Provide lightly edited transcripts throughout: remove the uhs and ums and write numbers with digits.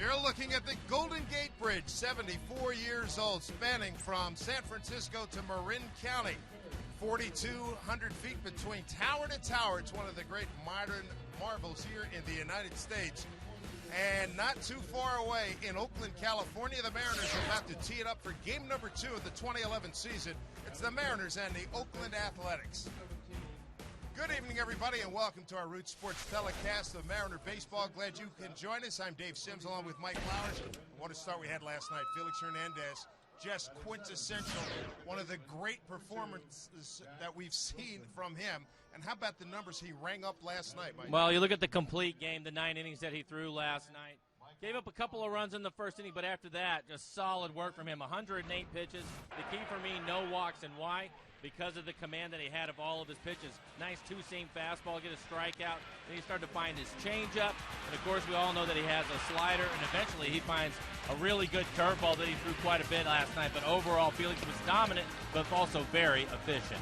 You're looking at the Golden Gate Bridge, 74 years old, spanning from San Francisco to Marin County. 4,200 feet between tower to tower. It's one of the great modern marvels here in the United States. And not too far away in Oakland, California, the Mariners are about to tee it up for game number 2 of the 2011 season. It's the Mariners and the Oakland Athletics. Good evening, everybody, and welcome to our Roots Sports telecast of Mariner Baseball. Glad you can join us. I'm Dave Sims along with Mike Flowers. What a start we had last night. Felix Hernandez, just quintessential. One of the great performances that we've seen from him. And how about the numbers he rang up last night, Mike? Well, you look at the complete game, the 9 innings that he threw last night. Gave up a couple of runs in the first inning, but after that, just solid work from him. 108 pitches. The key for me, no walks. And why? Because of the command that he had of all of his pitches. Nice two-seam fastball, get a strikeout. Then he started to find his changeup. And, of course, we all know that he has a slider. And eventually he finds a really good curveball that he threw quite a bit last night. But overall, Felix was dominant, but also very efficient.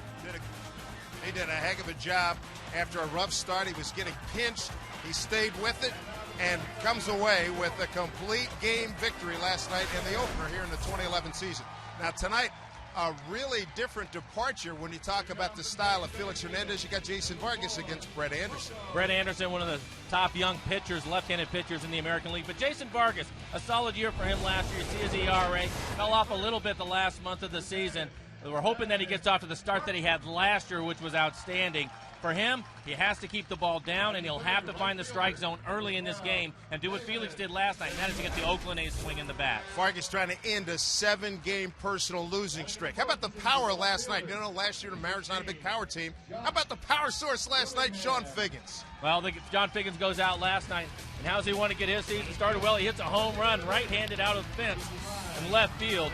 He did a heck of a job. After a rough start, he was getting pinched. He stayed with it and comes away with a complete game victory last night in the opener here in the 2011 season. Now, tonight, a really different departure when you talk about the style of Felix Hernandez. You got Jason Vargas against Brett Anderson. Brett Anderson, one of the top young pitchers, left-handed pitchers in the American League. But Jason Vargas, a solid year for him last year. You see his ERA fell off a little bit the last month of the season. We're hoping that he gets off to the start that he had last year, which was outstanding. For him, he has to keep the ball down, and he'll have to find the strike zone early in this game and do what Felix did last night, and that is to get the Oakland A's swing in the bat. Vargas trying to end a 7-game personal losing streak. How about the power last night? You know, last year the Mariners not a big power team. How about the power source last night, John Figgins? Well, John Figgins goes out last night, and how's he want to get his season started? Well, he hits a home run right-handed out of the fence in left field.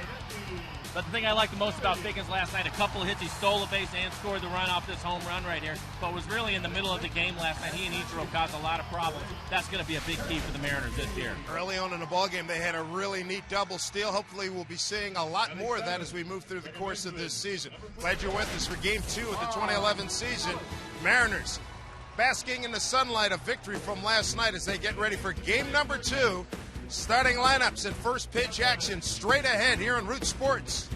But the thing I liked the most about Figgins last night, a couple of hits, he stole a base and scored the run off this home run right here. But was really in the middle of the game last night. He and Ichiro caused a lot of problems. That's going to be a big key for the Mariners this year. Early on in the ballgame, they had a really neat double steal. Hopefully we'll be seeing a lot more of that as we move through the course of this season. Glad you're with us for Game 2 of the 2011 season. Mariners basking in the sunlight of victory from last night as they get ready for Game number 2. Starting lineups and first pitch action straight ahead here on Roots Sports.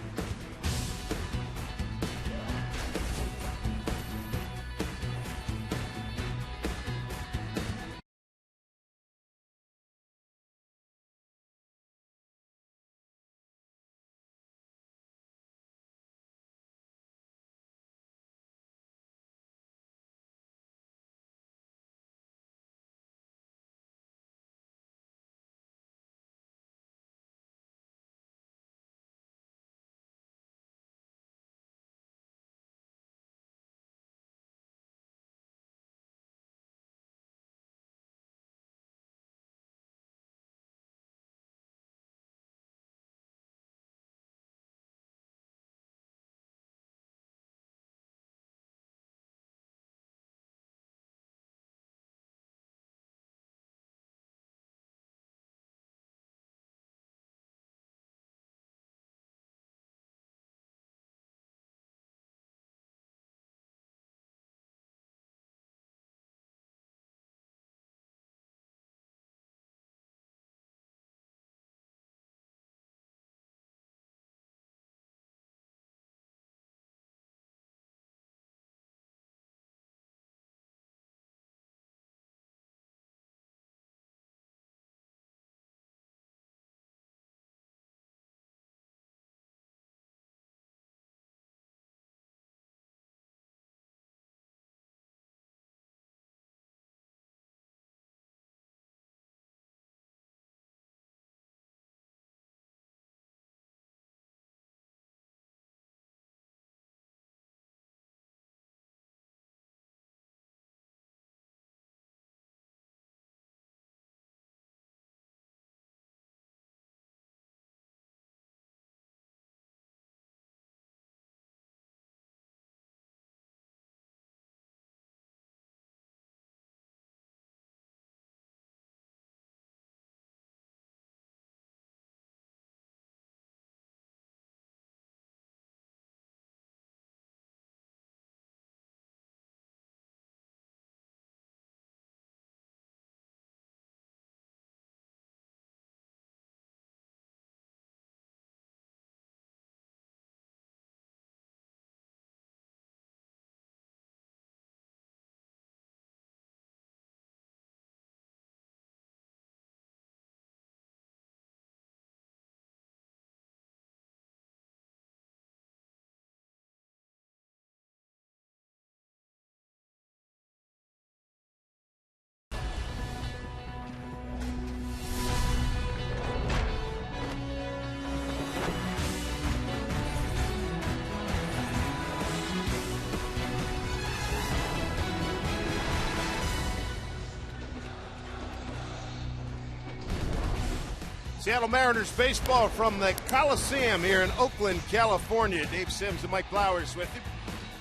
Seattle Mariners baseball from the Coliseum here in Oakland, California. Dave Sims and Mike Flowers with you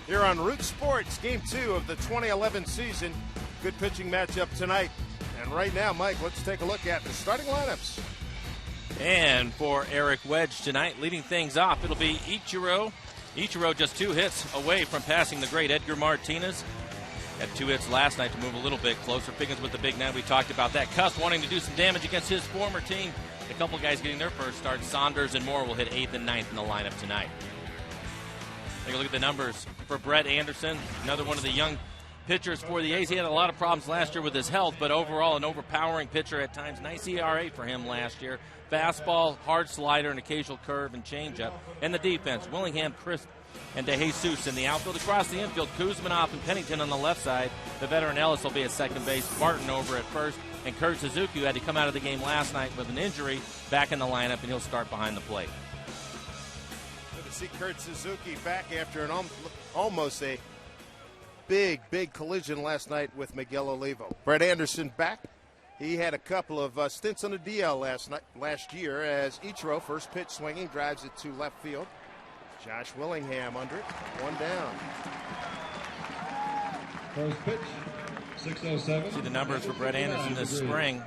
here on Root Sports, Game 2 of the 2011 season. Good pitching matchup tonight. And right now, Mike, let's take a look at the starting lineups. And for Eric Wedge tonight, leading things off, it'll be Ichiro. Ichiro just 2 hits away from passing the great Edgar Martinez. Had 2 hits last night to move a little bit closer. Figgins with the big night. We talked about that. Cuss wanting to do some damage against his former team. A couple guys getting their first start. Saunders and Moore will hit 8th and 9th in the lineup tonight. Take a look at the numbers for Brett Anderson, another one of the young pitchers for the A's. He had a lot of problems last year with his health, but overall an overpowering pitcher at times. Nice ERA for him last year. Fastball, hard slider, an occasional curve and changeup. And the defense, Willingham, Crisp, and DeJesus in the outfield. Across the infield, Kuzminoff and Pennington on the left side. The veteran Ellis will be at second base. Martin over at first. And Kurt Suzuki, who had to come out of the game last night with an injury, back in the lineup, and he'll start behind the plate. Good to see Kurt Suzuki back after an almost a big collision last night with Miguel Olivo. Brett Anderson back. He had a couple of stints on the DL last year as Ichiro, first pitch swinging, drives it to left field. Josh Willingham under it, 1 down. First pitch, 6:07. See the numbers for Brett Anderson this spring.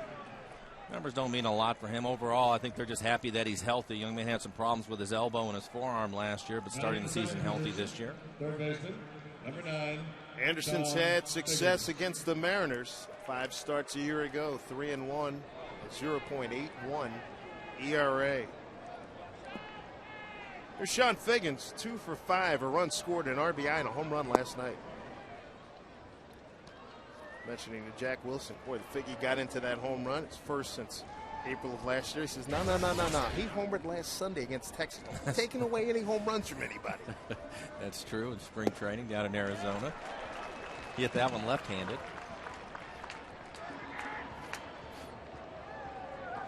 Numbers don't mean a lot for him overall. I think they're just happy that he's healthy. Young man had some problems with his elbow and his forearm last year, but starting the season healthy this year. Third baseman, number 9. Anderson's had success against the Mariners. 5 starts a year ago, 3-1, 0.81 ERA. Here's Sean Figgins, 2 for 5, a run scored, an RBI, and a home run last night. Mentioning to Jack Wilson, boy, the Figgy got into that home run. It's first since April of last year. He says, no. He homered last Sunday against Texas. Not taking away any home runs from anybody. That's true in spring training down in Arizona. He hit that one left-handed.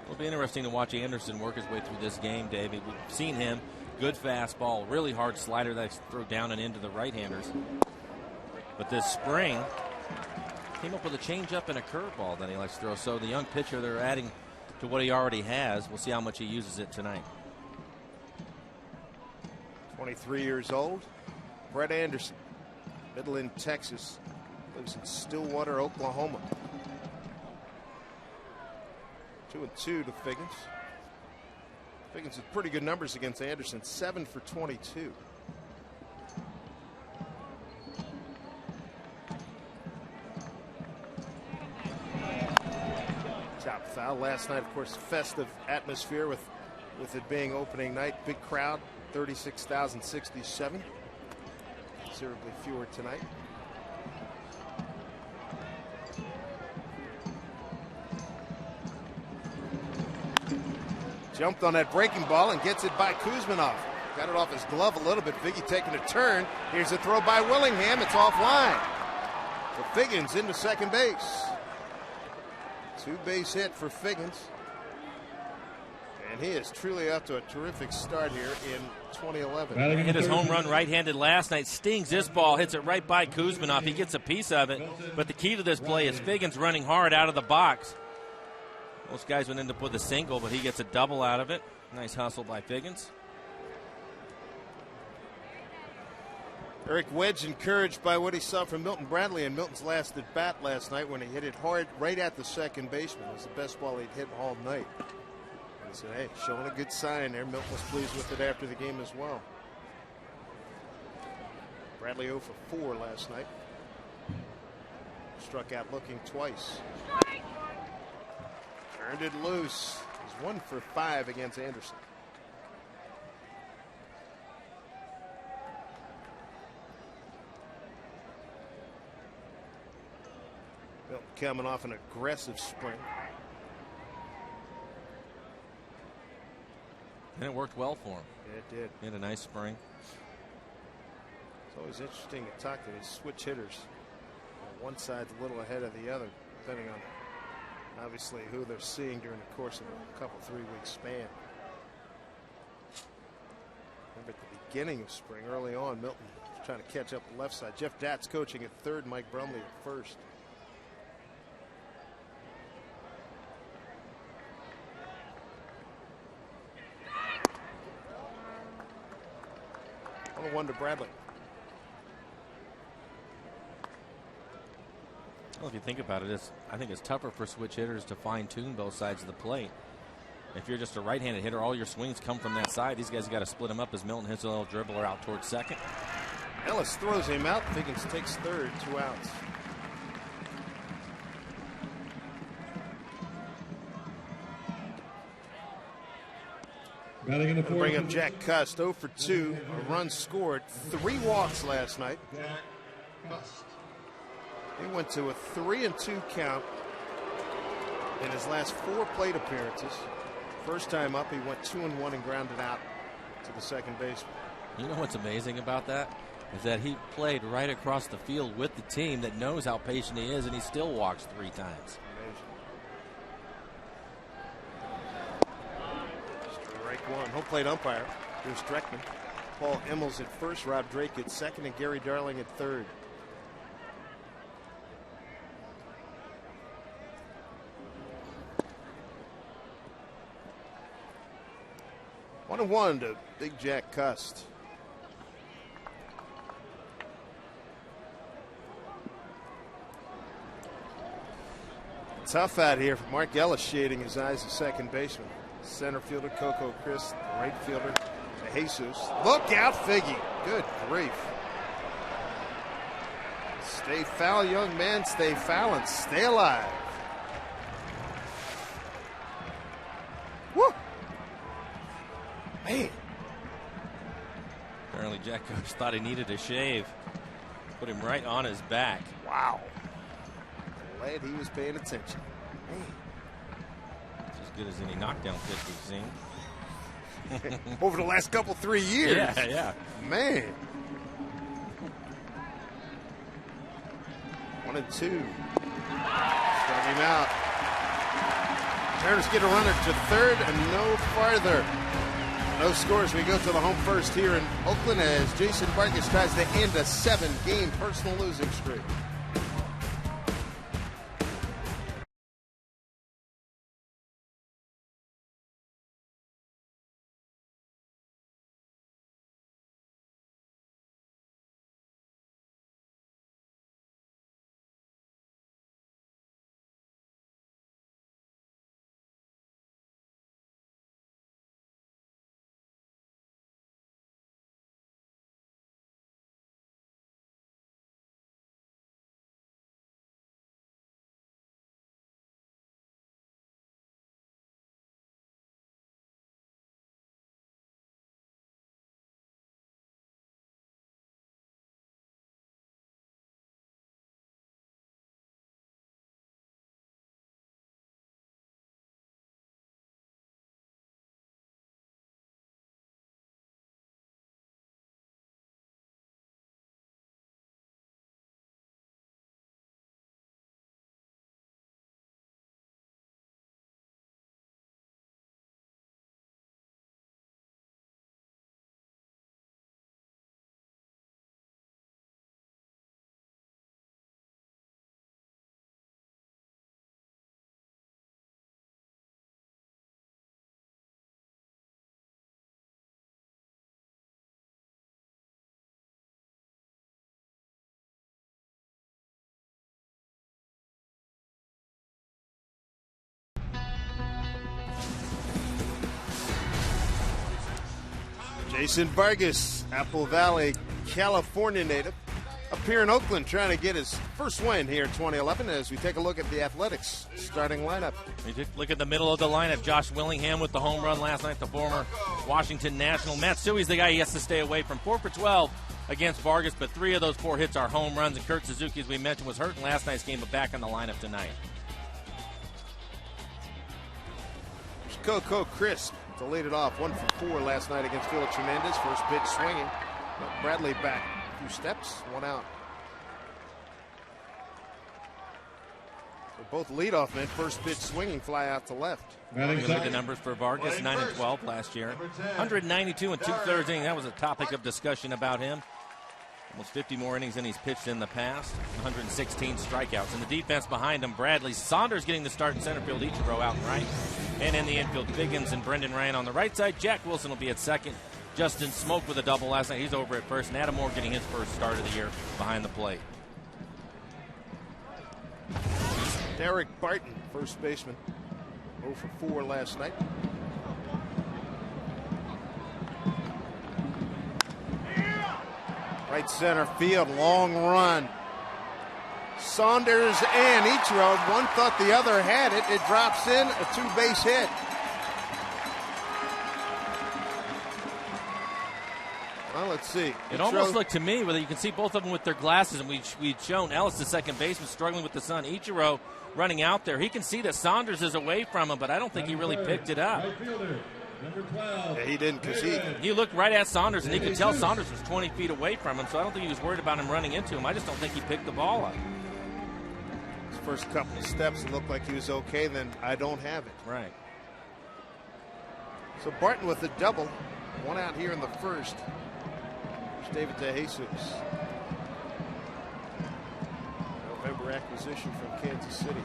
It'll be interesting to watch Anderson work his way through this game, David. We've seen him. Good fastball, really hard slider that throw down and into the right-handers. But this spring, came up with a changeup and a curveball that he likes to throw. So the young pitcher, they're adding to what he already has. We'll see how much he uses it tonight. 23 years old, Brett Anderson, Midland, Texas, lives in Stillwater, Oklahoma. 2-2 to Figgins. Figgins with pretty good numbers against Anderson, 7 for 22. Chop foul last night, of course, festive atmosphere with it being opening night. Big crowd, 36,067. Considerably fewer tonight. Jumped on that breaking ball and gets it by Kuzminoff. Got it off his glove a little bit. Figgy taking a turn. Here's a throw by Willingham. It's offline. So Figgins into second base. 2-base hit for Figgins. And he is truly up to a terrific start here in 2011. He hit his home run right-handed last night. Stings this ball, hits it right by Kuzminoff. He gets a piece of it. But the key to this play is Figgins running hard out of the box. Most guys would end up with a single, but he gets a double out of it. Nice hustle by Figgins. Eric Wedge encouraged by what he saw from Milton Bradley in Milton's last at bat last night when he hit it hard right at the second baseman. It was the best ball he'd hit all night. He said, hey, showing a good sign there. Milton was pleased with it after the game as well. Bradley 0 for 4 last night. Struck out looking twice. Turned it loose. He's 1 for 5 against Anderson. Milton coming off an aggressive spring. And it worked well for him. Yeah, it did. He had a nice spring. It's always interesting to talk to these switch hitters. One side's a little ahead of the other, depending on obviously who they're seeing during the course of a couple 3-week span. Remember at the beginning of spring, early on, Milton was trying to catch up the left side. Jeff Datz coaching at third, Mike Brumley at first. 1-1 to Bradley. Well, if you think about it, I think it's tougher for switch hitters to fine-tune both sides of the plate. If you're just a right-handed hitter, all your swings come from that side. These guys got to split them up as Milton hits a little dribbler out towards second. Ellis throws him out. Figgins takes third, 2 outs. Batting in the fourth. Bring up Jack Cust, 0 for 2. A run scored. 3 walks last night. He went to a 3-2 count in his last 4 plate appearances. First time up, he went 2-1 and grounded out to the second baseman. You know what's amazing about that? Is that he played right across the field with the team that knows how patient he is, and he still walks 3 times. Strike one. Home plate umpire. Here's Dreckman. Paul Emmels at first, Rob Drake at second, and Gary Darling at third. One and one to Big Jack Cust. Tough out here for Mark Ellis, shading his eyes at second baseman. Center fielder Coco Chris, right fielder Jesus. Look out, Figgy. Good grief. Stay foul, young man. Stay foul and stay alive. Woo! Man. Apparently Jack Coach thought he needed a shave. Put him right on his back. Wow. Glad he was paying attention. Man. It's as good as any knockdown pitch we've seen. Over the last couple 3 years. Yeah. Man. 1 and 2. Struck him out. Mariners get a runner to third and no farther. No scores. We go to the home first here in Oakland as Jason Vargas tries to end a 7-game personal losing streak. Jason Vargas, Apple Valley, California native, up here in Oakland trying to get his first win here in 2011 as we take a look at the Athletics starting lineup. You look at the middle of the lineup. Josh Willingham with the home run last night, the former Washington National. Matsui's the guy he has to stay away from. 4 for 12 against Vargas, but 3 of those 4 hits are home runs. And Kurt Suzuki, as we mentioned, was hurt in last night's game, but back in the lineup tonight. Coco Crisp to lead it off. 1 for 4 last night against Felix Hernandez. First pitch swinging. But Bradley back a few steps, 1 out. So both leadoff men, first pitch swinging, fly out to left. You look at the numbers for Vargas, 9 and 12 last year. 192 and 2/3 innings. That was a topic of discussion about him. Almost 50 more innings than he's pitched in the past. 116 strikeouts. And the defense behind him, Bradley. Saunders getting the start in center field, Ichiro out and right. And in the infield, Figgins and Brendan Ryan on the right side. Jack Wilson will be at second. Justin Smoke with a double last night. He's over at first. And Adam Moore getting his first start of the year behind the plate. Derek Barton, first baseman, 0 for 4 last night. Right center field, long run. Saunders and Ichiro, one thought the other had it. It drops in, a 2-base hit. Well, let's see. It almost looked to me, whether you can see both of them with their glasses, and we'd shown Ellis, the second baseman, struggling with the sun. Ichiro running out there. He can see that Saunders is away from him, but I don't think he really picked it up. Right fielder, number 12. Yeah, he didn't, because He looked right at Saunders, and he could tell Saunders was 20 feet away from him, so I don't think he was worried about him running into him. I just don't think he picked the ball up. his first couple of steps, it looked like he was okay, then I don't have it. Right. So Barton with the double, one out here in the first. There's David DeJesus. November acquisition from Kansas City.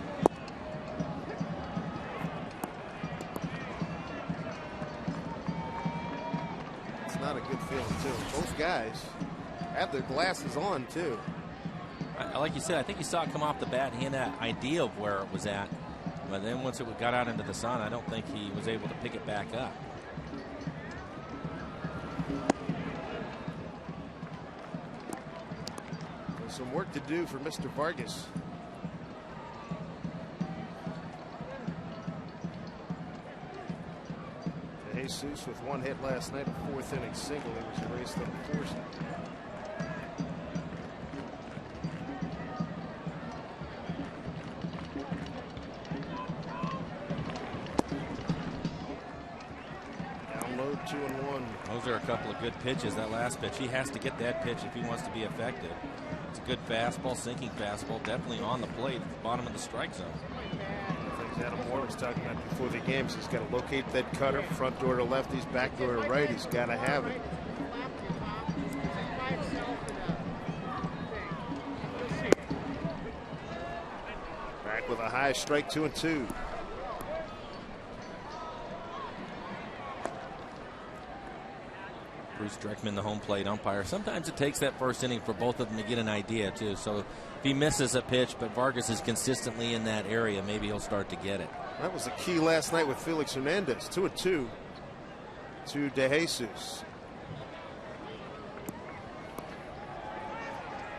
It's not a good feeling, too. Both guys have their glasses on, too. Like you said, I think you saw it come off the bat, and he had that idea of where it was at. But then once it got out into the sun, I don't think he was able to pick it back up. There's some work to do for Mr. Vargas. DeJesus with one hit last night, a 4th inning single. He was erased on the force. Download 2-1. Those are a couple of good pitches. That last pitch, he has to get that pitch if he wants to be effective. It's a good fastball, sinking fastball, definitely on the plate at the bottom of the strike zone. Things Adam Moore was talking about before the games. He's got to locate that cutter, front door to lefties, back door to right. He's got to have it. Back with a high strike, 2-2. Bruce Dreckman, the home plate umpire. Sometimes it takes that first inning for both of them to get an idea, too. So if he misses a pitch, but Vargas is consistently in that area, maybe he'll start to get it. That was the key last night with Felix Hernandez. 2-2 to DeJesus.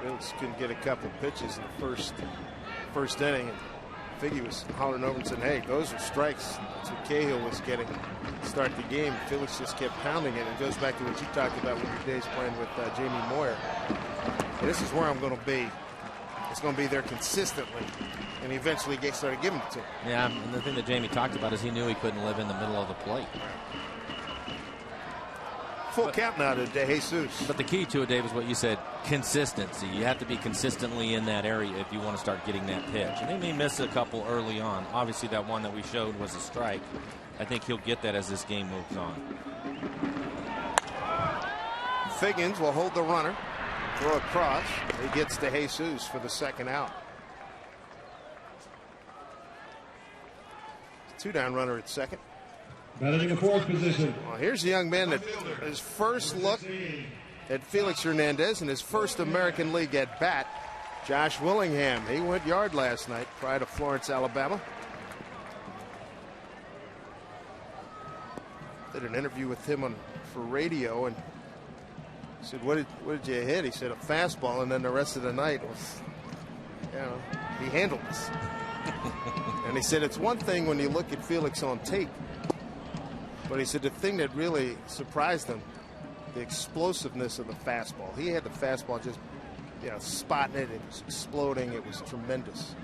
Felix couldn't get a couple pitches in the first inning. And Figgy was hollering over and saying, hey, those are strikes. That's what Cahill was getting to start the game. Felix just kept pounding it. It goes back to what you talked about with your days playing with Jamie Moyer. This is where I'm going to be. It's going to be there consistently. And he eventually started giving it to him. Yeah, and the thing that Jamie talked about is he knew he couldn't live in the middle of the plate. Full count now to DeJesus. But the key to it, Dave, is what you said, consistency. You have to be consistently in that area if you want to start getting that pitch. And they may miss a couple early on. Obviously, that one that we showed was a strike. I think he'll get that as this game moves on. Figgins will hold the runner. Throw across. He gets DeJesus for the second out. 2-down runner at second. Batting in the 4th position. Well, here's a young man that his first look at Felix Hernandez and his first American League at bat. Josh Willingham. He went yard last night prior to Florence, Alabama. Did an interview with him for radio and said, what did you hit? He said a fastball, and then the rest of the night was, he handled this. And he said it's one thing when you look at Felix on tape, but he said the thing that really surprised him, the explosiveness of the fastball. He had the fastball just, spotting it. It was exploding. It was tremendous.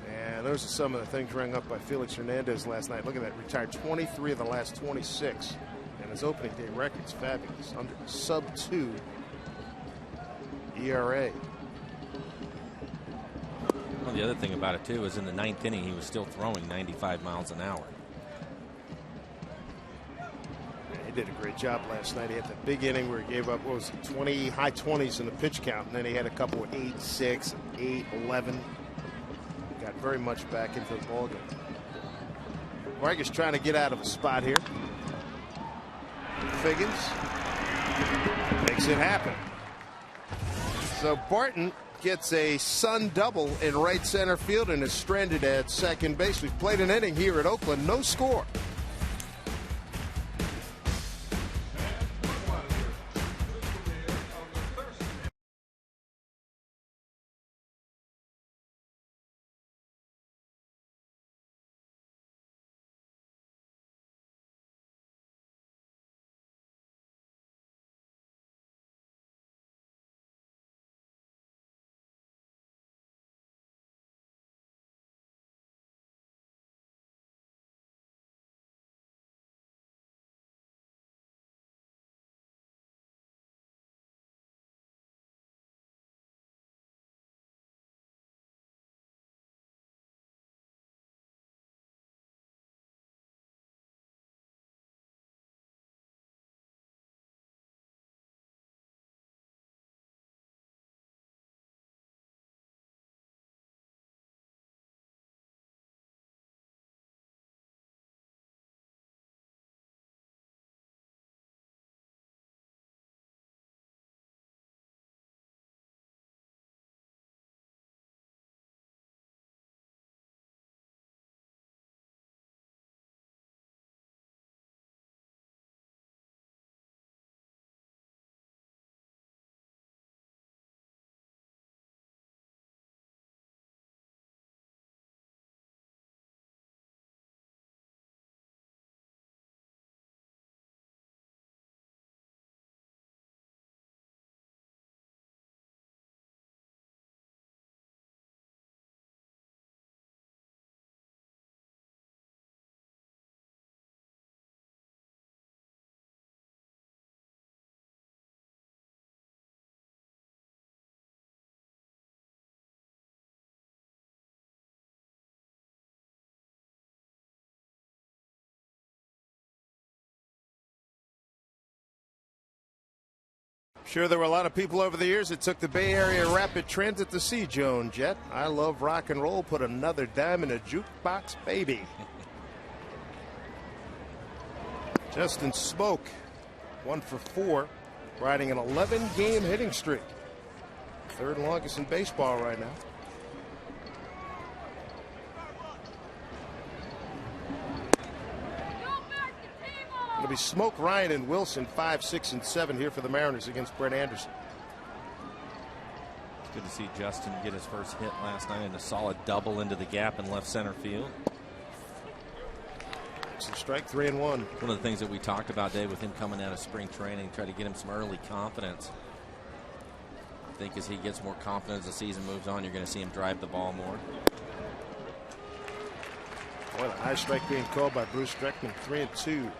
And those are some of the things rung up by Felix Hernandez last night. Look at that. Retired 23 of the last 26. And his opening day record's fabulous. Under sub-2 ERA. Well, the other thing about it, too, is in the 9th inning, he was still throwing 95 miles an hour. He did a great job last night. He had that big inning where he gave up, high 20s in the pitch count, and then he had a couple with 8-6, 8-11. Got very much back into the ballgame. Vargas trying to get out of a spot here. Figgins makes it happen. So Barton gets a Sun double in right center field and is stranded at second base. We've played an inning here at Oakland, no score. Sure, there were a lot of people over the years that took the Bay Area Rapid Transit to see Joan Jett. I love rock and roll. Put another dime in a jukebox, baby. Justin Smoak, 1 for 4, riding an 11-game hitting streak. Third longest in baseball right now. It'll be Smoak, Ryan, and Wilson, 5, 6, and 7 here for the Mariners against Brett Anderson. It's good to see Justin get his first hit last night in a solid double into the gap in left center field. It's a strike, 3-1. One of the things that we talked about, Dave, with him coming out of spring training, try to get him some early confidence. I think as he gets more confident as the season moves on, you're going to see him drive the ball more. What a high strike being called by Bruce Streckman, 3-2.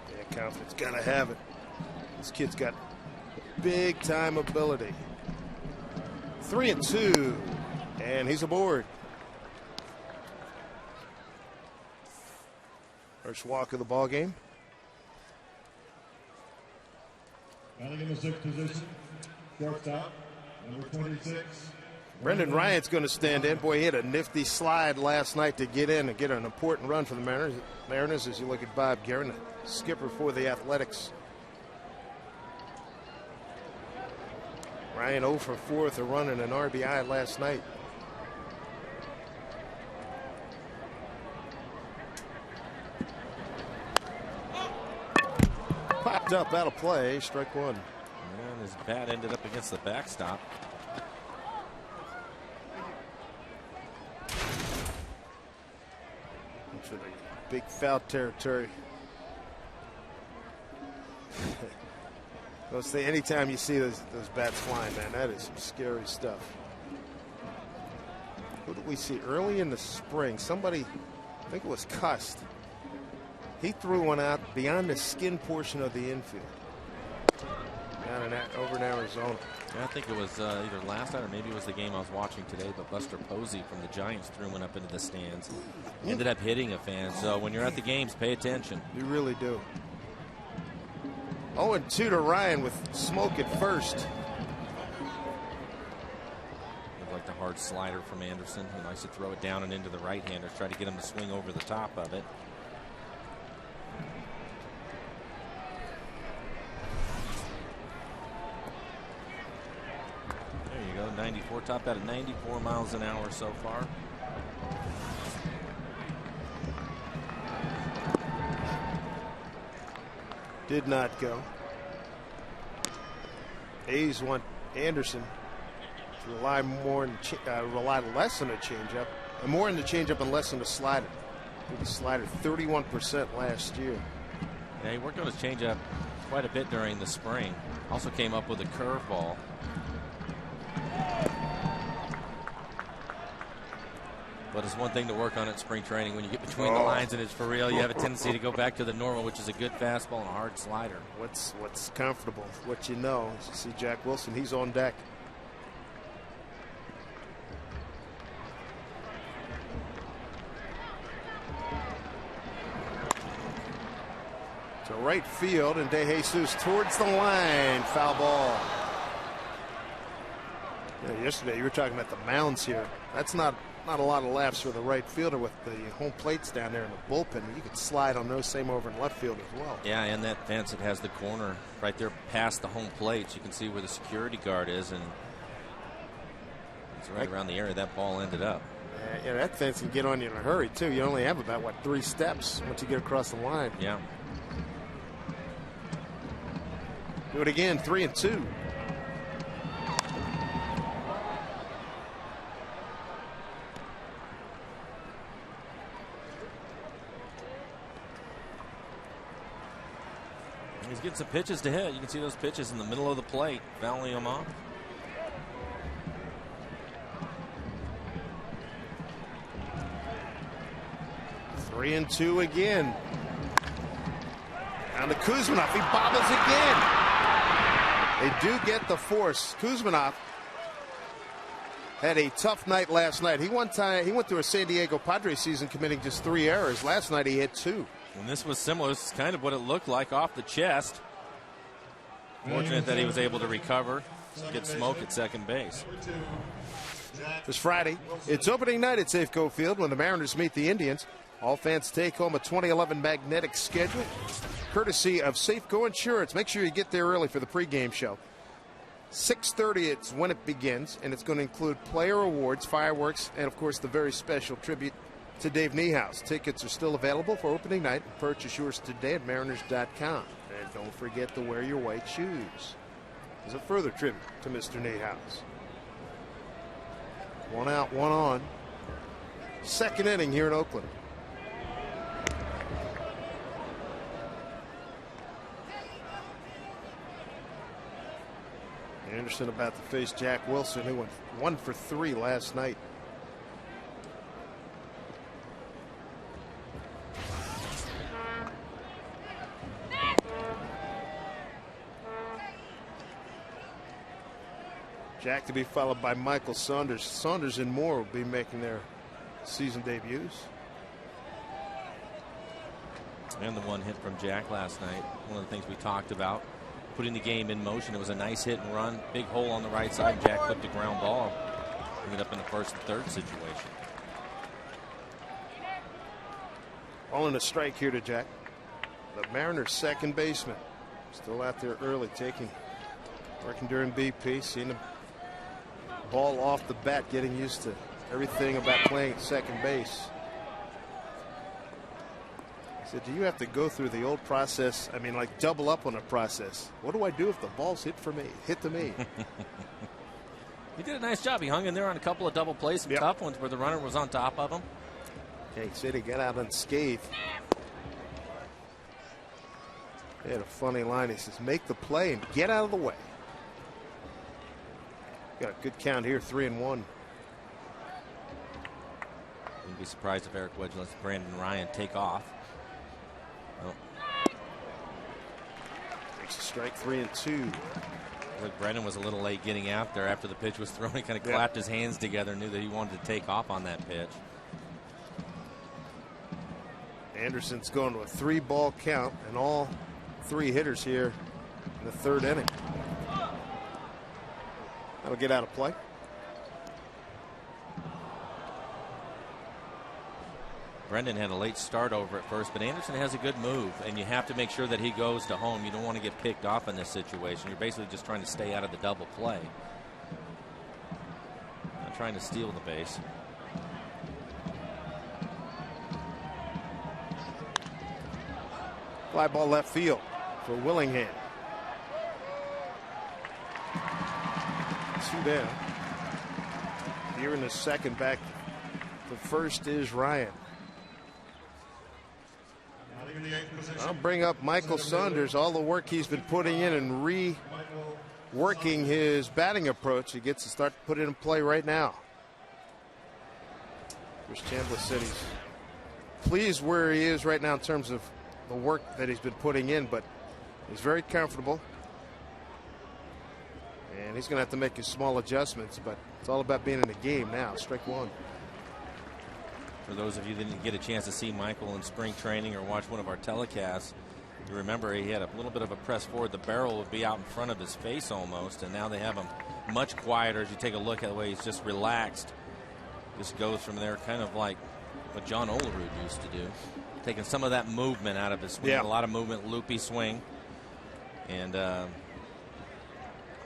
Yeah, confidence, gotta have it. This kid's got big time ability. 3-2, and he's aboard. First walk of the ball game. Batting in the 6th position, shortstop, number 26. Brendan Ryan's going to stand in. Boy, he had a nifty slide last night to get in and get an important run for the Mariners as you look at Bob Guerin, the skipper for the Athletics. Ryan 0 for 4 with a run and an RBI last night. Popped up out of play, strike 1. And his bat ended up against the backstop. For the big foul territory. Let's say anytime you see those bats flying, man, that is some scary stuff. Who did we see early in the spring? Somebody, I think it was Cust. He threw one out beyond the skin portion of the infield. Down over in Arizona. Yeah, I think it was either last night or maybe it was the game I was watching today, but Buster Posey from the Giants threw one up into the stands. Ended up hitting a fan. So when you're at the games, pay attention. You really do. 0-2 to Ryan with Smoak at first. Looked like the hard slider from Anderson. He likes to throw it down and into the right-handers, try to get him to swing over the top of it. There you go, 94, topped out at 94 miles an hour so far. Did not go. A's want Anderson to rely less on a changeup, and more on the changeup and less on the slider. The slider 31% last year. Yeah, he worked on his changeup quite a bit during the spring. Also came up with a curveball. But it's one thing to work on at spring training. When you get between the lines and it's for real, you have a tendency to go back to the normal, which is a good fastball and a hard slider. What's comfortable, what you know. As you see Jack Wilson, he's on deck. To right field, and De Jesus towards the line. Foul ball. Yeah, yesterday you were talking about the mounds here. That's not a lot of laps for the right fielder with the home plates down there in the bullpen. You could slide on those same over in left field as well. Yeah, and that fence that has the corner right there past the home plates. You can see where the security guard is, and it's right around the area that ball ended up. Yeah, that fence can get on you in a hurry too. You only have about 3 steps once you get across the line. Yeah. Do it again, 3-2. He's getting some pitches to hit. You can see those pitches in the middle of the plate, fouling him off. Three and two again. Down to Kuzminov. He bobbles again. They do get the force. Kuzminov had a tough night last night. He went through a San Diego Padres season committing just 3 errors. Last night he hit 2. And this was similar. This is kind of what it looked like off the chest. Fortunate that he was able to recover, get smoke at second base. This Friday, it's opening night at Safeco Field when the Mariners meet the Indians. All fans take home a 2011 magnetic schedule, courtesy of Safeco Insurance. Make sure you get there early for the pregame show. 6:30 it's when it begins, and it's going to include player awards, fireworks, and of course the very special tribute to Dave Niehaus. Tickets are still available for opening night. Purchase yours today at mariners.com. And don't forget to wear your white shoes. As a further tribute to Mr. Niehaus. 1 out, 1 on. Second inning here in Oakland. Anderson about to face Jack Wilson, who went 1 for 3 last night. Jack to be followed by Michael Saunders. Saunders and Moore will be making their season debuts. And the one hit from Jack last night. One of the things we talked about, putting the game in motion. It was a nice hit and run. Big hole on the right side. Jack clipped a ground ball. Ended up in the first and third situation. All in a strike here to Jack. The Mariners second baseman. Still out there early, working during BP, seeing the ball off the bat, getting used to everything about playing at second base. He said, do you have to go through the old process? I mean, like double up on a process. What do I do if the ball's hit to me? He did a nice job. He hung in there on a couple of double plays, some tough ones where the runner was on top of him. Okay, he said he got out unscathed. He had a funny line. He says, make the play and get out of the way. Got a good count here, 3-1. Wouldn't be surprised if Eric Wedge lets Brandon Ryan take off. Oh. Makes a strike, 3-2. Look, Brendan was a little late getting out there after the pitch was thrown. He kind of clapped his hands together, knew that he wanted to take off on that pitch. Anderson's going to a 3-ball count, and all 3 hitters here in the third inning. That'll get out of play. Brendan had a late start over at first, but Anderson has a good move, and you have to make sure that he goes to home. You don't want to get picked off in this situation. You're basically just trying to stay out of the double play. trying to steal the base. Fly ball left field for Willingham. 2 down. Here in the second, back to first is Ryan. I'll bring up Michael Saunders. All the work he's been putting in and reworking his batting approach, he gets to start to put it in play right now. Chris Chandler said he's pleased where he is right now in terms of the work that he's been putting in, but he's very comfortable. And he's going to have to make his small adjustments, but it's all about being in the game now. Strike one. For those of you that didn't get a chance to see Michael in spring training or watch one of our telecasts, you remember he had a little bit of a press forward. The barrel would be out in front of his face almost, and now they have him much quieter as you take a look at the way he's just relaxed. Just goes from there kind of like what John Olerud used to do, taking some of that movement out of his swing. Yeah. A lot of movement, loopy swing, and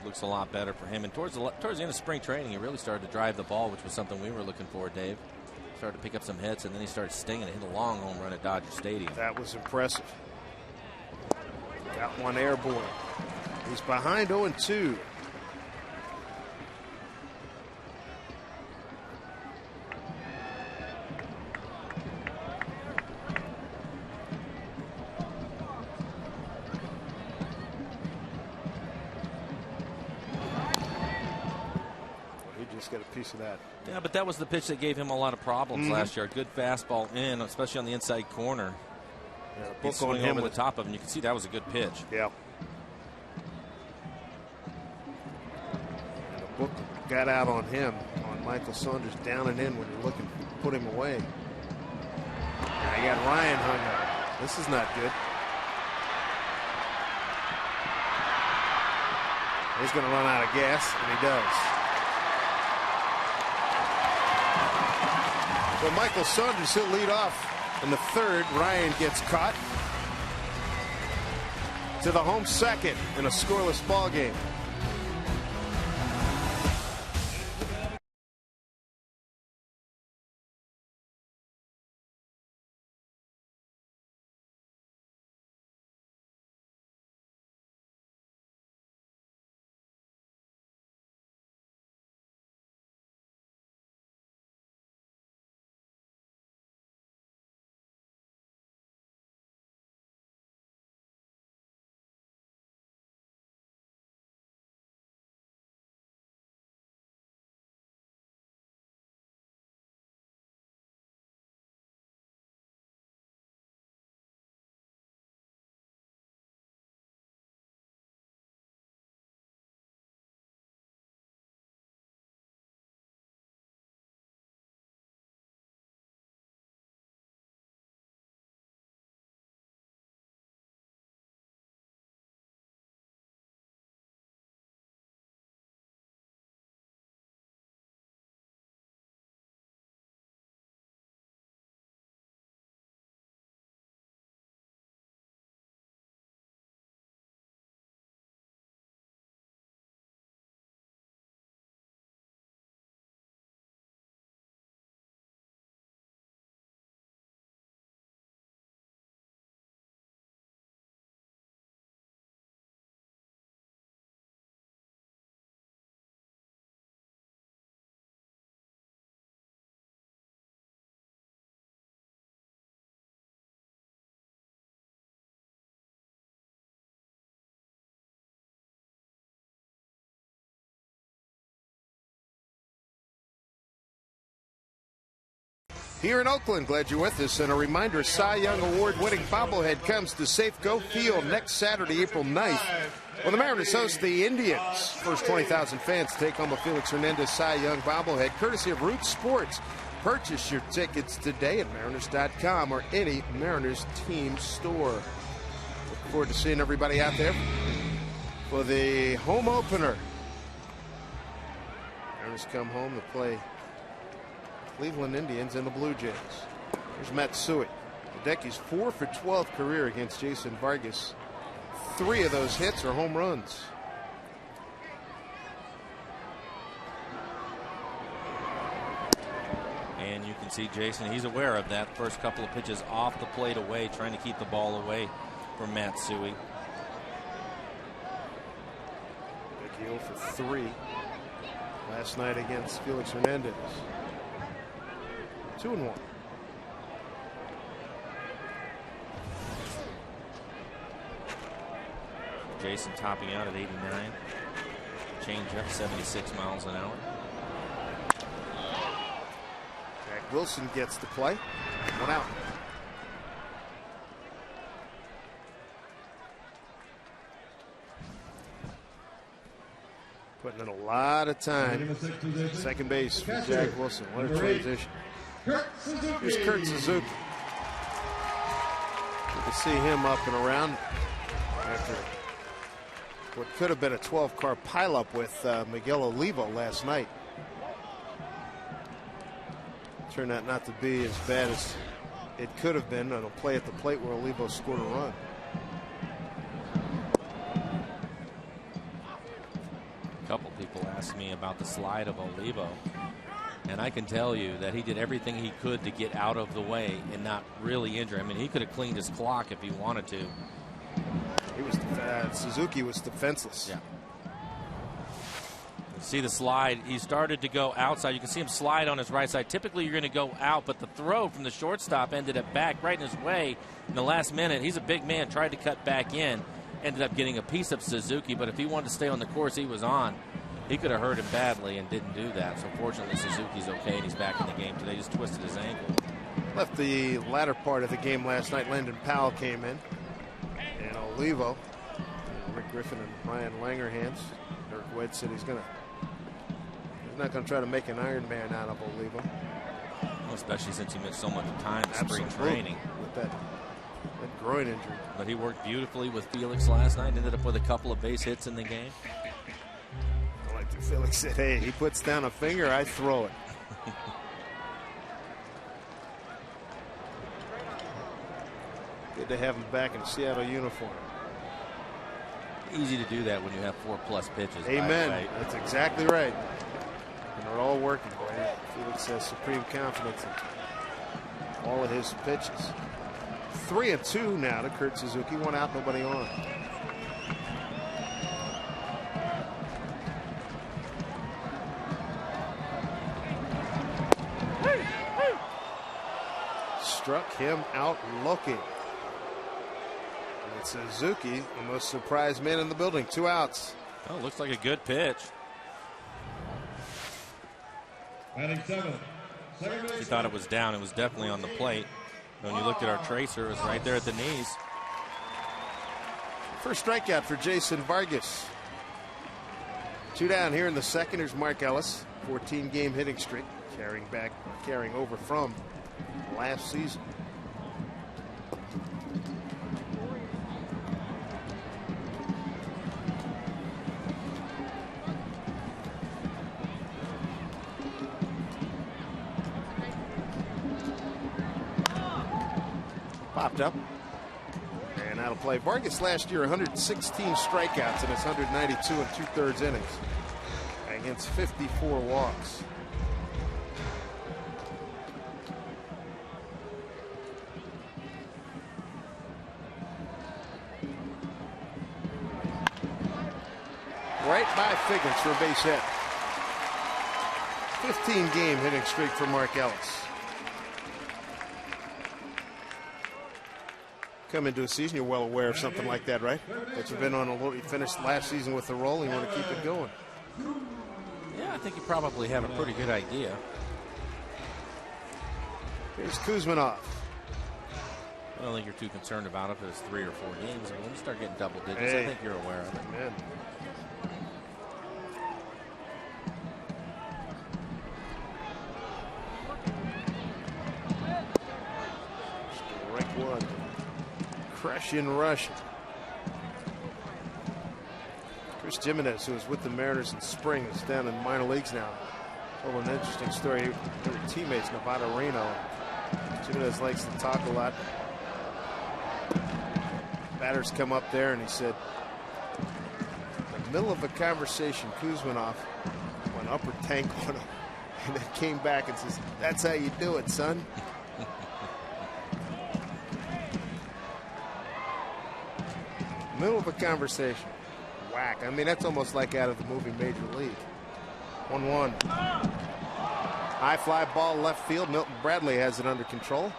looks a lot better for him. And towards the end of spring training, he really started to drive the ball, which was something we were looking for, Dave. Started to pick up some hits, and then he started stinging and hit a long home run at Dodger Stadium. That was impressive. Got one airborne. He's behind 0-2. Get a piece of that. Yeah, but that was the pitch that gave him a lot of problems last year. Good fastball in, especially on the inside corner. Yeah, He'd swing over the top of him. You can see that was a good pitch. Yeah. And the book got out on him, on Michael Saunders, down and in when you're looking to put him away. Now you got Ryan hung up. This is not good. He's going to run out of gas, and he does. Well, Michael Saunders, he'll lead off in the third. Ryan gets caught to the home second in a scoreless ball game. Here in Oakland, glad you're with us. And a reminder, Cy Young Award-winning bobblehead comes to Safeco Field next Saturday, April 9th. Well, the Mariners host the Indians. First 20,000 fans take home a Felix Hernandez Cy Young bobblehead, courtesy of Root Sports. Purchase your tickets today at Mariners.com or any Mariners team store. Look forward to seeing everybody out there for the home opener. Mariners come home to play Cleveland Indians and the Blue Jays. Here's Matsui. Hideki's 4 for 12 career against Jason Vargas. 3 of those hits are home runs. And you can see Jason, he's aware of that. First couple of pitches off the plate away, trying to keep the ball away from Matsui. Big 0 for 3 last night against Felix Hernandez. 2-1. Jason topping out at 89. Change up 76 miles an hour. Jack Wilson gets the play. 1 out. Putting in a lot of time. Second base for Jack Wilson. What a transition. Here's Kurt Suzuki. Good to see him up and around after what could have been a 12-car pileup with Miguel Olivo last night. Turned out not to be as bad as it could have been on a play at the plate where Olivo scored a run. A couple people asked me about the slide of Olivo, and I can tell you that he did everything he could to get out of the way and not really injure him. I mean, he could have cleaned his clock if he wanted to. He was Suzuki was defenseless. Yeah. You see the slide. He started to go outside. You can see him slide on his right side. Typically, you're going to go out, but the throw from the shortstop ended up back right in his way in the last minute. He's a big man. Tried to cut back in. Ended up getting a piece of Suzuki, but if he wanted to stay on the course he was on, he could have hurt him badly and didn't do that. So fortunately, Suzuki's okay, and he's back in the game today. Just twisted his ankle. Left the latter part of the game last night. Landon Powell came in. And Olivo, Rick Griffin and Ryan Langerhans. Dirk White said he's not going to try to make an Iron Man out of Olivo. Well, especially since he missed so much time in spring training. With that groin injury. But he worked beautifully with Felix last night. Ended up with a couple of base hits in the game. I like that Felix said, hey, he puts down a finger, I throw it. Good to have him back in a Seattle uniform. Easy to do that when you have 4+ pitches. Amen. That's exactly right. And they're all working. Boy. Felix has supreme confidence in all of his pitches. 3-2 now to Kurt Suzuki. 1 out, nobody on. Struck him out looking. And Suzuki, the most surprised man in the building. 2 outs. Oh, looks like a good pitch. Batting 7. He thought it was down. It was definitely on the plate. When you looked at our tracer, it was right there at the knees. First strikeout for Jason Vargas. 2 down here in the second. Here's Mark Ellis. 14-game hitting streak. Carrying over from last season. Popped up. And out of play. Vargas last year, 116 strikeouts in his 192 and 2/3 innings against 54 walks. Right by Figgins for a base hit. 15-game hitting streak for Mark Ellis. Come into a season, you're well aware of something like that, right? That you've been on a little, you finished last season with the roll, and you want to keep it going. Yeah, I think you probably have a pretty good idea. Here's Kuzminov. I don't think you're too concerned about it if it's 3 or 4 games. But when you start getting double digits, I think you're aware of it. Man. Strike one. Crushing Russian. Chris Jimenez, who was with the Mariners in spring, is down in minor leagues now. Told an interesting story. They were teammates, Nevada Reno. Jimenez likes to talk a lot. Batters come up there, and he said, in the middle of a conversation, Kuzminov went upper tank on him. and then came back and says, "That's how you do it, son." Middle of a conversation. Whack. I mean, that's almost like out of the movie Major League. 1-1. High fly ball left field. Milton Bradley has it under control.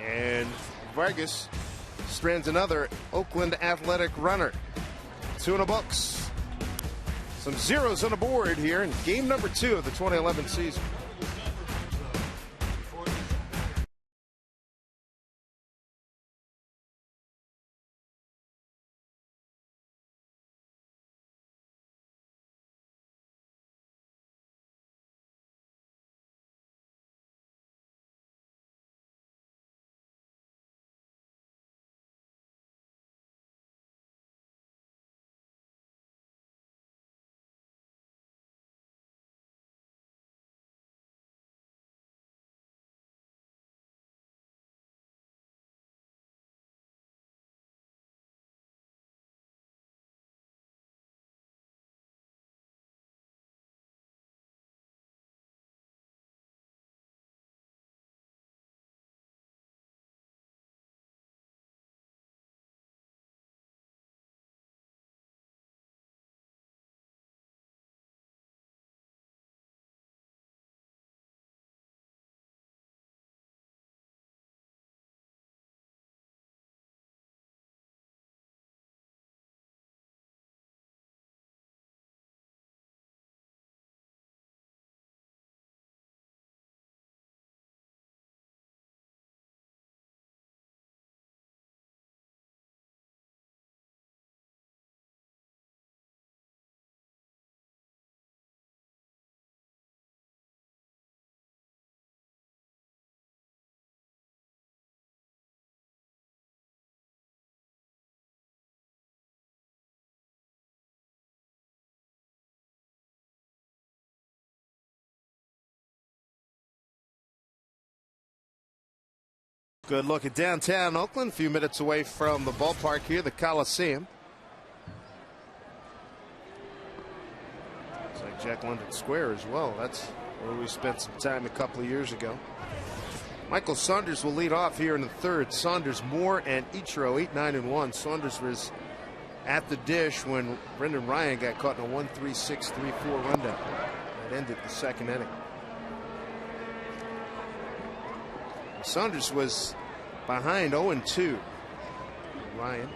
And Vargas strands another Oakland Athletic runner. 2 in the books. Some zeros on the board here in game number 2 of the 2011 season. Good look at downtown Oakland, a few minutes away from the ballpark here, the Coliseum. It's like Jack London Square as well. That's where we spent some time a couple of years ago. Michael Saunders will lead off here in the third. Saunders, Moore, and Ichiro, 8-9-1. Saunders was at the dish when Brendan Ryan got caught in a 1-3-6-3-4 rundown. That ended the second inning. Saunders was behind 0-2. Ryan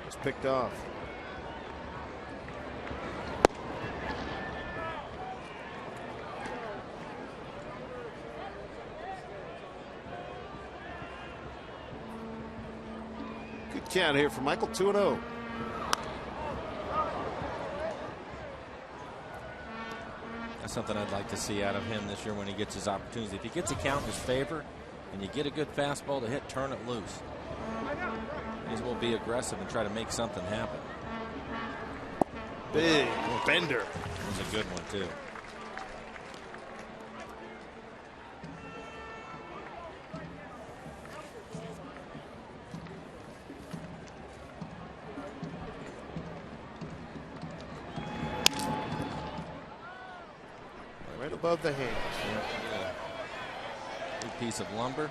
was picked off. Good count here for Michael, 2-0. That's something I'd like to see out of him this year when he gets his opportunity. If he gets a count in his favor and you get a good fastball to hit, turn it loose. He will be aggressive and try to make something happen. Big bender. That was a good one, too. Right above the hands. Yeah. Big piece of lumber.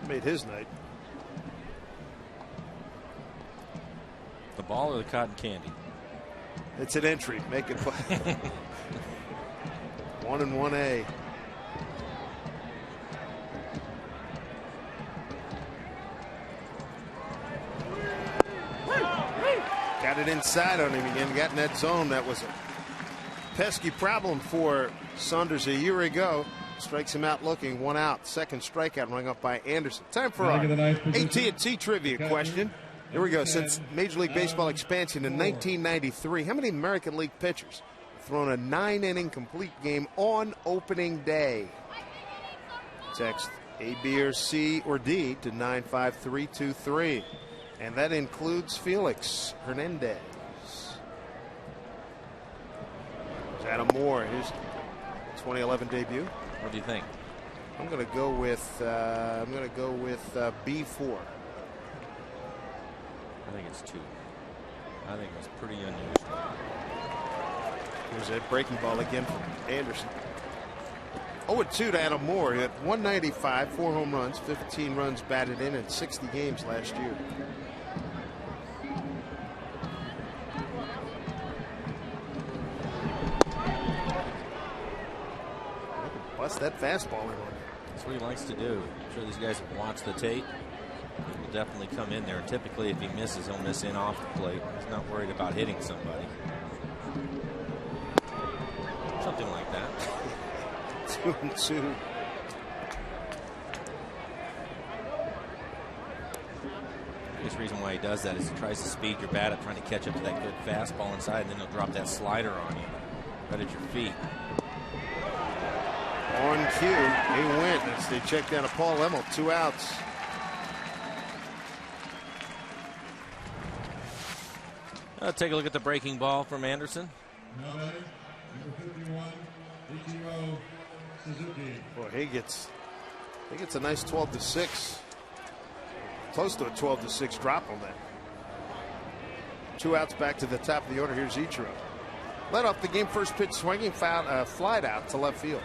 Made his night. The ball or the cotton candy? It's an entry. Make it 1-1A. Got it inside on him again. Got in that zone. That was a pesky problem for Saunders a year ago. Strikes him out looking. 1 out. Second strikeout rung up by Anderson. Time for our AT&T trivia question. Here we go. Since Major League Baseball expansion in 1993, how many American League pitchers have thrown a 9-inning complete game on opening day? Text A, B, or C, or D to 95323. And that includes Felix Hernandez. Adam Moore, his 2011 debut. What do you think? I'm going to go with B4. I think it's 2. I think it's pretty unusual. Here's that breaking ball again from Anderson. 0-2 to Adam Moore. He had 195, 4 home runs, 15 runs batted in 60 games last year. Bust that fastball in on. That's what he likes to do. I'm sure these guys have watched the tape. He will definitely come in there. And typically, if he misses, he'll miss in off the plate. He's not worried about hitting somebody. Something like that. 2-2. The biggest reason why he does that is he tries to speed your bat up, trying to catch up to that good fastball inside, and then he'll drop that slider on you right at your feet. On cue, he went as they check down to Paul Emmel. 2 outs. Take a look at the breaking ball from Anderson. Now batting, number 51, Ichiro Suzuki. Boy, he gets a nice 12-6. Close to a 12-6 drop on that. 2 outs back to the top of the order. Here's Ichiro. Led off the game, first pitch swinging, flied out to left field.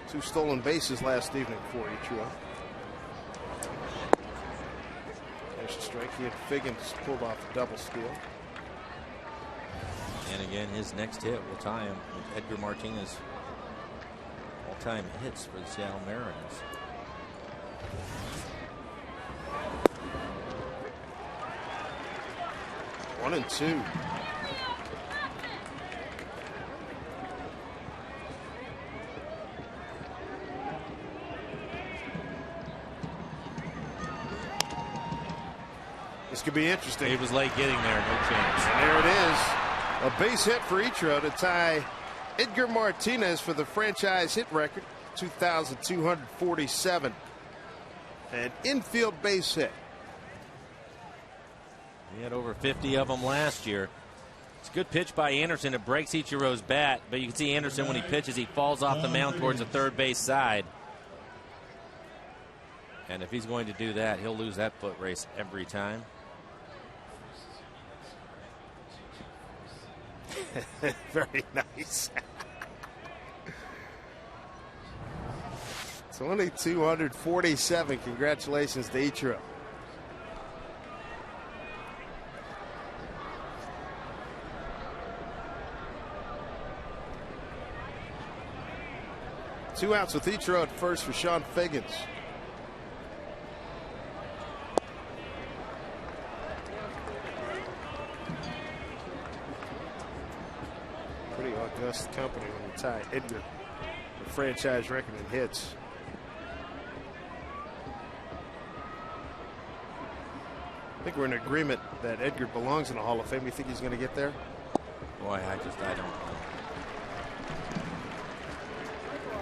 Two stolen bases last evening for Ichiro. There's a strike. He had Figgins pulled off a double steal. And again, his next hit will tie him with Edgar Martinez all-time hits for the Seattle Mariners. One and two. This could be interesting. He was late getting there, no chance. And there it is. A base hit for Ichiro to tie Edgar Martinez for the franchise hit record, 2,247. An infield base hit. He had over 50 of them last year. It's a good pitch by Anderson. It breaks Ichiro's bat, but you can see Anderson when he pitches, he falls off the mound towards the third base side. And if he's going to do that, he'll lose that foot race every time. Very nice. 2,247. Congratulations to Ichiro. Two outs with Ichiro at first for Sean Figgins. Pretty august company when you tie Edgar, the franchise record in hits. I think we're in agreement that Edgar belongs in the Hall of Fame. You think he's going to get there? Boy, I don't know.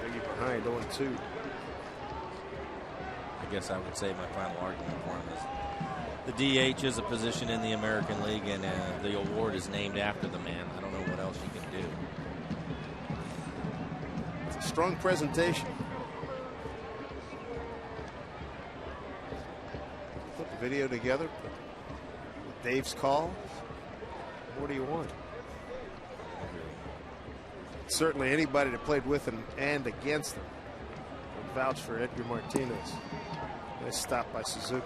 Biggie behind 0-2. I guess I would say my final argument for him is the DH is a position in the American League, and the award is named after the man. I don't know what else you can do. It's a strong presentation. Put the video together with Dave's call. What do you want? Certainly anybody that played with him and against him would vouch for Edgar Martinez. Nice stop by Suzuki.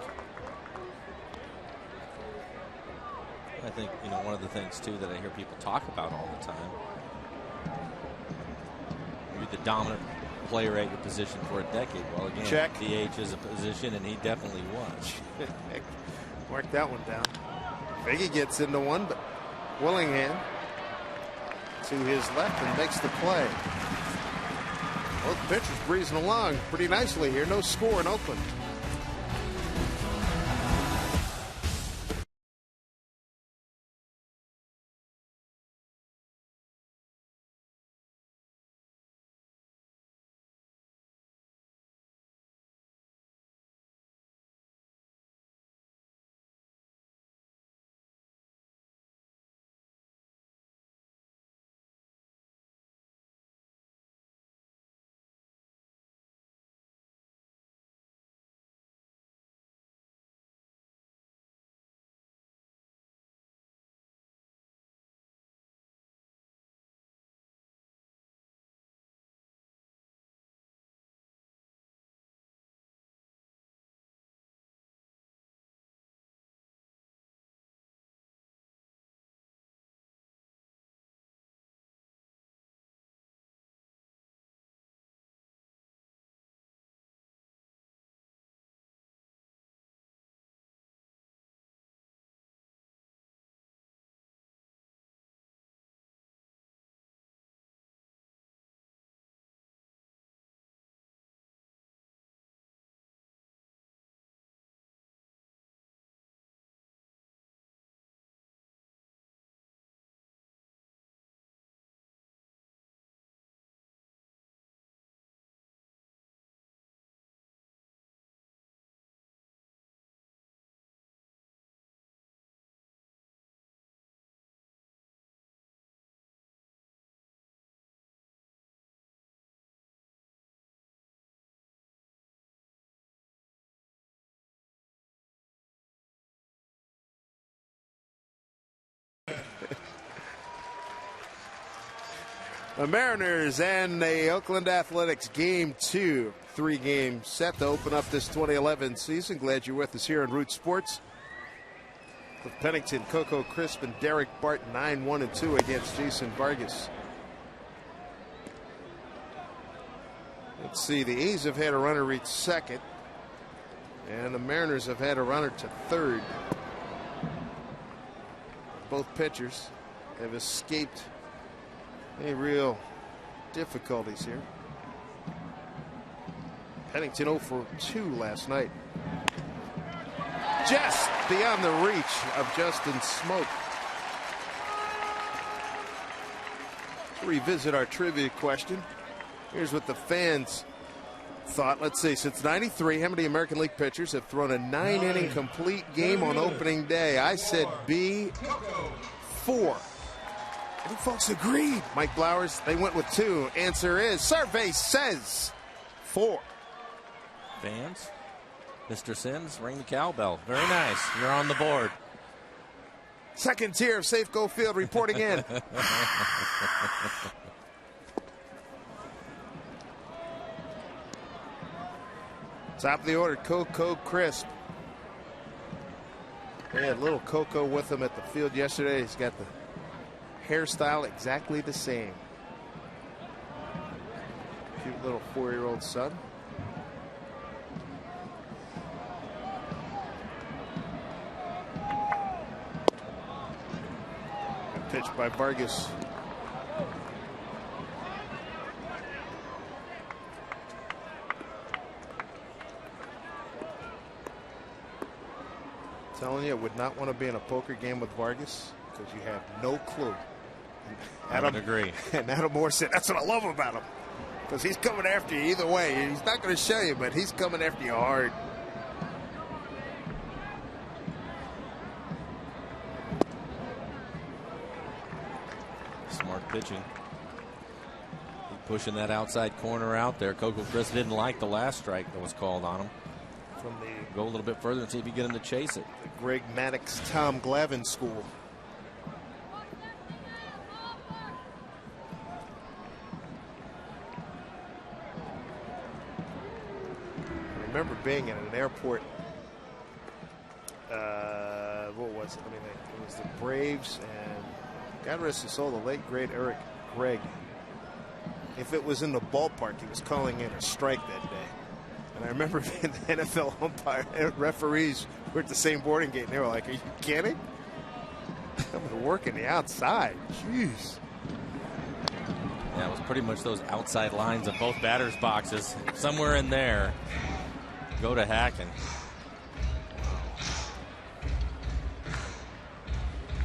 I think, one of the things, too, that I hear people talk about all the time, you're the dominant player at your position for a decade. Well, again, check. DH is a position, and he definitely was. Mark that one down. Biggie gets into one, but Willingham to his left and makes the play. Both pitchers breezing along pretty nicely here. No score in Oakland. The Mariners and the Oakland Athletics, Game 2. 3 games set to open up this 2011 season. Glad you're with us here on Root Sports. With Pennington, Coco Crisp, and Derek Barton, 9-1-2 against Jason Vargas. Let's see, the A's have had a runner reach second, and the Mariners have had a runner to third. Both pitchers have escaped any real difficulties here. Pennington 0 for 2 last night. Just beyond the reach of Justin Smoak. To revisit our trivia question, here's what the fans thought. Let's see, since '93, how many American League pitchers have thrown a 9-inning complete game on opening day? I said B, 4. And folks agreed. Mike Blowers, they went with 2. Answer is, survey says 4. Fans, Mr. Sims, ring the cowbell. Very nice. You're on the board. Second tier of Safeco Field reporting in. Top of the order, Coco Crisp. They had little Coco with him at the field yesterday. He's got the hairstyle exactly the same. Cute little 4-year-old son. Good pitch by Vargas. Telling you, I would not want to be in a poker game with Vargas because you have no clue. I would agree. And Adam Moore said, that's what I love about him. Because he's coming after you either way. He's not going to show you, but he's coming after you hard. Smart pitching. Pushing that outside corner out there. Coco Crisp didn't like the last strike that was called on him. From the Go a little bit further and see if you get him to chase it. The Greg Maddux, Tom Glavine school. I remember being at an airport. What was it? I mean, it was the Braves and God rest his soul, the late great Eric Gregg. If it was in the ballpark, he was calling in a strike that day. And I remember being the NFL umpire referees were at the same boarding gate, and they were like, are you kidding? I'm going to work in the outside. Jeez. Yeah, it was pretty much those outside lines of both batters' boxes. Somewhere in there, go to hacking.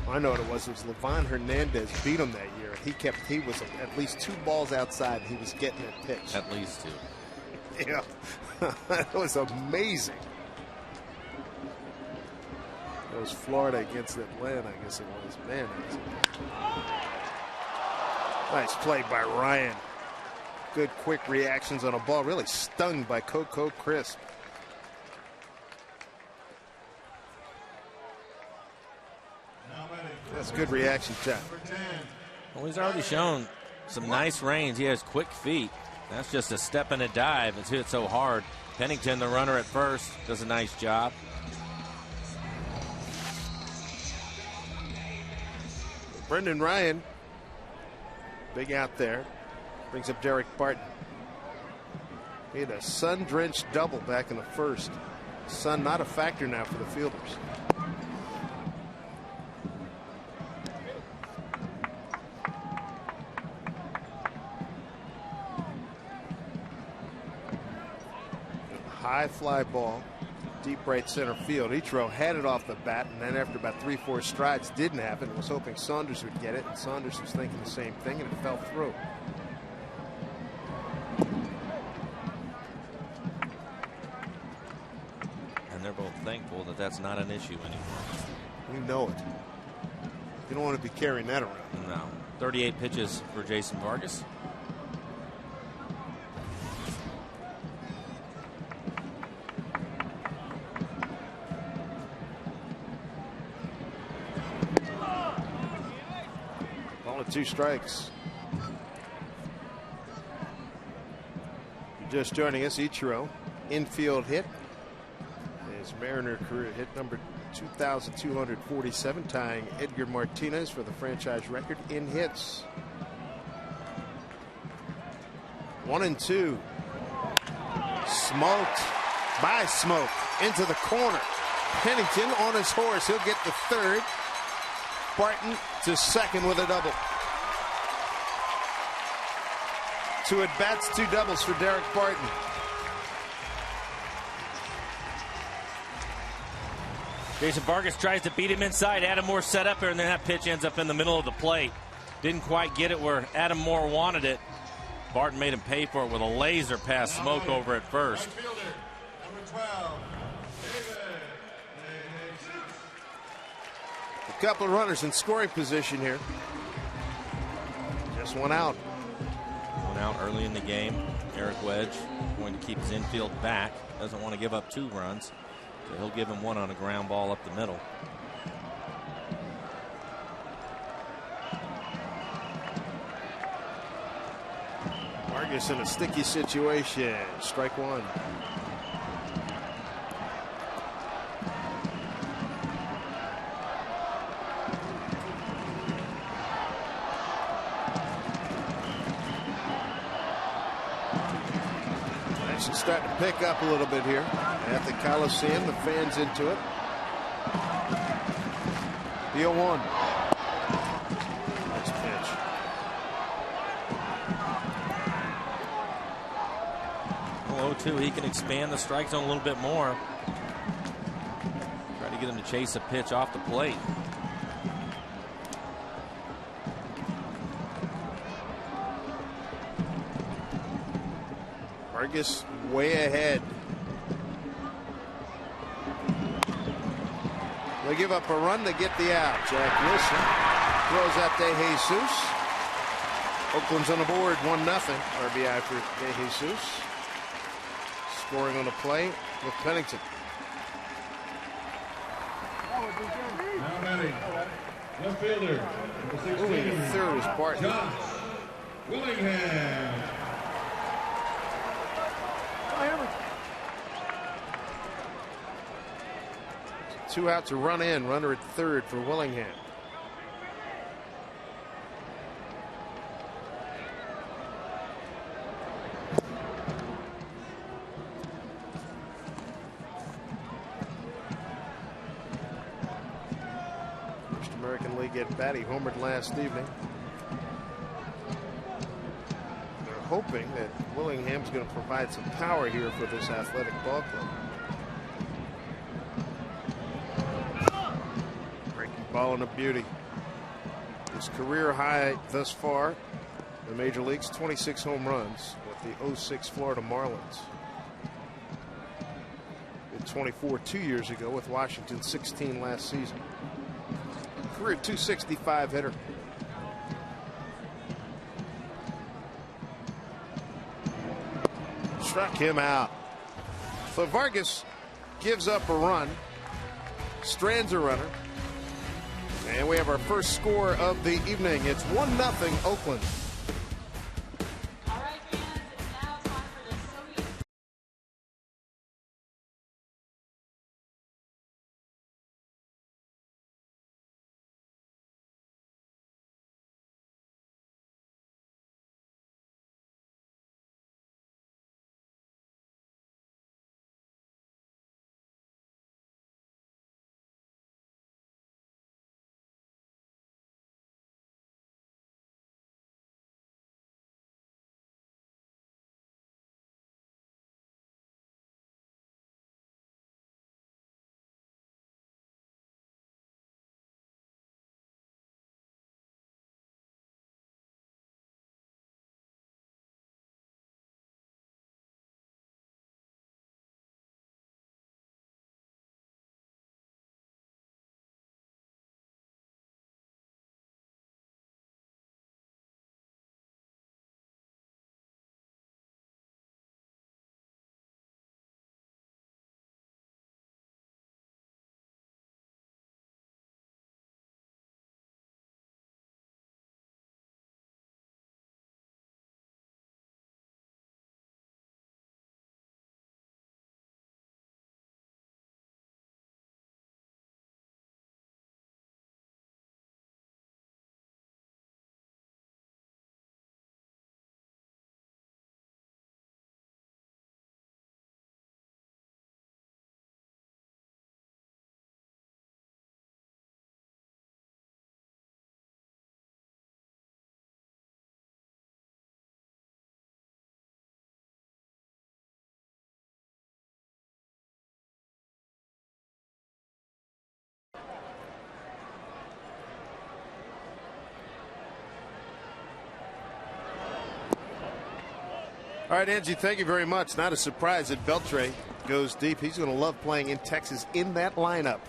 I know what it was. It was Livan Hernandez beat him that year. He was at least 2 balls outside, and he was getting that pitch. At least 2. Yeah. That was amazing. It was Florida against Atlanta, I guess it was. Man, nice play by Ryan. Good quick reactions on a ball. Really stung by Coco Crisp. That's good reaction time. Well, he's already shown some nice range. He has quick feet. That's just a step and a dive. It's hit so hard. Pennington, the runner at first, does a nice job. Brendan Ryan, big out there, brings up Derek Barton. He had a sun-drenched double back in the first. Sun not a factor now for the fielders. High fly ball, deep right center field. Ichiro had it off the bat, and then after about 3-4 strides, didn't happen. Was hoping Saunders would get it, and Saunders was thinking the same thing, and it fell through. And they're both thankful that that's not an issue anymore. We know it. You don't want to be carrying that around. No. 38 pitches for Jason Vargas. Ball at 2 strikes. Just joining us, Ichiro, infield hit. His Mariner career hit number 2,247, tying Edgar Martinez for the franchise record in hits. 1-2. Smoked by Smoke into the corner. Pennington on his horse. He'll get the third. Barton to second with a double. 2 at-bats, 2 doubles for Derek Barton. Jason Vargas tries to beat him inside. Adam Moore set up here, and then that pitch ends up in the middle of the plate. Didn't quite get it where Adam Moore wanted it. Barton made him pay for it with a laser pass Smoke over at first. A couple of runners in scoring position here. Just one out. One out early in the game. Eric Wedge going to keep his infield back. Doesn't want to give up 2 runs. So he'll give him one on a ground ball up the middle. Vargas in a sticky situation. Strike 1. Actually starting to pick up a little bit here at the Coliseum. The fans into it. The 0-1. Nice pitch. Well, 0-2, he can expand the strike zone a little bit more. Try to get him to chase a pitch off the plate. Vargas way ahead. They give up a run to get the out. Jack Wilson throws out De Jesus. Oakland's on the board, 1-0 RBI for De Jesus. Scoring on the play with Pennington. Now batting, left fielder, number 16, Moving to third is Barton. Josh Willingham. 2 out to run in. Runner at third for Willingham. First American League at bat. He homered last evening. They're hoping that Willingham's going to provide some power here for this athletic ball club. Ball and a beauty. His career high thus far in the major leagues, 26 home runs with the 06 Florida Marlins. Did 24 2 years ago with Washington, 16 last season. Career 265 hitter. Struck him out. So Vargas gives up a run, strands a runner. And we have our first score of the evening. It's 1-0 Oakland. All right, Angie, thank you very much. Not a surprise that Beltre goes deep. He's going to love playing in Texas in that lineup.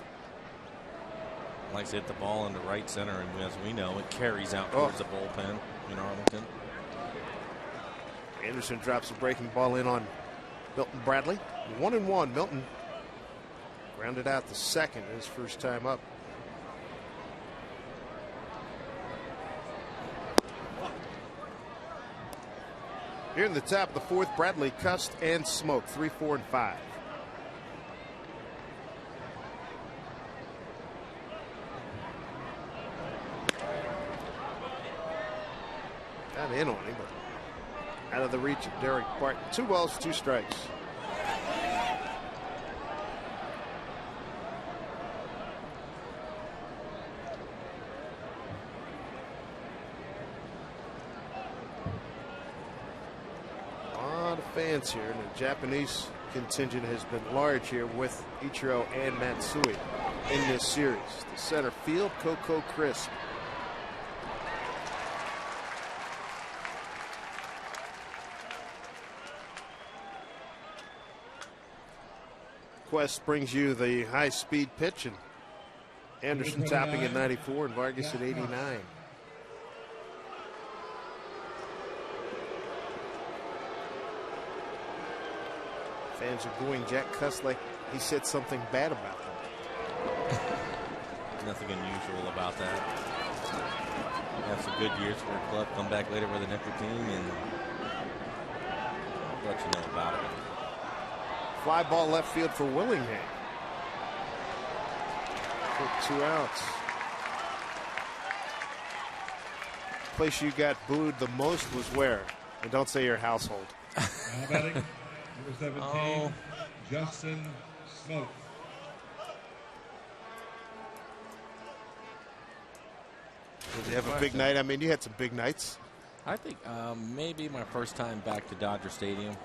Likes to hit the ball into right center, and as we know, it carries out towards the bullpen in Arlington. Anderson drops a breaking ball in on Milton Bradley. 1-1. Milton grounded out the second, his first time up. Here in the top of the fourth, Bradley cussed and smoked. 3, 4, and 5. Got in on him, but out of the reach of Derek Barton. 2 balls, 2 strikes. Fans here, and the Japanese contingent has been large here with Ichiro and Matsui in this series. The center field, Coco Crisp. Quest brings you the high-speed pitch, and Anderson topping at 94 and Vargas at 89. Fans are booing Jack Cuss like he said something bad about them. Nothing unusual about that. Have some good years for a club, come back later with an extra team, and I'll let you know about it. Fly ball left field for Willingham. For 2 outs. Place you got booed the most was where? And don't say your household. Batting, number 17, Justin Smoke. Did you have a big night? I mean, you had some big nights. I think maybe my first time back to Dodger Stadium.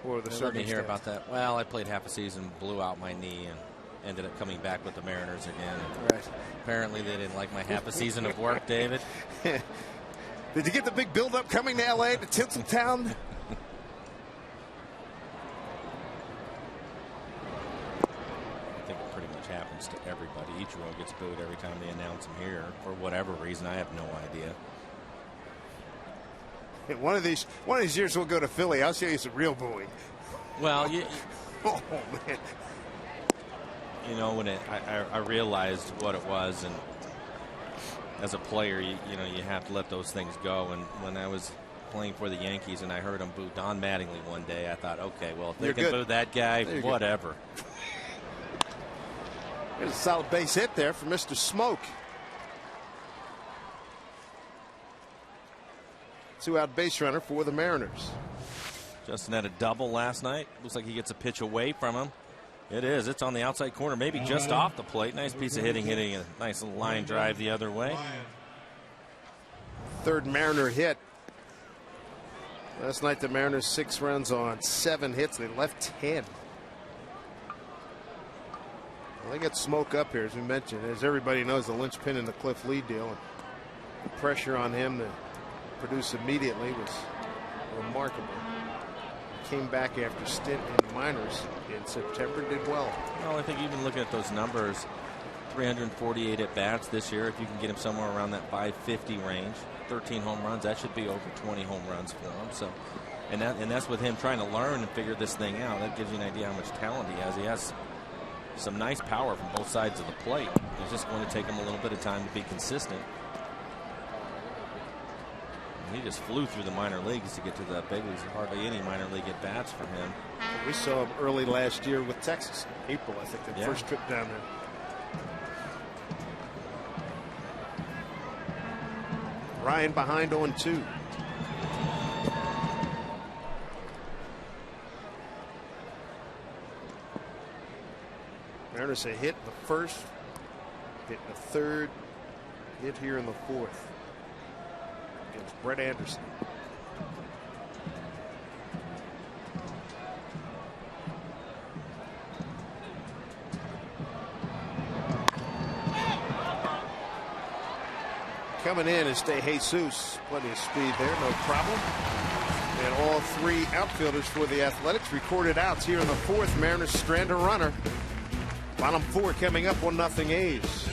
Or the Let me hear about that. Well, I played half a season, blew out my knee, and ended up coming back with the Mariners again. Right. Apparently, they didn't like my half a season of work, David. Did you get the big build-up coming to L.A. to Tinseltown? I think it pretty much happens to everybody. Ichiro gets booed every time they announce him here for whatever reason. I have no idea. One of these years we'll go to Philly. I'll show you some real booing. Well, oh man. You know, when I realized what it was, and as a player, you know, you have to let those things go. And when I was playing for the Yankees and I heard him boo Don Mattingly one day, I thought, okay, well, if they can boo that guy, whatever. There's a solid base hit there for Mr. Smoke. 2-out base runner for the Mariners. Justin had a double last night. Looks like he gets a pitch away from him. It is. It's on the outside corner, maybe just off the plate. Nice piece of hitting a nice little line drive the other way. Third Mariner hit. Last night the Mariners 6 runs on 7 hits. They left 10. Well, they got Smoke up here, as we mentioned. As everybody knows, the linchpin in the Cliff Lee deal. And the pressure on him to produce immediately was remarkable. Came back after stint in the minors in September, did well. Well, I think even looking at those numbers, 348 at bats this year. If you can get him somewhere around that 550 range, 13 home runs, that should be over 20 home runs for him. So, and that's with him trying to learn and figure this thing out. That gives you an idea how much talent he has. He has some nice power from both sides of the plate. It's just going to take him a little bit of time to be consistent. He just flew through the minor leagues to get to the big leagues. Hardly any minor league at bats for him. We saw him early last year with Texas. April, I think, that first trip down there. Ryan behind on 2. Mariners a hit in the first, hit in the third, hit here in the fourth. Against Brett Anderson. Coming in is De Jesus. Plenty of speed there, no problem. And all three outfielders for the Athletics recorded outs here in the fourth. Mariners strand a runner. Bottom four coming up, 1-0 A's.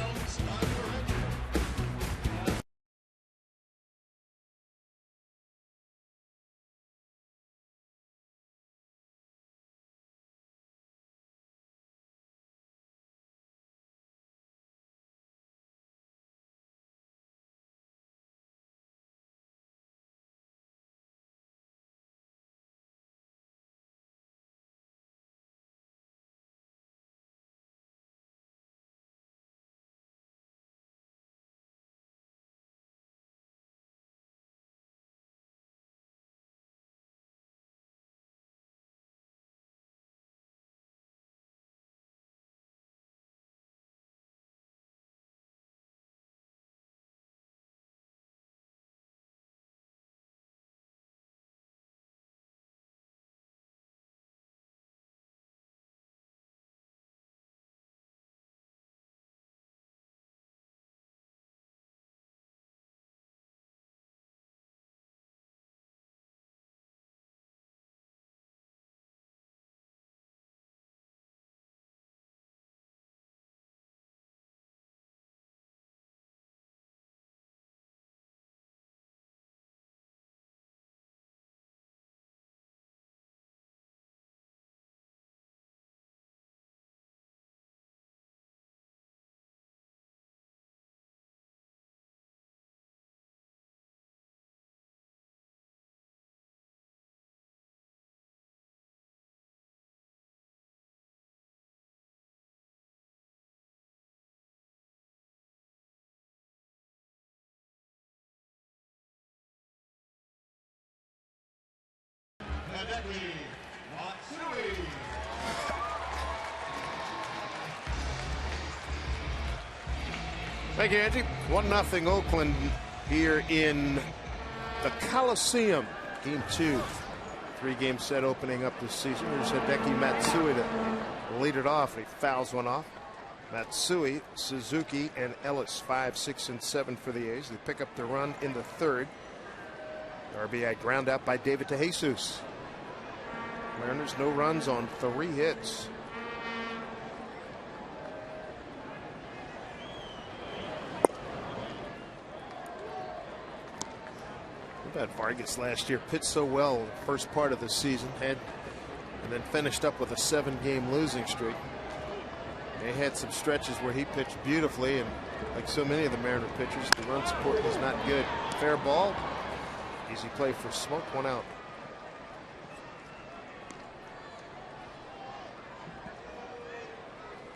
Thank you, Angie. 1-0 Oakland here in the Coliseum. Game 2. 3-game set opening up this season. Here's Hideki Matsui to lead it off. He fouls one off. Matsui, Suzuki, and Ellis 5, 6, and 7 for the A's. They pick up the run in the third. RBI ground out by David DeJesus. Mariners no runs on 3 hits. Vargas last year pitched so well in the first part of the season, and then finished up with a 7-game losing streak. They had some stretches where he pitched beautifully, and like so many of the Mariner pitchers, the run support was not good. Fair ball, easy play for Smoke, 1 out.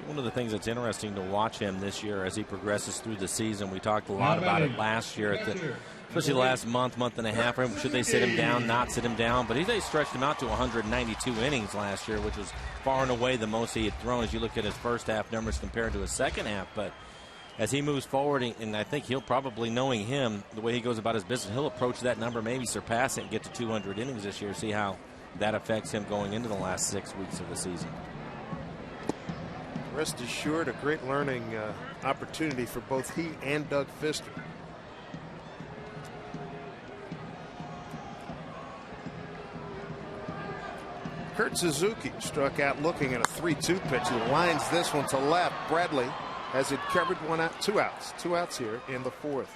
One of the things that's interesting to watch him this year as he progresses through the season, we talked a lot about it last year, especially the last month and a half. Should they sit him down, not sit him down? But they stretched him out to 192 innings last year, which was far and away the most he had thrown as you look at his first half numbers compared to his second half. But as he moves forward, and I think he'll probably, knowing him, the way he goes about his business, he'll approach that number, maybe surpass it and get to 200 innings this year, see how that affects him going into the last 6 weeks of the season. Rest assured, a great learning opportunity for both he and Doug Fister. Kurt Suzuki struck out looking at a 3-2 pitch. He lines this one to left. Bradley has it covered, 1 out, 2 outs. 2 outs here in the fourth.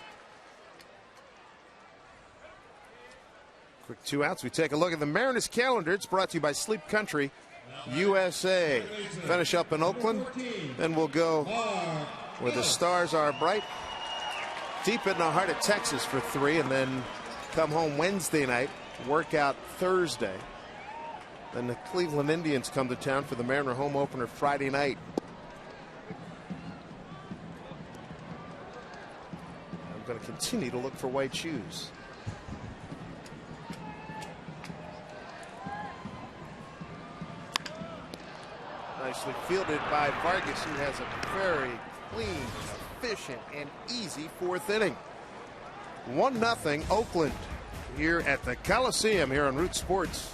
Quick 2 outs. We take a look at the Mariners calendar. It's brought to you by Sleep Country USA. Finish up in Oakland, then we'll go where the stars are bright, deep in the heart of Texas for 3, and then come home Wednesday night, work out Thursday. Then the Cleveland Indians come to town for the Mariner home opener Friday night. I'm going to continue to look for white shoes. Nicely fielded by Vargas, who has a very clean, efficient, and easy 4th inning. 1-0 Oakland here at the Coliseum here on Root Sports.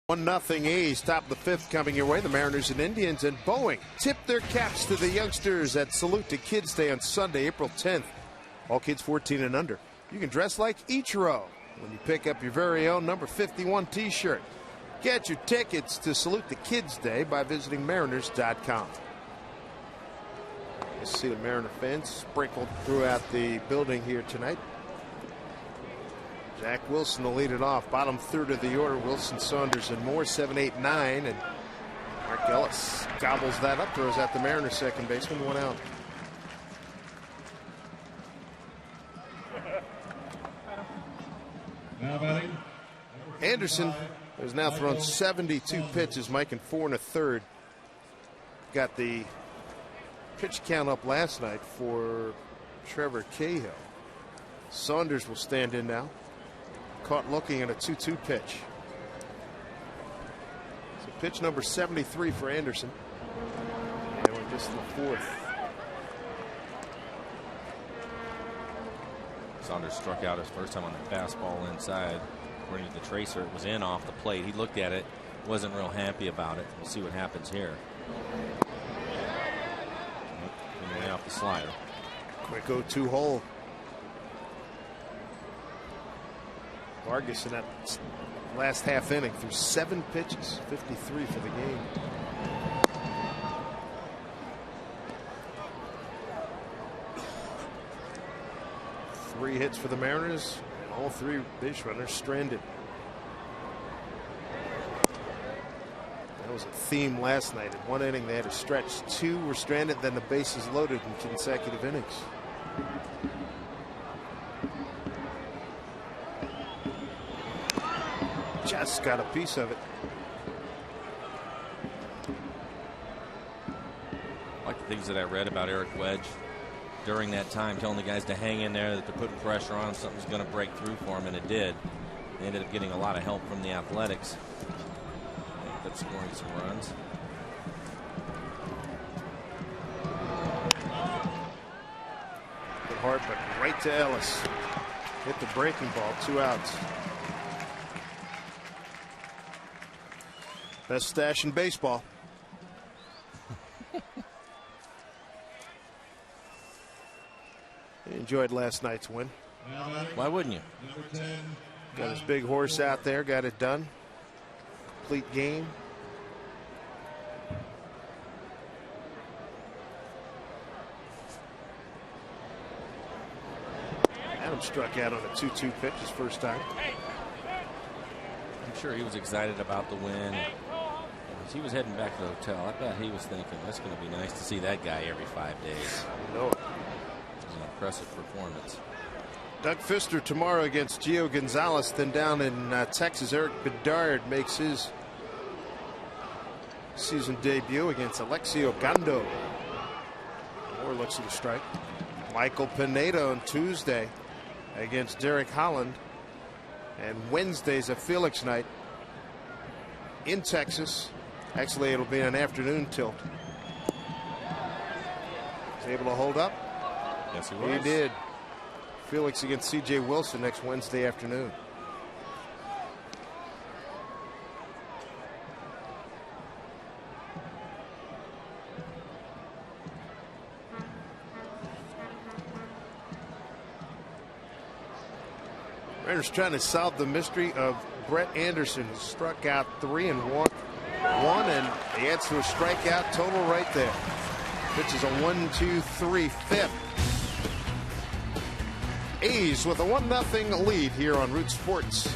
1-0 A's, top of the fifth coming your way. The Mariners and Indians and Boeing tip their caps to the youngsters at Salute to Kids Day on Sunday, April 10th. All kids 14 and under. You can dress like Ichiro when you pick up your very own number 51 t-shirt. Get your tickets to Salute the Kids Day by visiting mariners.com. You see the Mariner fans sprinkled throughout the building here tonight. Jack Wilson will lead it off. Bottom third of the order. Wilson, Saunders, and Moore, 7, 8, 9. And Mark Ellis gobbles that up, throws out the Mariners second baseman, 1 out. Now batting. Anderson has now thrown 72 pitches, making 4 1/3. Got the pitch count up last night for Trevor Cahill. Saunders will stand in now. Caught looking at a 2-2 pitch. So pitch number 73 for Anderson. And we're just in the fourth. Saunders struck out his first time on the fastball inside. According to the tracer, it was in off the plate. He looked at it, wasn't real happy about it. We'll see what happens here. Way off the slider. Quick 0-2 hole. Vargas in that last half inning threw 7 pitches, 53 for the game. Three hits for the Mariners, and all 3 base runners stranded. That was a theme last night. In one inning, they had a stretch. 2 were stranded, then the bases loaded in consecutive innings. Just got a piece of it. I like the things that I read about Eric Wedge during that time, telling the guys to hang in there, that they're putting pressure on him, something's going to break through for him, and it did. They ended up getting a lot of help from the Athletics. Ended up scoring some runs. Hit hard, but right to Ellis. Hit the breaking ball, 2 outs. Best stash in baseball. He enjoyed last night's win. Why wouldn't you? Got his big horse out there, got it done. Complete game. Adams struck out on a 2-2 pitch his first time. I'm sure he was excited about the win. As he was heading back to the hotel, I bet he was thinking, that's going to be nice to see that guy every 5 days. I know it. It was an impressive performance. Doug Fister tomorrow against Gio Gonzalez. Then down in Texas, Eric Bedard makes his season debut against Alexio Gando. Moore looks at a strike. Michael Pineda on Tuesday against Derek Holland. And Wednesday's a Felix night in Texas. Actually, it'll be an afternoon tilt. He's able to hold up. Yes, he was. He did. Felix against C.J. Wilson next Wednesday afternoon. Mariners trying to solve the mystery of Brett Anderson, who struck out 3 and walked 1, and he adds to a strikeout total right there. Pitches a 1-2-3 fifth. A's with a 1-0 lead here on Root Sports.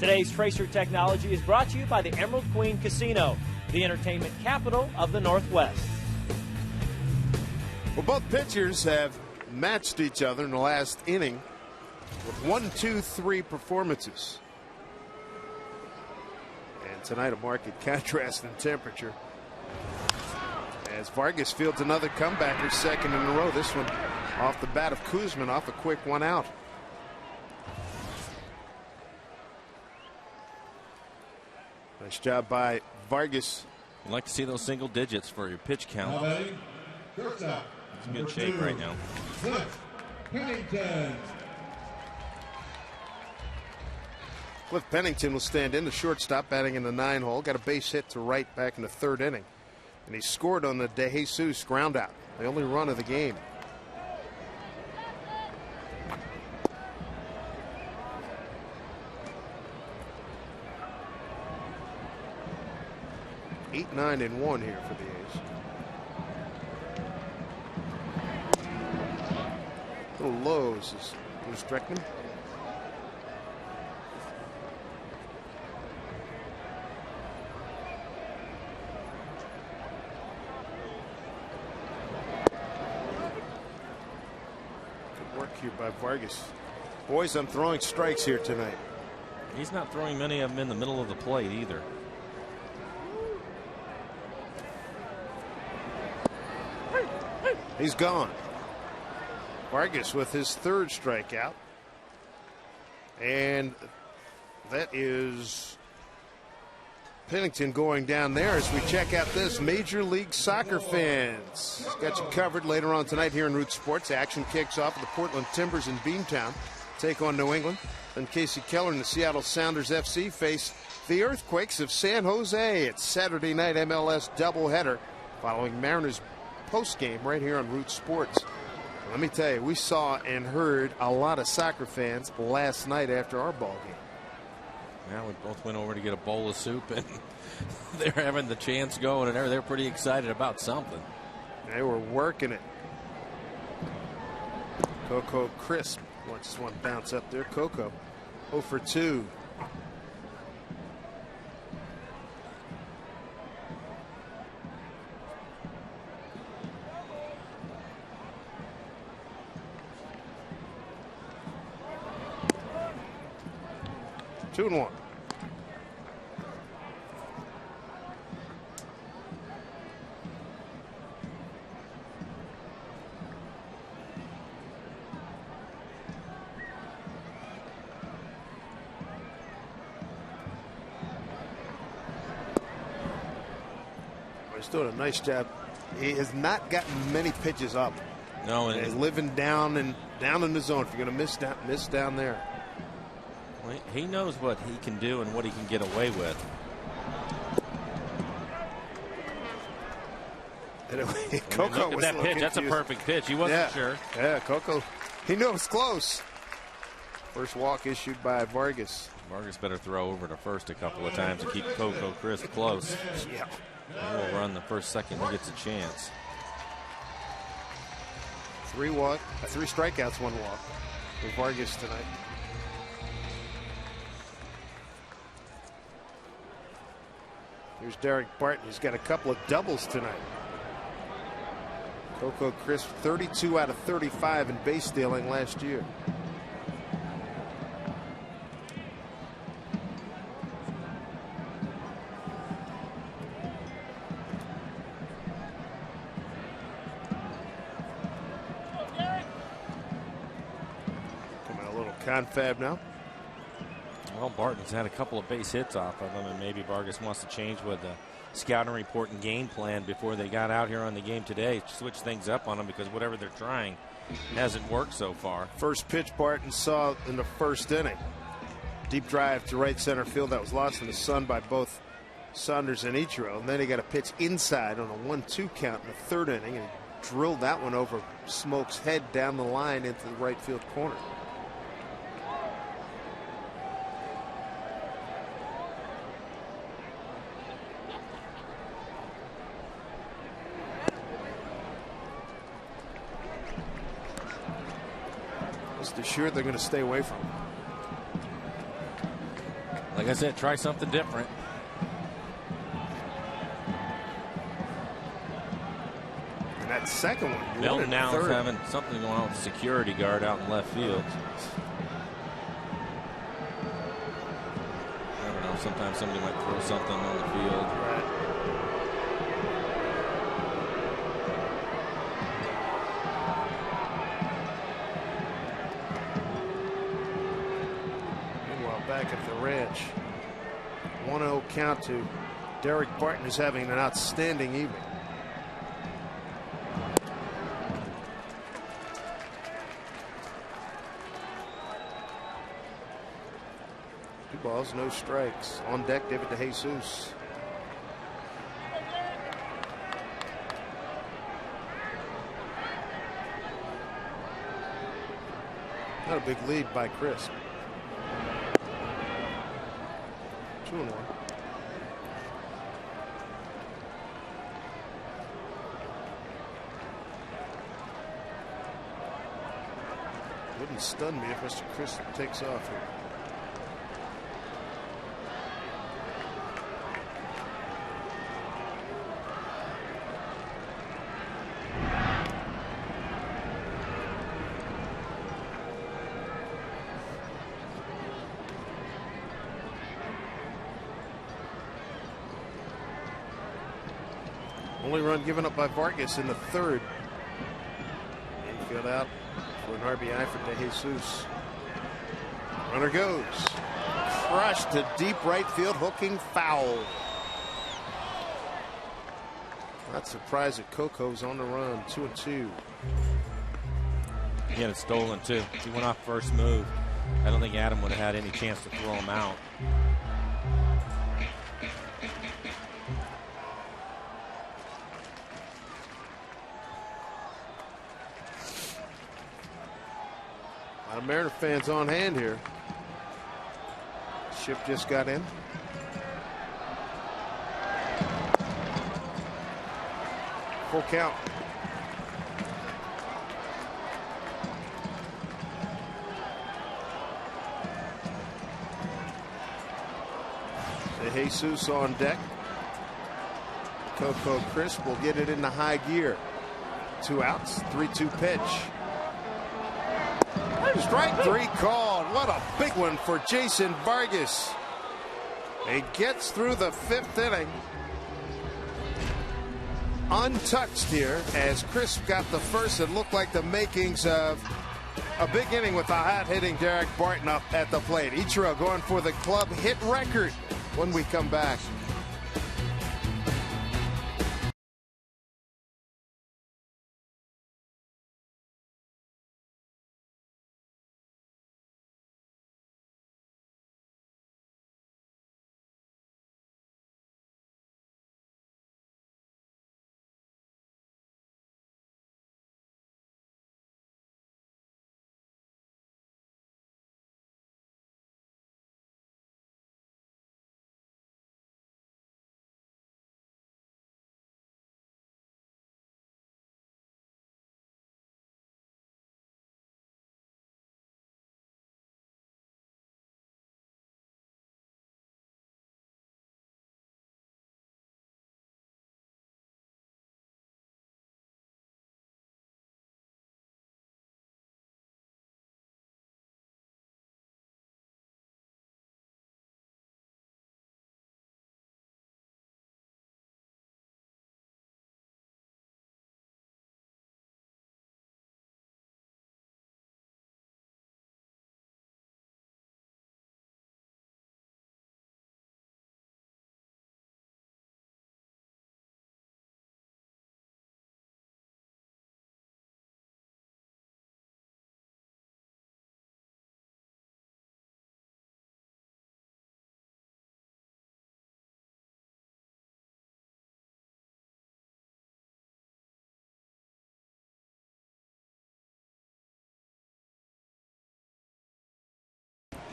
Today's Tracer Technology is brought to you by the Emerald Queen Casino, the entertainment capital of the Northwest. Well, both pitchers have matched each other in the last inning with 1-2-3 performances. And tonight a marked contrast in temperature as Vargas fields another comebacker, second in a row. This one off the bat of Koosman, off a quick one out. Nice job by Vargas. You'd like to see those single digits for your pitch count. It's in good shape right now. Pennington. Cliff Pennington will stand in, the shortstop, batting in the 9-hole. Got a base hit to right back in the third inning. And he scored on the De Jesus ground out, the only run of the game. Eight, 9, and 1 here for the A's. Little lows is Bruce Dreckman. Good work here by Vargas. Boys, I'm throwing strikes here tonight. He's not throwing many of them in the middle of the plate either. He's gone. Vargas with his third strikeout. And that is Pennington going down there as we check out this Major League Soccer fans. Got you covered later on tonight here in Root Sports. Action kicks off at the Portland Timbers in Beantown. Take on New England. Then Casey Keller and the Seattle Sounders FC face the Earthquakes of San Jose. It's Saturday night MLS doubleheader following Mariners post game right here on Root Sports. Let me tell you, we saw and heard a lot of soccer fans last night after our ball game. Yeah, we both went over to get a bowl of soup, and they're having the chance going, and they're pretty excited about something. They were working it. Coco Crisp wants one bounce up there. Coco 0 for 2. Two and 1. He's doing a nice job. He has not gotten many pitches up. No, and he's living down in the zone. If you're going to miss down there. Well, he knows what he can do and what he can get away with. Anyway, Coco look at that pitch. That's a perfect pitch. He wasn't sure. Yeah, Coco. He knew it was close. First walk issued by Vargas. Vargas better throw over to first a couple of times to keep Coco Crisp close. Yeah. And we'll run the first second he gets a chance. 3 strikeouts, 1 walk for Vargas tonight. Here's Derek Barton. He's got a couple of doubles tonight. Coco Crisp 32 out of 35 in base stealing last year. Coming a little confab now. Well, Barton's had a couple of base hits off of him, and maybe Vargas wants to change with the scouting report and game plan before they got out here on the game today. Switch things up on them because whatever they're trying hasn't worked so far. First pitch Barton saw in the first inning. Deep drive to right center field that was lost in the sun by both Saunders and Ichiro. And then he got a pitch inside on a 1-2 count in the third inning and drilled that one over Smoke's head down the line into the right field corner. Sure they're going to stay away from him. Like I said, try something different. And that second one. Milton now is having something going on with the security guard out in left field. I don't know. Sometimes somebody might throw something on the field. Right. Back at the ranch, 1-0 count to Derek Barton, who's having an outstanding evening. Two balls, no strikes. On deck, David DeJesus. Not a big lead by Crisp. 2-1. Wouldn't stun me if Mr. Crisp takes off here. Only run given up by Vargas in the third. Infield out for an RBI for DeJesus. Runner goes. Crushed to deep right field, hooking foul. Not surprised that Coco's on the run. 2-2. He had it stolen too. He went off first move. I don't think Adam would have had any chance to throw him out. A lot of Mariner fans on hand here. Ship just got in. Full count. DeJesus on deck. Coco Crisp will get it into high gear. 2 outs, 3-2 pitch. Strike 3 called. What a big one for Jason Vargas. He gets through the 5th inning untouched here as Crisp got the first. It looked like the makings of a big inning with a hot hitting Derek Barton up at the plate. Ichiro going for the club hit record when we come back.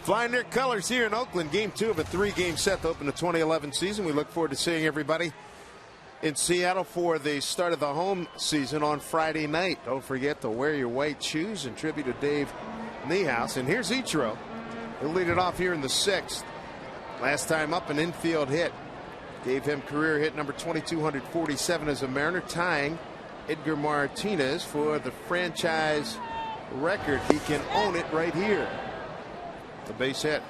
Flying their colors here in Oakland. Game 2 of a 3-game set to open the 2011 season. We look forward to seeing everybody in Seattle for the start of the home season on Friday night. Don't forget to wear your white shoes in tribute to Dave Niehaus. And here's Ichiro. He'll lead it off here in the 6th. Last time up, an infield hit. Gave him career hit number 2,247 as a Mariner, tying Edgar Martinez for the franchise record. He can own it right here. The base hit.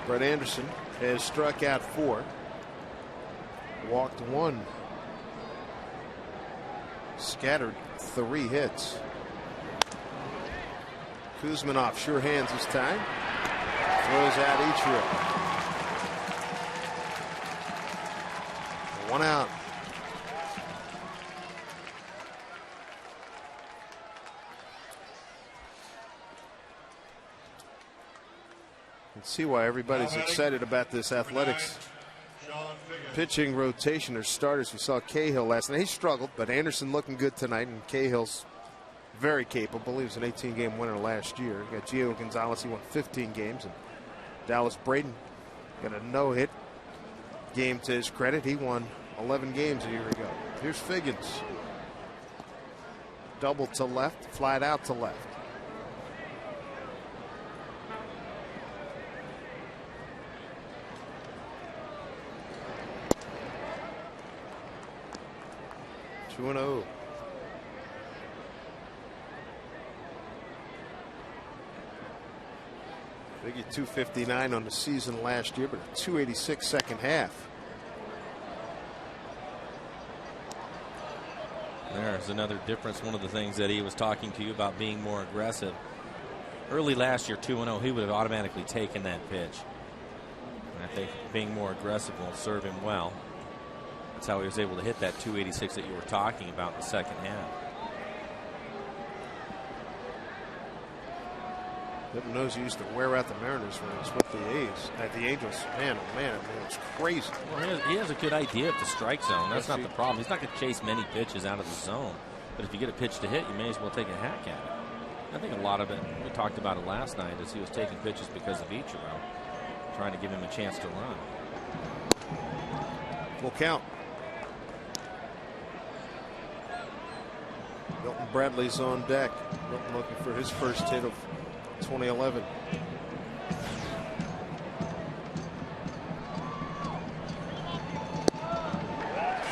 Brett Anderson has struck out 4, walked 1, scattered 3 hits. Kuzminov sure hands this time. Throws out Ichiro. 1 out. You can see why everybody's excited about this Athletics pitching rotation or starters. We saw Cahill last night. He struggled, but Anderson looking good tonight, and Cahill's very capable. He was an 18-game winner last year. You got Gio Gonzalez. He won 15 games, and Dallas Braden got a no-hit game to his credit. He won 11 games a year ago. Here's Figgins. Double to left, flat out to left. Two and 0. Figure 259 on the season last year, but a 286 second half. There's another difference. One of the things that he was talking to you about being more aggressive. Early last year, 2-0, he would have automatically taken that pitch. And I think being more aggressive will serve him well. That's how he was able to hit that 286 that you were talking about in the second half. Hilton knows he used to wear out the Mariners when he was with the A's. At the Angels, man, oh man, it's crazy. Well, he has a good idea of the strike zone. That's not the problem. He's not going to chase many pitches out of the zone. But if you get a pitch to hit, you may as well take a hack at it. I think a lot of it, we talked about it last night, is he was taking pitches because of Ichiro, trying to give him a chance to run. Full count. Milton Bradley's on deck. Milton looking for his first hit of 2011.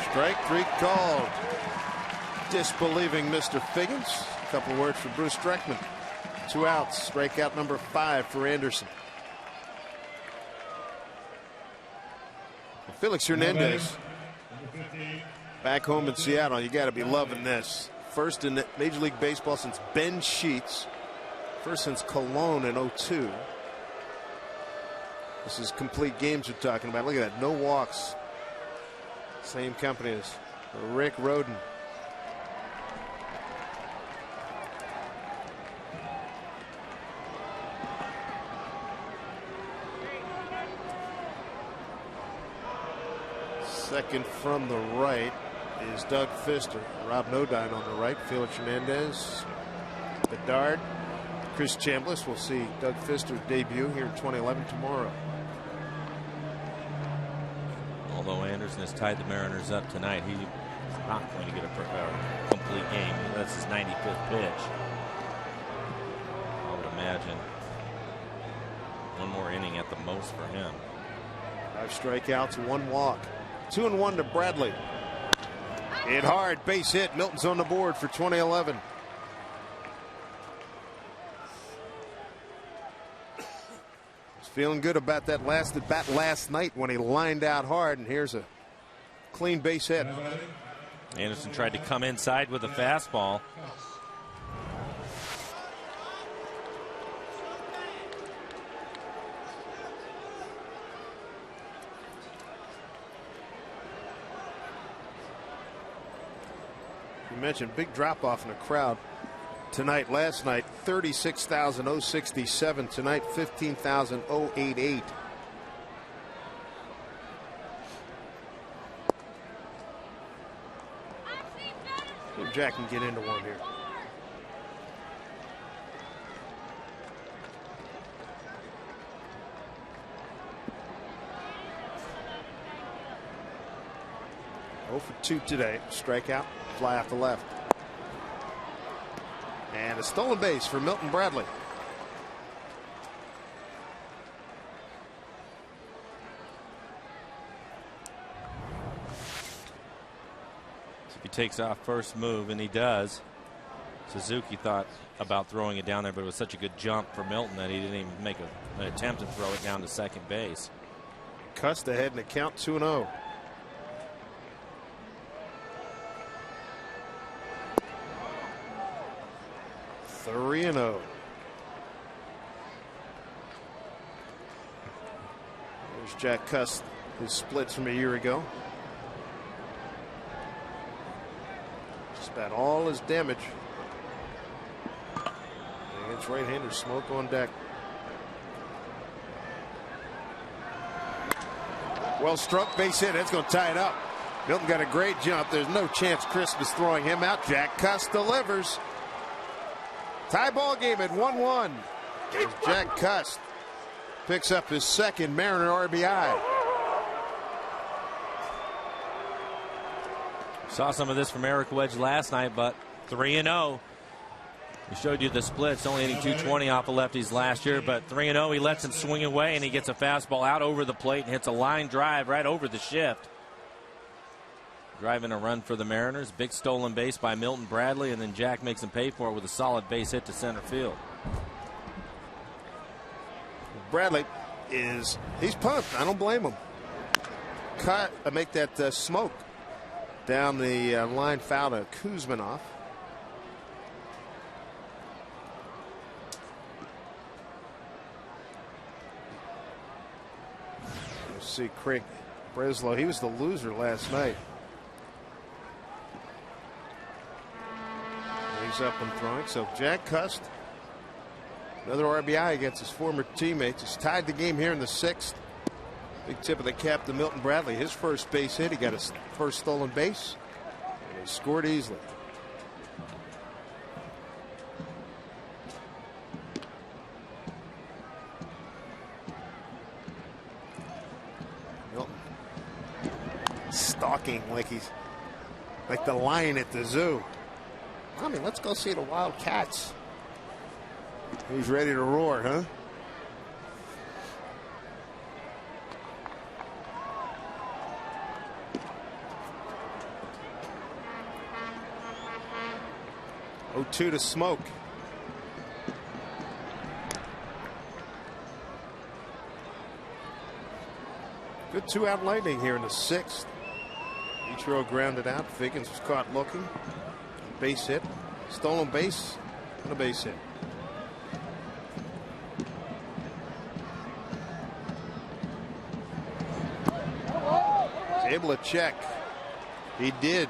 Strike 3 called. Disbelieving Mr. Figgins. A couple words for Bruce Streckman. 2 outs. Strikeout number 5 for Anderson. Felix Hernandez back home in Seattle. You got to be loving this. First in Major League Baseball since Ben Sheets. First since Cologne in 2002. This is complete games we're talking about. Look at that. No walks. Same company as Rick Rhoden. Second from the right is Doug Fister. Rob Nodine on the right. Felix Hernandez. Bedard. Chris Chambliss. We'll see Doug Fister's debut here in 2011 tomorrow. Although Anderson has tied the Mariners up tonight, he's not going to get a complete game. That's his 95th pitch. I would imagine one more inning at the most for him. 5 strikeouts, 1 walk. 2-1 to Bradley. Hit hard, base hit. Milton's on the board for 2011. Feeling good about that last at bat last night when he lined out hard, and here's a clean base hit. Anderson tried to come inside with a fastball. You mentioned big drop off in the crowd tonight. Last night 36,067. Tonight 15,088. Jack can get into one here. 0 for 2 today. Strikeout, fly off the left. And a stolen base for Milton Bradley. If he takes off first move, and he does, Suzuki thought about throwing it down there, but it was such a good jump for Milton that he didn't even make an attempt to throw it down to second base. Cust ahead in the count, 2-0. Three and 0. There's Jack Cust, his splits from a year ago. Just about all his damage. Against right-hander, Smoke on deck. Well struck, base hit. That's going to tie it up. Milton got a great jump. There's no chance Crisp is throwing him out. Jack Cust delivers. Tie ball game at 1-1. Jack Cust picks up his second Mariner RBI. Saw some of this from Eric Wedge last night, but 3-0. We showed you the splits, only hitting 220 off the lefties last year, but 3-0. He lets him swing away, and he gets a fastball out over the plate and hits a line drive right over the shift. Driving a run for the Mariners. Big stolen base by Milton Bradley, and then Jack makes him pay for it with a solid base hit to center field. Bradley he's pumped. I don't blame him. Make that smoke down the line foul to Kuzminoff. Let's see Craig Breslow. He was the loser last night. He's up and throwing. So Jack Cust, another RBI against his former teammates. He's tied the game here in the 6th. Big tip of the cap to Milton Bradley. His first base hit. He got his first stolen base. And he scored easily. Milton stalking like the lion at the zoo. Mommy, let's go see the wild cats. He's ready to roar, huh? Oh, 2 to Smoke. Good 2-out Lightning here in the 6th. Ichiro grounded out. Figgins was caught looking. Base hit, stolen base, and a base hit. He's able to check. He did.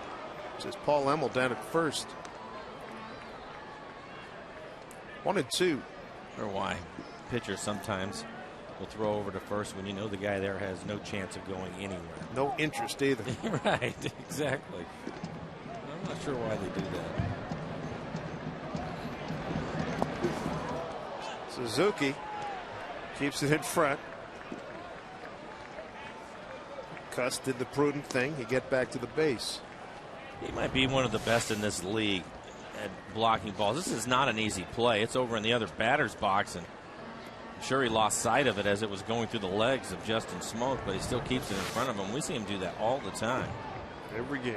Says Paul Emmel down at first. 1-2. Or why pitchers sometimes will throw over to first when you know the guy there has no chance of going anywhere. No interest either. Right, exactly. I'm not sure why they do that. Suzuki keeps it in front. Cust did the prudent thing. He get back to the base. He might be one of the best in this league at blocking balls. This is not an easy play. It's over in the other batter's box, and I'm sure he lost sight of it as it was going through the legs of Justin Smoke, but he still keeps it in front of him. We see him do that all the time. Every game.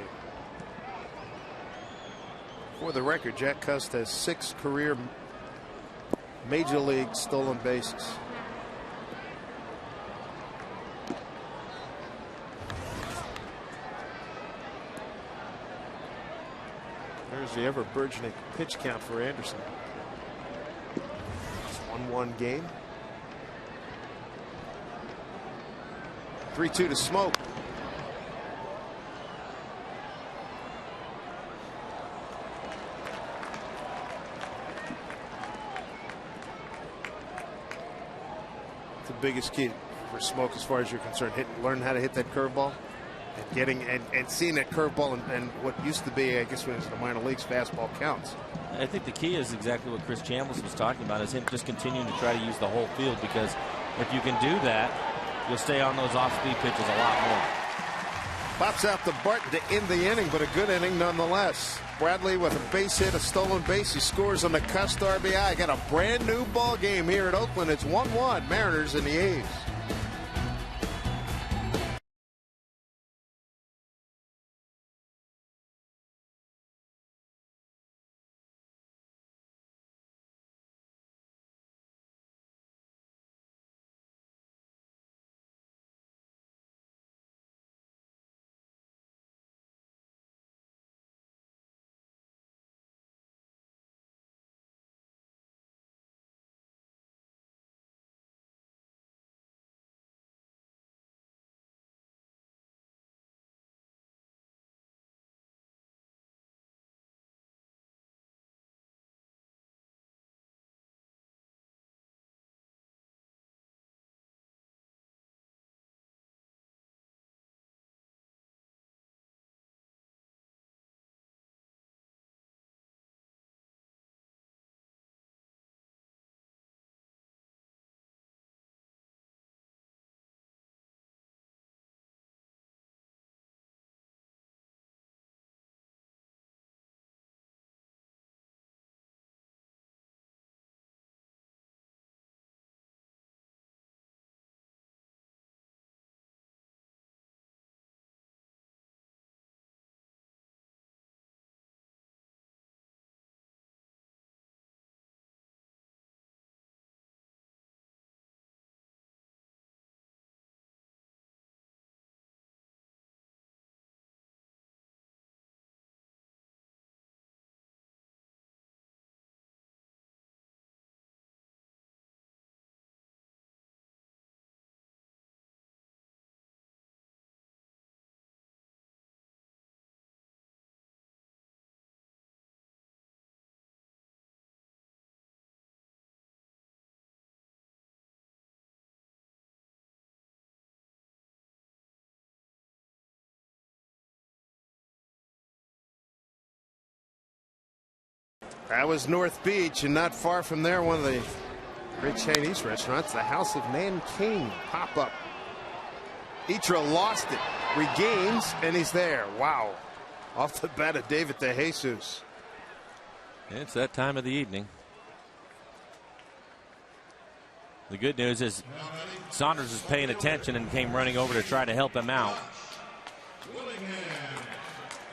For the record, Jack Cust has 6 career major league stolen bases. There's the ever burgeoning pitch count for Anderson. It's 1-1 game. 3-2 to Smoke. The biggest key for Smoke, as far as you're concerned, learn how to hit that curveball, and getting and seeing that curveball and what used to be, I guess, when it was the minor leagues, fastball counts. I think the key is exactly what Chris Chambliss was talking about, is him just continuing to try to use the whole field, because if you can do that, you'll stay on those off-speed pitches a lot more. Pops out to Barton to end the inning, but a good inning nonetheless. Bradley with a base hit, a stolen base. He scores on the Cust RBI. Got a brand new ball game here at Oakland. It's 1-1, Mariners and the A's. That was North Beach, and not far from there, one of the great Chinese restaurants, the House of Nanking pop-up. Itra lost it, regains, and he's there. Wow. Off the bat of David DeJesus. It's that time of the evening. The good news is Saunders is paying attention and came running over to try to help him out.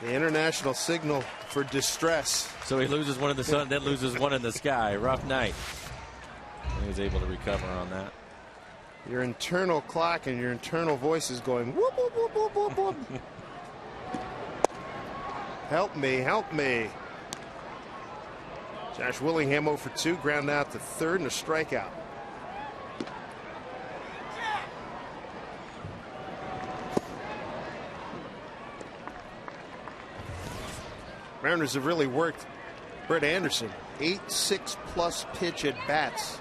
The international signal for distress. So he loses one in the sun, then loses one in the sky. Rough night. He was able to recover on that. Your internal clock and your internal voice is going whoop, whoop, whoop, whoop, whoop, whoop. Help me, help me. Josh Willingham 0 for 2, ground out to third and a strikeout. Mariners have really worked Brett Anderson. 8 6+ pitch at bats.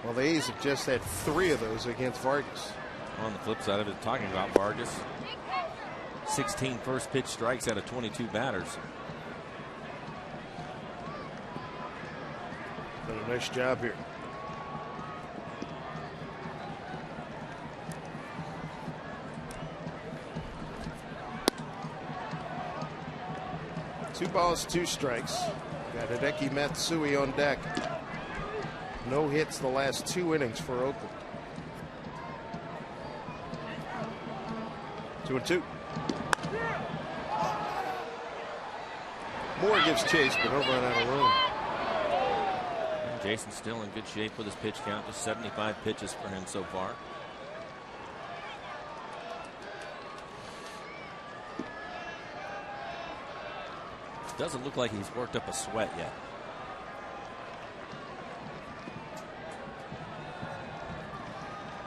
Well, the A's have just had 3 of those against Vargas. On the flip side of it, talking about Vargas, 16 first pitch strikes out of 22 batters. Done a nice job here. Two balls, 2 strikes. Got Hideki Matsui on deck. No hits the last 2 innings for Oakland. 2-2. Moore gives chase, but he'll run out of room. And Jason's still in good shape with his pitch count. Just 75 pitches for him so far. Doesn't look like he's worked up a sweat yet.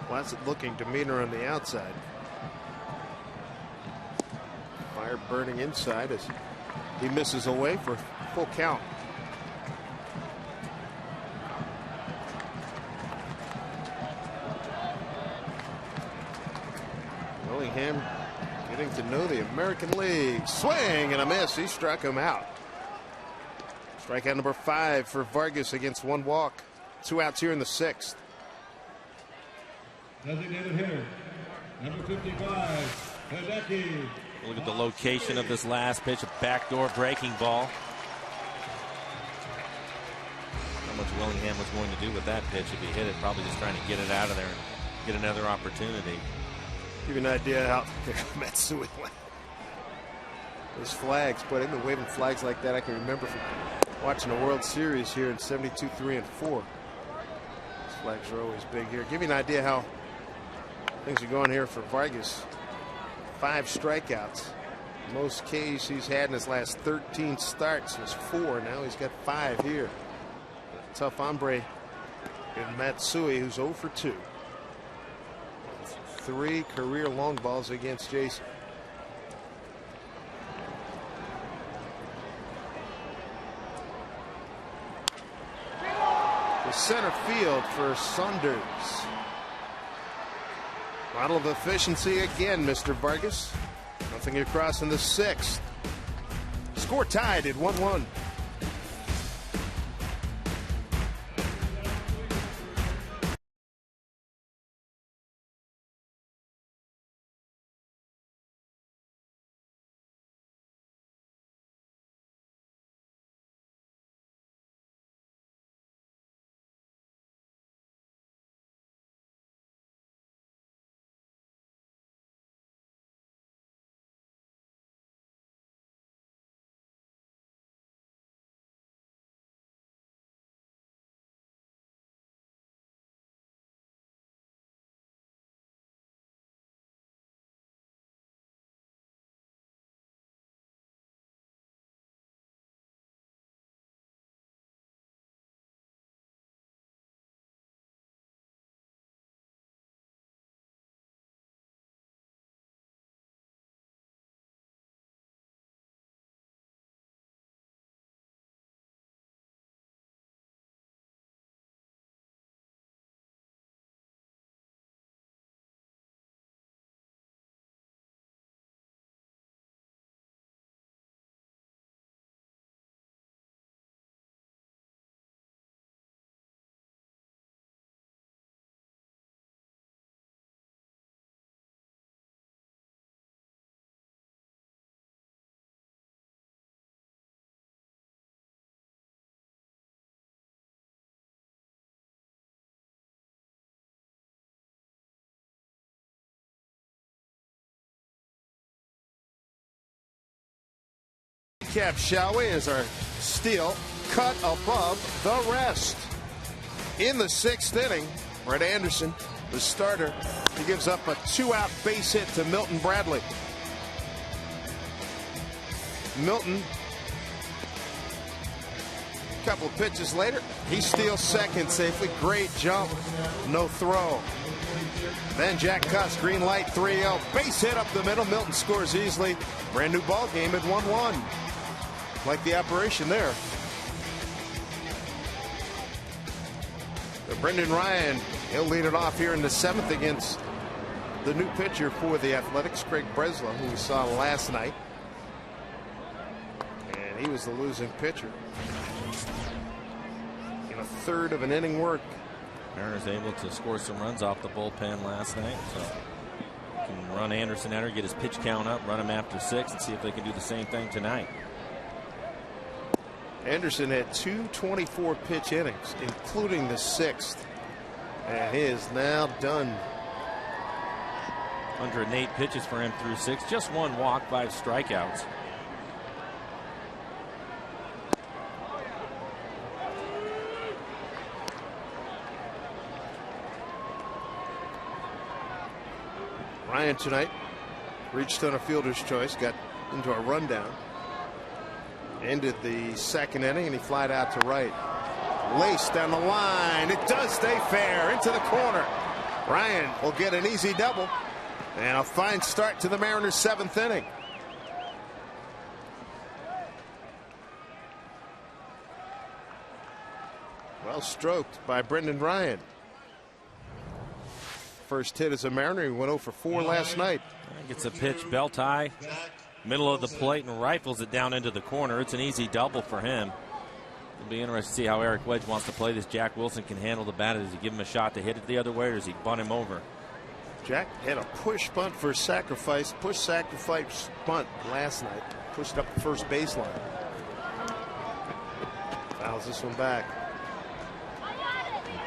Placid looking demeanor on the outside. Fire burning inside as he misses away for full count. Willingham getting to know the American League. Swing and a miss. He struck him out. Strikeout number 5 for Vargas against 1 walk. 2 outs here in the 6th. Designated hitter, number 55, Hideki. Look at the location of this last pitch, a backdoor breaking ball. How much Willingham was going to do with that pitch if he hit it, probably just trying to get it out of there and get another opportunity. Give you an idea how Matsui went. Those flags, but they've been waving flags like that I can remember from watching the World Series here in 72, 3, and 4. These flags are always big here. Give you an idea how things are going here for Vargas. 5 strikeouts. Most Ks he's had in his last 13 starts was 4. Now he's got 5 here. Tough hombre in Matsui, who's 0 for 2. 3 career long balls against Jason. The center field for Saunders. Model of efficiency again, Mr. Vargas. Nothing across in the 6th. Score tied at 1-1. Recap, shall we, as our steal cut above the rest. In the 6th inning, Brett Anderson, the starter, he gives up a 2-out base hit to Milton Bradley. Milton, a couple of pitches later, he steals second safely. Great jump, no throw. Then Jack Cuss, green light, 3-0. Base hit up the middle. Milton scores easily. Brand new ball game at 1-1. Like the operation there. So Brendan Ryan, he'll lead it off here in the 7th against the new pitcher for the Athletics, Craig Breslow, who we saw last night. And he was the losing pitcher in a 1/3 of an inning work. Mariners able to score some runs off the bullpen last night. So can run Anderson out or get his pitch count up, run him after 6, and see if they can do the same thing tonight. Anderson had 2 24-pitch innings, including the 6th. And he is now done. 108 pitches for him through 6. Just 1 walk, 5 strikeouts. Ryan tonight reached on a fielder's choice, got into a rundown. Ended the 2nd inning, and he flied out to right. Laced down the line. It does stay fair into the corner. Ryan will get an easy double. And a fine start to the Mariners' 7th inning. Well stroked by Brendan Ryan. First hit as a Mariner. He went 0 for 4 last night. Gets a pitch, belt high, middle of the plate, and rifles it down into the corner. It's an easy double for him. It'll be interesting to see how Eric Wedge wants to play this. Jack Wilson can handle the bat. Does he give him a shot to hit it the other way, or does he bunt him over? Jack had a push bunt for sacrifice, push sacrifice bunt last night. Pushed up the first baseline. Fouls this one back.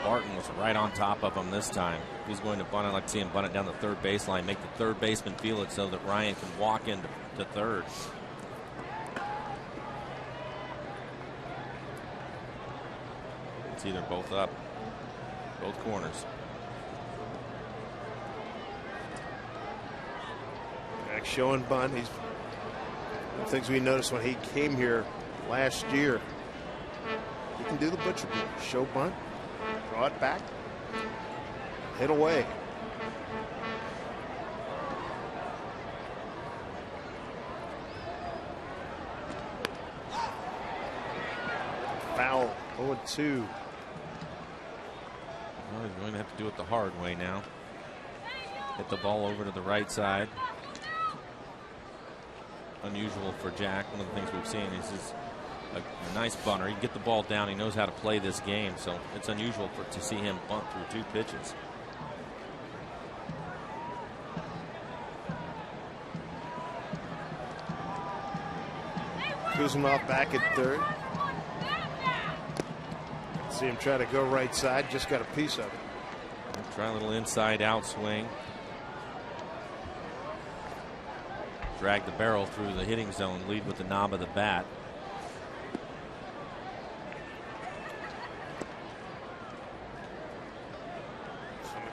Barton was right on top of him this time. He's going to bunt it. I'd like to see him bunt it down the third baseline, make the third baseman feel it so that Ryan can walk into third. It's either both up, both corners. Jack showing bunt. He's one of the things we noticed when he came here last year. He can do the butcher blow. Show bunt, draw it back, hit away. Foul, 0-2. Well, he's going to have to do it the hard way now. Hit the ball over to the right side. Unusual for Jack. One of the things we've seen is he's a nice bunter. He can get the ball down. He knows how to play this game, so it's unusual to see him bunt through 2 pitches. Kuzminoff back at third. See him try to go right side. Just got a piece of it. Try a little inside out swing. Drag the barrel through the hitting zone. Lead with the knob of the bat.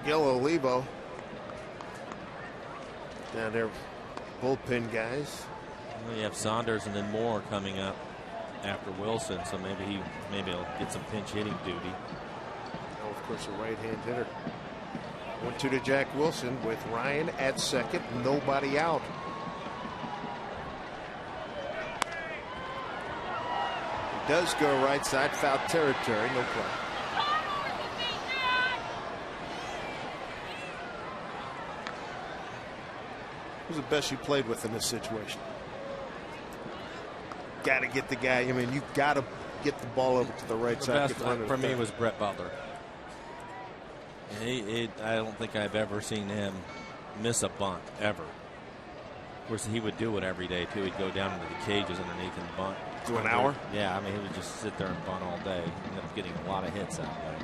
Miguel Olivo down there, bullpen guys. Well, you have Saunders and then Moore coming up after Wilson, so maybe he'll get some pinch hitting duty. Oh, of course, a right-hand hitter. 1-2 to Jack Wilson with Ryan at second, nobody out. He does go right side, foul territory, no play. Who's the best you played with in this situation? Got to get the guy. I mean, you got to get the ball over to the right side. Best for me was Brett Butler. I don't think I've ever seen him miss a bunt ever. Of course, he would do it every day too. He'd go down into the cages underneath and bunt. Do an hour? Yeah, I mean, he would just sit there and bunt all day. He ended up getting a lot of hits that way.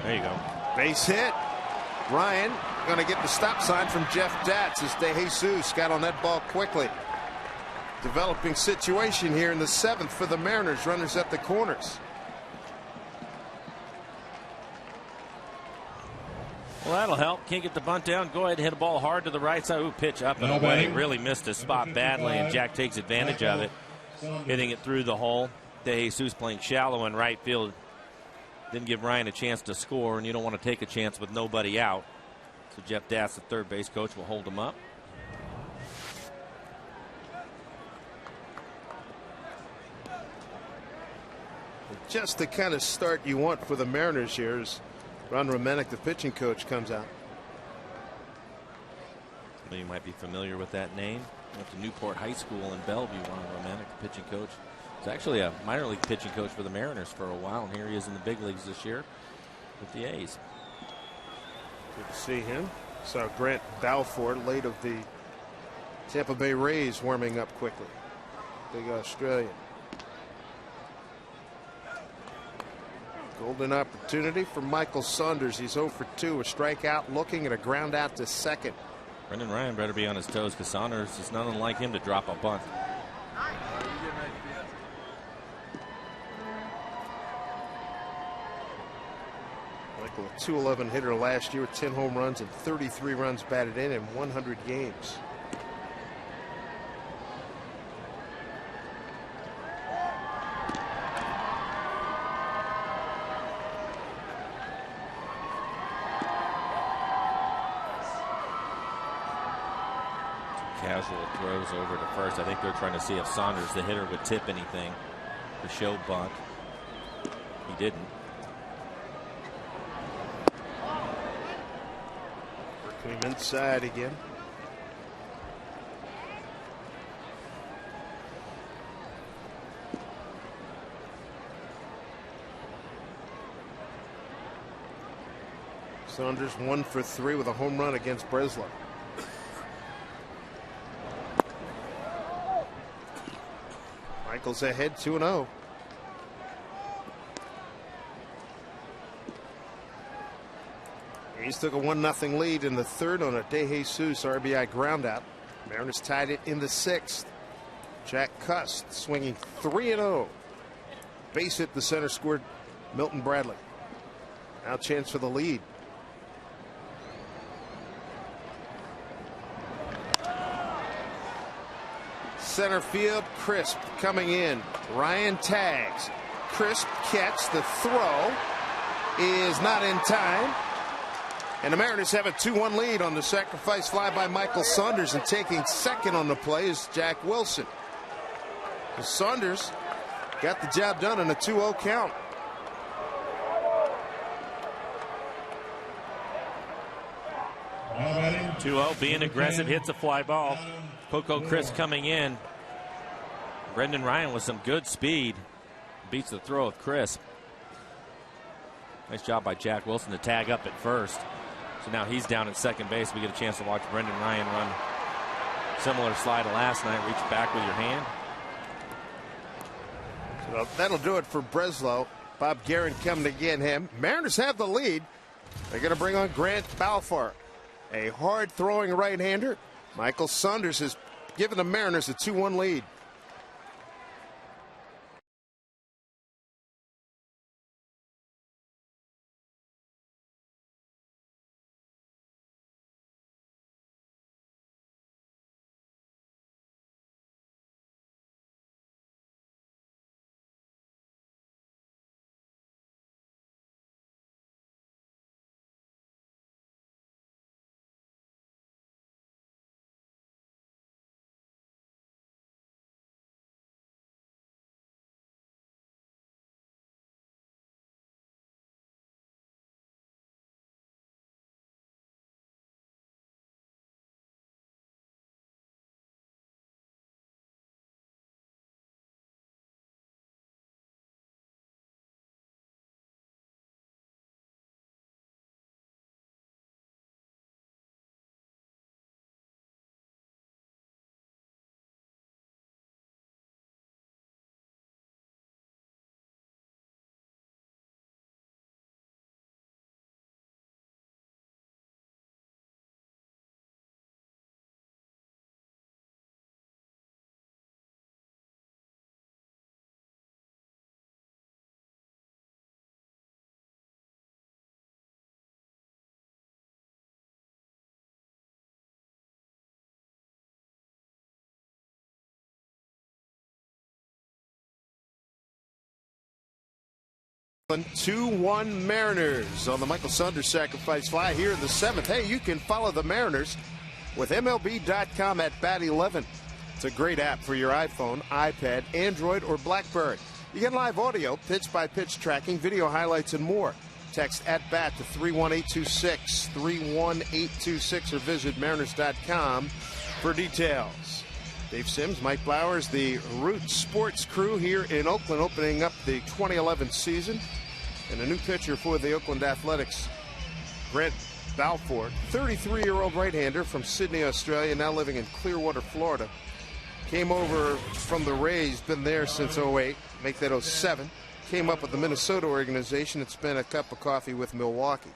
There you go. Base hit. Ryan going to get the stop sign from Jeff Datz as De Jesus got on that ball quickly. Developing situation here in the 7th for the Mariners. Runners at the corners. Well, that'll help. Can't get the bunt down. Go ahead and hit a ball hard to the right side. Ooh, pitch up and away. Really missed his spot badly, and Jack takes advantage of it, hitting it through the hole. De Jesus playing shallow in right field. Didn't give Ryan a chance to score, and you don't want to take a chance with nobody out. So Jeff Datz, the third base coach, will hold him up. Just the kind of start you want for the Mariners here as Ron Romanek, the pitching coach, comes out. Well, you might be familiar with that name. Went to Newport High School in Bellevue. Ron Romanek, the pitching coach. He's actually a minor league pitching coach for the Mariners for a while, and here he is in the big leagues this year with the A's. Good to see him. Saw Grant Balfour, late of the Tampa Bay Rays, warming up quickly. Big Australian. Golden opportunity for Michael Saunders. He's 0 for 2, a strikeout, looking at a ground out to second. Brendan Ryan better be on his toes because Saunders is not unlike him to drop a bunt. Michael, a .211 hitter last year with 10 home runs and 33 runs batted in 100 games. Casual throws over to first. I think they're trying to see if Saunders, the hitter, would tip anything to show bunt. He didn't. Working him inside again. Saunders 1 for 3 with a home run against Breslau. Michaels ahead 2-0. A's took a 1-0 lead in the third on a De Jesus RBI groundout. Mariners tied it in the sixth. Jack Cust swinging 3-0. Base hit the center scored Milton Bradley. Now chance for the lead. Center field, Crisp coming in. Ryan tags. Crisp catch. The throw is not in time. And the Mariners have a 2-1 lead on the sacrifice fly by Michael Saunders, and taking second on the play is Jack Wilson. Saunders got the job done in a 2-0 count. Now batting, 2-0, being aggressive, hits a fly ball. Coco Crisp coming in. Brendan Ryan with some good speed. Beats the throw of Crisp. Nice job by Jack Wilson to tag up at first. So now he's down at second base. We get a chance to watch Brendan Ryan run similar slide to last night. Reach back with your hand. So that'll do it for Breslau. Bob Guerin coming to get him. Mariners have the lead. They're going to bring on Grant Balfour, a hard-throwing right-hander. Michael Saunders has given the Mariners a 2-1 lead. Oakland 2-1 Mariners on the Michael Saunders sacrifice fly here in the seventh. Hey, you can follow the Mariners with MLB.com at Bat 11. It's a great app for your iPhone, iPad, Android, or BlackBerry. You get live audio, pitch-by-pitch tracking, video highlights, and more. Text at BAT to 31826, 31826, or visit Mariners.com for details. Dave Sims, Mike Blowers, the Root Sports crew here in Oakland, opening up the 2011 season. And a new pitcher for the Oakland Athletics, Grant Balfour, 33-year-old right-hander from Sydney, Australia, now living in Clearwater, Florida. Came over from the Rays, been there since 08, make that 07. Came up with the Minnesota organization. It's been a cup of coffee with Milwaukee.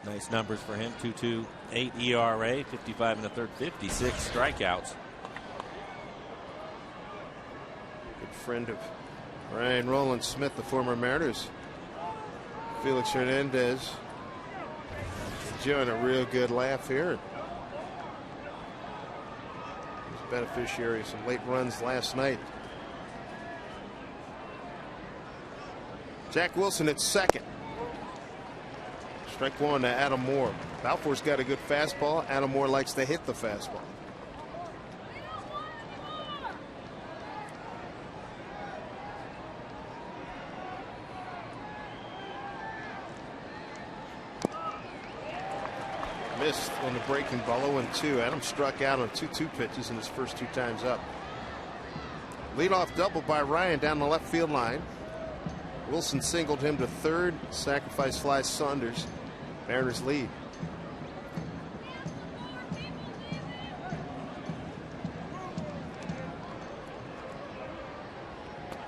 Nice numbers for him. 2.28 ERA, 55 and a third, 56 strikeouts. Good friend of Ryan Roland Smith, the former Mariners. Felix Hernandez enjoying a real good laugh here. He's beneficiary of some late runs last night. Jack Wilson at second. Strike one to Adam Moore. Balfour's got a good fastball. Adam Moore likes to hit the fastball. Missed on the breaking ball, 0-2. Adam struck out on 2-2 pitches in his first two times up. Leadoff double by Ryan down the left field line. Wilson singled him to third. Sacrifice fly Saunders Mariners lead.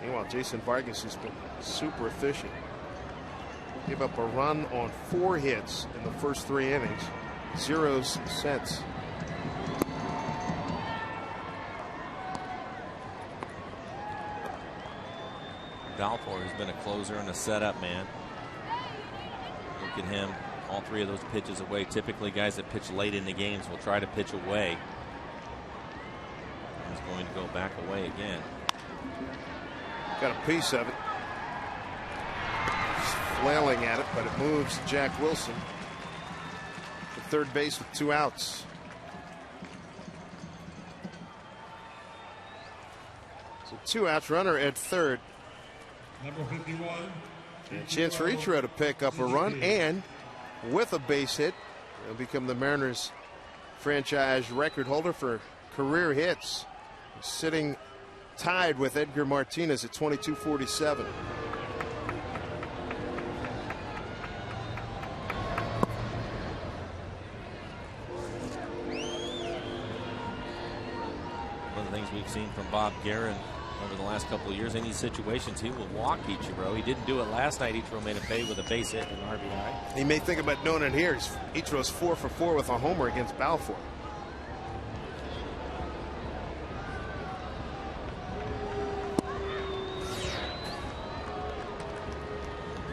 Meanwhile, Jason Vargas has been super efficient. Gave up a run on 4 hits in the first 3 innings. 0 cents. Balfour has been a closer and a setup man. Look at him. All 3 of those pitches away. Typically, guys that pitch late in the games will try to pitch away. He's going to go back away again. Got a piece of it. Just flailing at it, but it moves Jack Wilson to third base with 2 outs. So 2 outs, runner at third. Number 51. And a chance for Ichiro to pick up a run, and with a base hit, he'll become the Mariners franchise record holder for career hits, sitting tied with Edgar Martinez at 2247. One of the things we've seen from Bob Guerin over the last couple of years, in these situations, he will walk Ichiro. He didn't do it last night. Ichiro made a pay with a base hit and an RBI. He may think about doing it here. Ichiro's 4 for 4 with a homer against Balfour.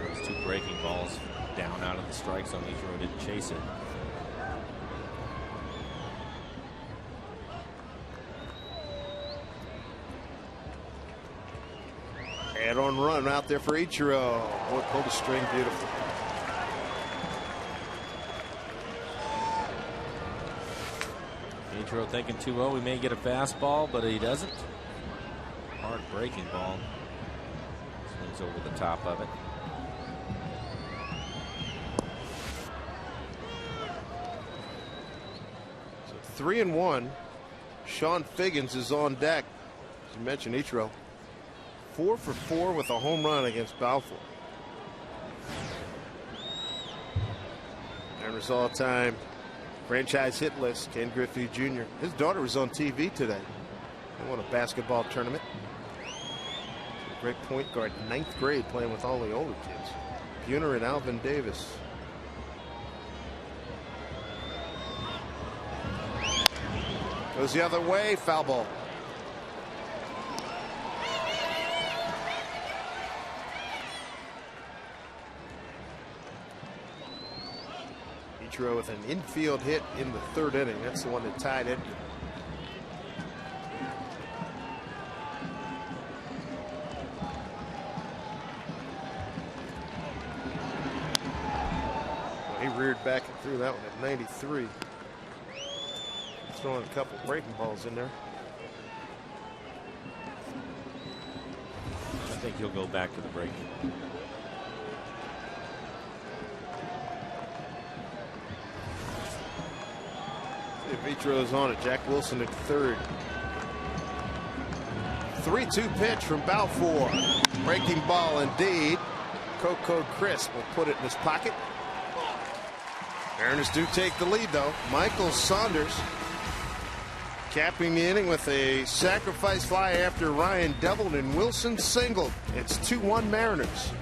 Those 2 breaking balls down out of the strike zone. Ichiro didn't chase it. Add-on run out there for Ichiro. Boy, pulled the string beautiful. Ichiro thinking 2-0. We may get a fastball, but he doesn't. Hard breaking ball. Swings over the top of it. So 3-1. Sean Figgins is on deck. As you mentioned, Ichiro 4 for 4 with a home run against Balfour. Mariners all-time franchise hit list, Ken Griffey Jr. His daughter was on TV today. They won a basketball tournament. A great point guard, 9th grade, playing with all the older kids. Buhner and Alvin Davis. Goes the other way, foul ball. Ichiro with an infield hit in the 3rd inning. That's the one that tied Edgar. Well, he reared back and threw that one at 93. Throwing a couple breaking balls in there. I think he'll go back to the breaking. If Ichiro's on it, Jack Wilson at third. 3-2 pitch from Balfour. Breaking ball indeed. Coco Crisp will put it in his pocket. Mariners do take the lead though. Michael Saunders capping the inning with a sacrifice fly after Ryan doubled and Wilson singled. It's 2-1 Mariners.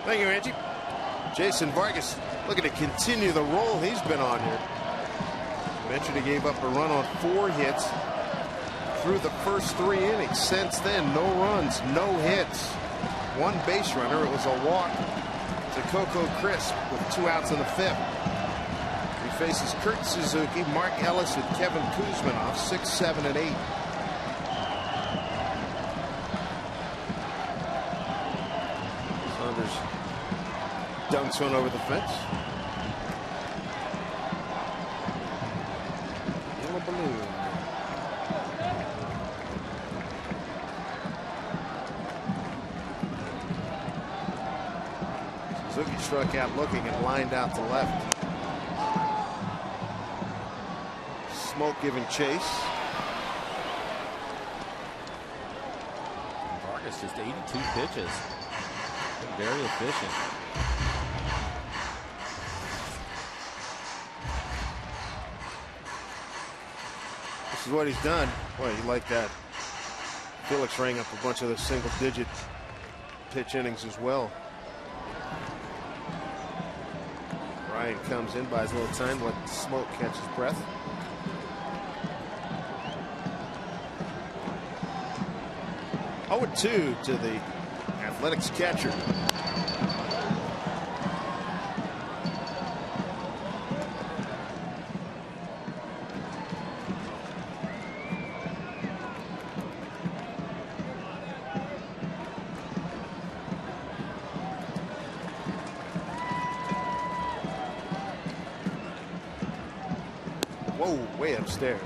Thank you, Angie. Jason Vargas looking to continue the role he's been on here. Mentioned he gave up a run on 4 hits through the first 3 innings. Since then, no runs, no hits. 1 base runner. It was a walk to Coco Crisp with 2 outs in the 5th. He faces Kurt Suzuki, Mark Ellis, and Kevin Kuzminoff, 6, 7, and 8. Saunders dunks one over the fence. Yellow balloon. Suzuki struck out looking and lined out to left. Smoke giving chase. Vargas just 82 pitches. Been very efficient. This is what he's done. Boy, you like that. Felix rang up a bunch of the single-digit pitch innings as well. Ryan comes in, buys a little time, let Smoke catch his breath. Oh, 2 to the Athletics catcher. Whoa, way upstairs.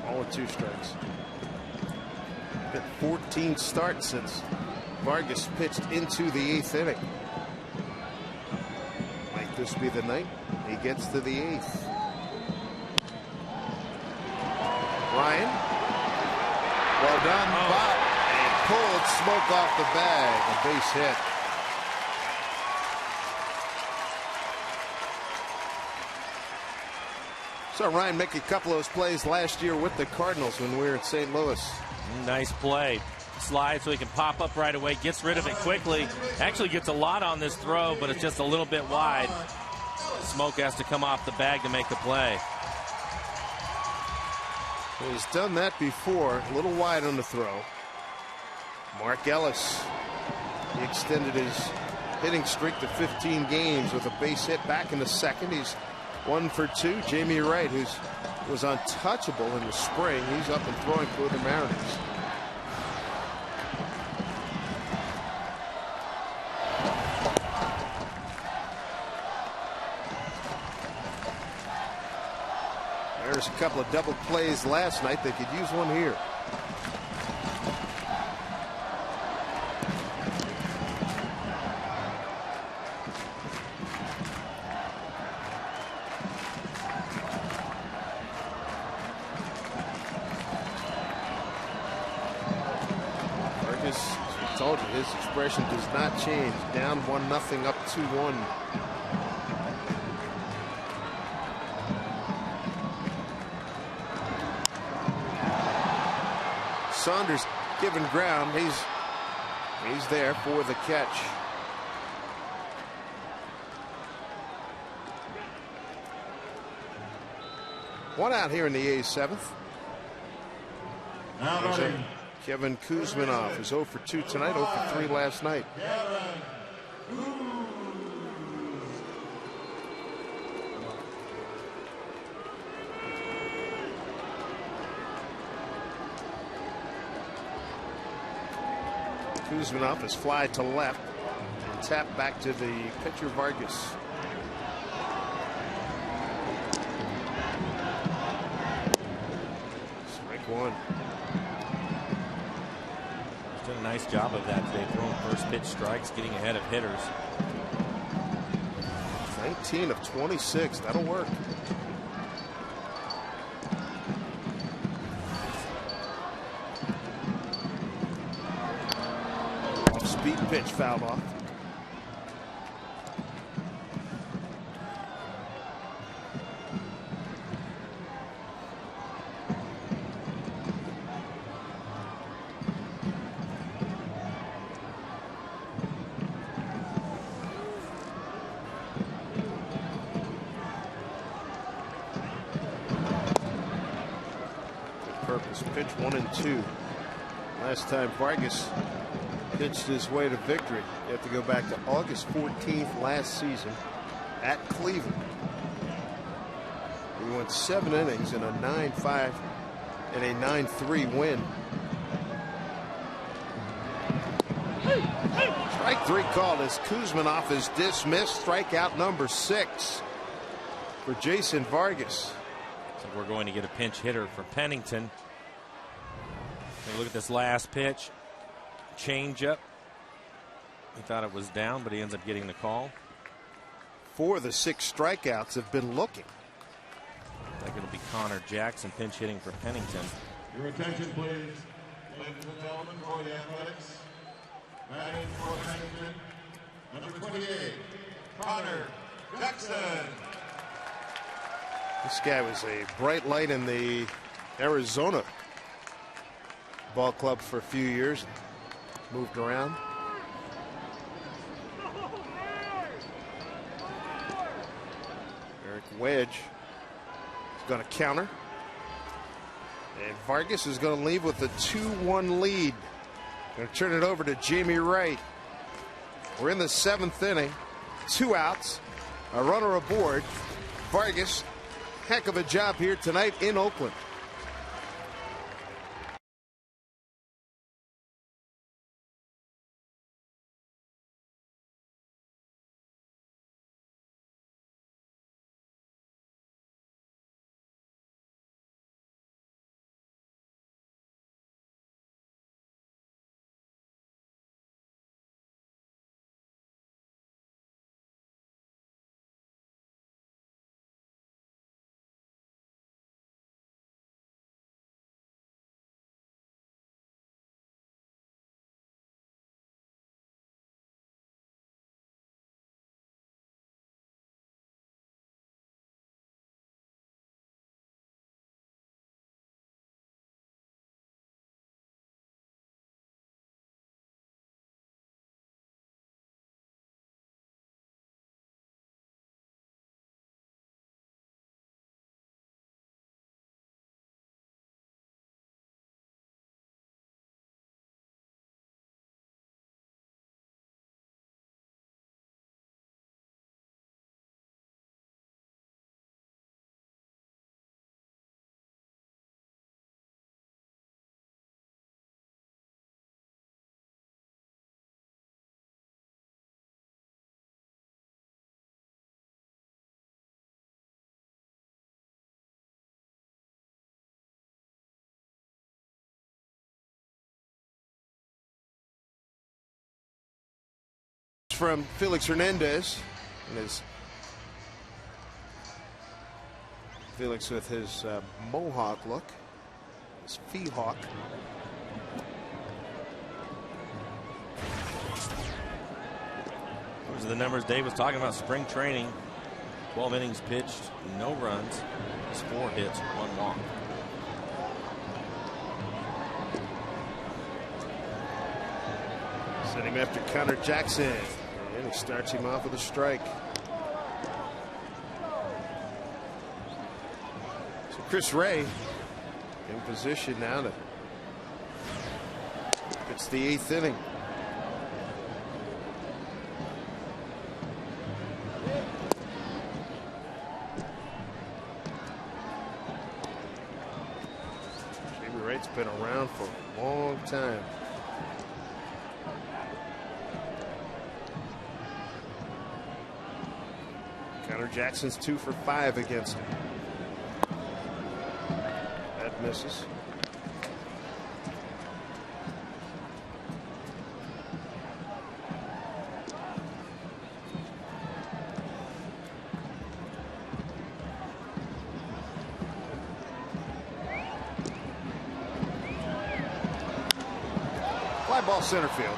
All with 2 strikes. Been 14 starts since Vargas pitched into the 8th inning. Might this be the night he gets to the 8th? Ryan. Well done, Bob. And pulled Smoke off the bag. A base hit. Saw Ryan make a couple of those plays last year with the Cardinals when we were in St. Louis. Nice play. Slide so he can pop up right away, gets rid of it quickly. Actually gets a lot on this throw, but it's just a little bit wide. Smoke has to come off the bag to make the play. He's done that before. A little wide on the throw. Mark Ellis. He extended his hitting streak to 15 games with a base hit back in the 2nd. He's 1 for 2. Jamie Wright, who was untouchable in the spring, he's up and throwing for the Mariners. There's a couple of double plays last night. They could use one here. Vargas, as we told you, his expression does not change. Down 1-0, up 2-1. Saunders giving ground. He's there for the catch. One out here in the A's 7th. Kevin Kuzminoff is 0 for 2 tonight, 0 for 3 last night. Kuzminoff is fly to left and tap back to the pitcher Vargas. Strike 1. He's done a nice job of that today, throwing first pitch strikes, getting ahead of hitters. 19 of 26. That'll work. Speed pitch fouled off. It's pitch 1 and 2. Last time Vargas pitched his way to victory. You have to go back to August 14th last season at Cleveland. He went 7 innings in a 9-5 and a 9-3 win. Strike 3 called as Kuzminov is dismissed. Strikeout number 6 for Jason Vargas. So we're going to get a pinch hitter for Pennington. Look at this last pitch. Change up. He thought it was down, but he ends up getting the call. 4 of the 6 strikeouts have been looking. I think it'll be Connor Jackson pinch hitting for Pennington. Your attention, please. Ladies and gentlemen, for the Athletics. Batting for Pennington, number 28, Connor Jackson. This guy was a bright light in the Arizona ball club for a few years. Moved around. Eric Wedge is going to counter. And Vargas is going to leave with a 2-1 lead. Going to turn it over to Jamie Wright. We're in the 7th inning. 2 outs. A runner aboard. Vargas, heck of a job here tonight in Oakland. From Felix Hernandez, and his Felix with his mohawk look, his fee-hawk. Those are the numbers Dave was talking about. Spring training, 12 innings pitched, no runs, just 4 hits, 1 walk. Set him after Connor Jackson. And he starts him off with a strike. So Chris Ray in position now to. It's the 8th inning. Jamie Wright's been around for a long time. Connor Jackson's 2 for 5 against him. That misses. Fly ball center field.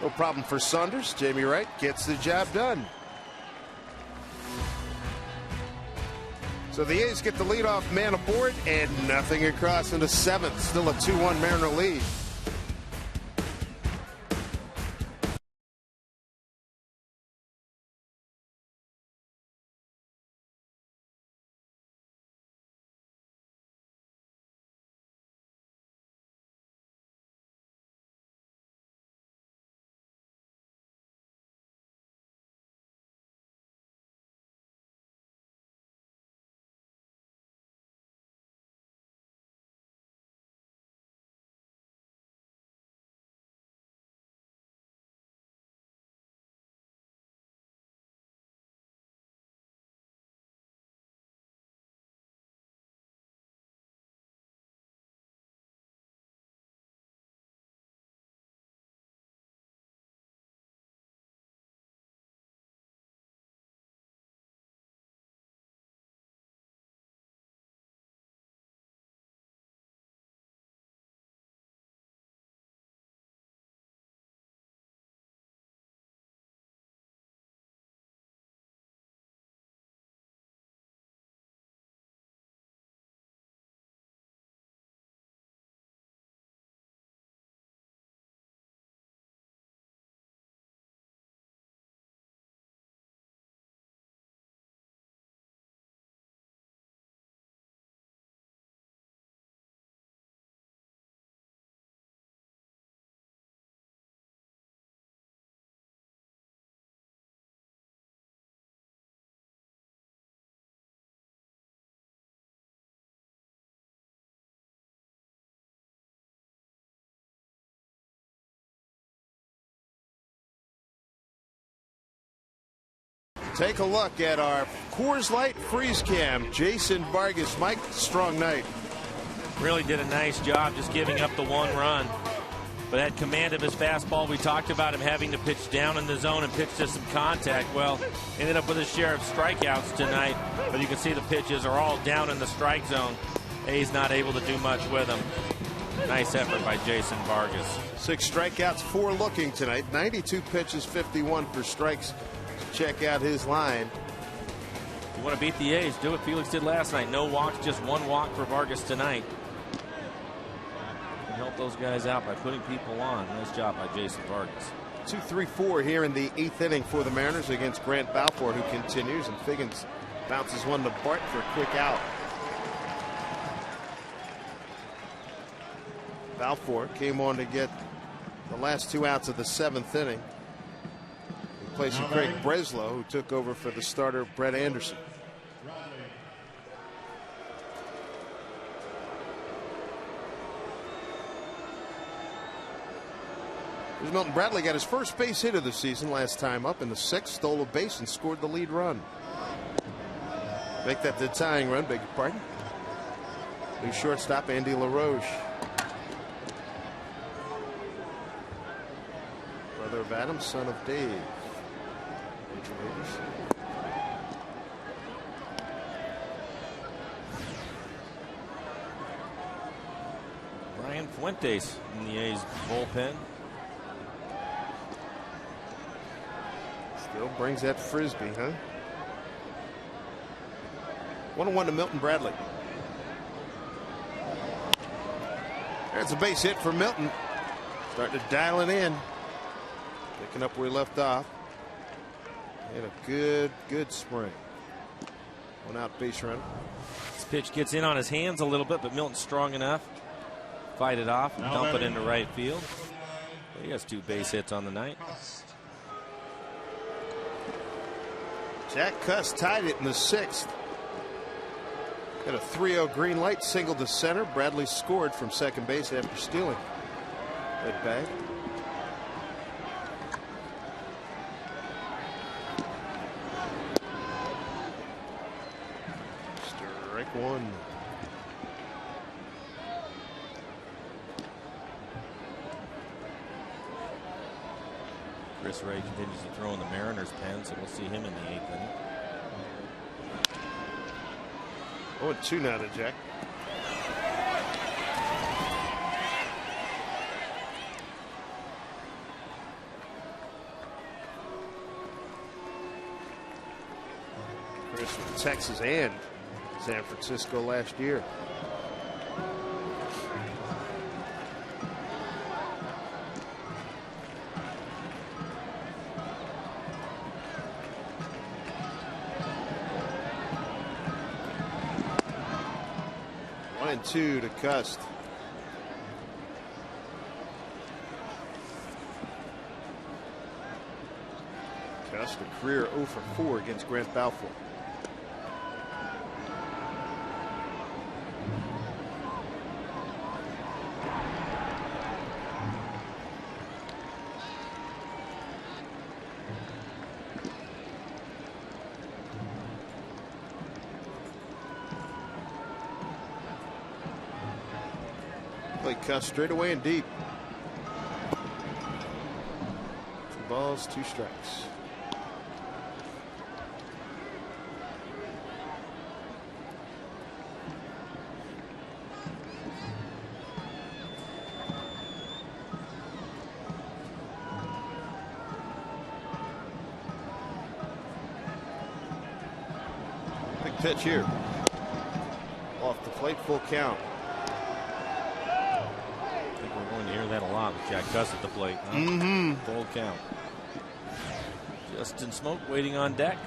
No problem for Saunders. Jamie Wright gets the job done. So the A's get the leadoff man aboard and nothing across into 7th. Still a 2-1 Mariner lead. Take a look at our Coors Light freeze cam. Jason Vargas. Mike, strong night. Really did a nice job just giving up the 1 run. But had command of his fastball. We talked about him having to pitch down in the zone and pitch to some contact. Well, ended up with a share of strikeouts tonight. But you can see the pitches are all down in the strike zone. A's not able to do much with them. Nice effort by Jason Vargas. 6 strikeouts, 4 looking tonight. 92 pitches, 51 for strikes. Check out his line. You want to beat the A's, do what Felix did last night. No walks, just 1 walk for Vargas tonight. And help those guys out by putting people on. Nice job by Jason Vargas. 2-3-4 here in the 8th inning for the Mariners against Grant Balfour, who continues, and Figgins bounces one to Bart for a quick out. Balfour came on to get the last 2 outs of the 7th inning. Replacing Craig Breslow, who took over for the starter Brett Anderson. Here's Milton Bradley, got his first base hit of the season last time up in the 6th, stole a base and scored the lead run. Make that the tying run, beg your pardon. New shortstop Andy LaRoche. Brother of Adam, son of Dave. Brian Fuentes in the A's bullpen. Still brings that frisbee, huh? 1-1 to Milton Bradley. There's a base hit for Milton. Starting to dial it in. Picking up where he left off. And a good spring. 1 out base runner. This pitch gets in on his hands a little bit, but Milton's strong enough. Fight it off and dump it into right field. He has 2 base hits on the night. Jack Cuss tied it in the 6th. Got a 3-0 green light, single to center. Bradley scored from second base after stealing that bag. Strike 1. Chris Ray continues to throw in the Mariners' pen, so we'll see him in the 8th inning. 0-2 now to Jack. Chris with Texas and San Francisco last year. Two to Cust. Cust a career 0 for 4 against Grant Balfour. Cust straight away and deep. 2 balls, 2 strikes. Big pitch here. Off the plate, full count. That a lot with Jack Cuss at the plate. Huh? Full count. Justin Smoke waiting on deck.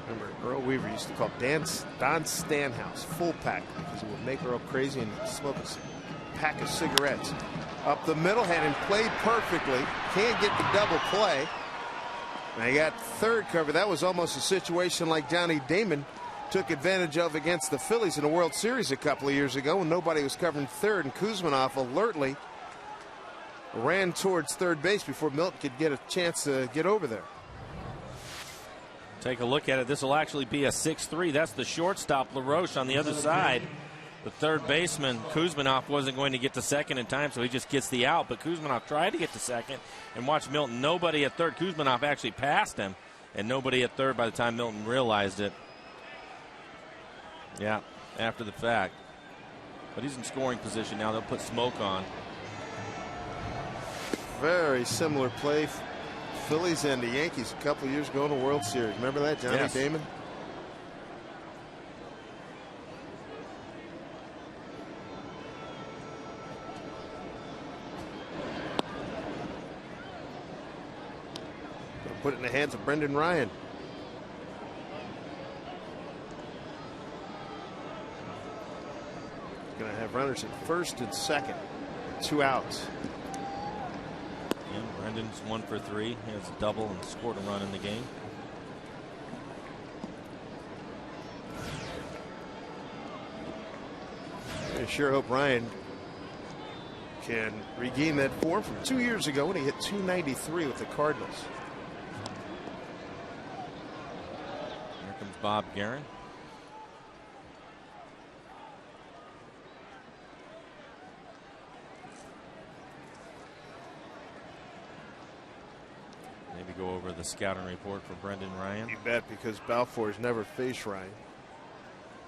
Remember, Earl Weaver used to call Don Stanhouse full pack because it would make Earl crazy and smoke a pack of cigarettes. Up the middle, had him played perfectly. Can't get the double play. And he got third cover. That was almost a situation like Johnny Damon took advantage of against the Phillies in the World Series a couple of years ago when nobody was covering third, and Kuzminoff alertly ran towards third base before Milton could get a chance to get over there. Take a look at it. This will actually be a 6-3. That's the shortstop, LaRoche, on the other side. The third baseman, Kuzminoff, wasn't going to get to second in time, so he just gets the out. But Kuzminoff tried to get to second, and watch Milton. Nobody at third. Kuzminoff actually passed him, and nobody at third by the time Milton realized it. Yeah, after the fact. But he's in scoring position now. They'll put Smoke on. Very similar play. Phillies and the Yankees a couple years ago in the World Series. Remember that, Johnny Yes. Damon? Gonna put it in the hands of Brendan Ryan. Going to have runners at first and second. 2 outs. Yeah, Brendan's 1 for 3. He has a double and scored a run in the game. I sure hope Ryan can regain that form from 2 years ago when he hit .293 with the Cardinals. Here comes Bob Guerin. Maybe go over the scouting report for Brendan Ryan. You bet, because Balfour's never faced Ryan.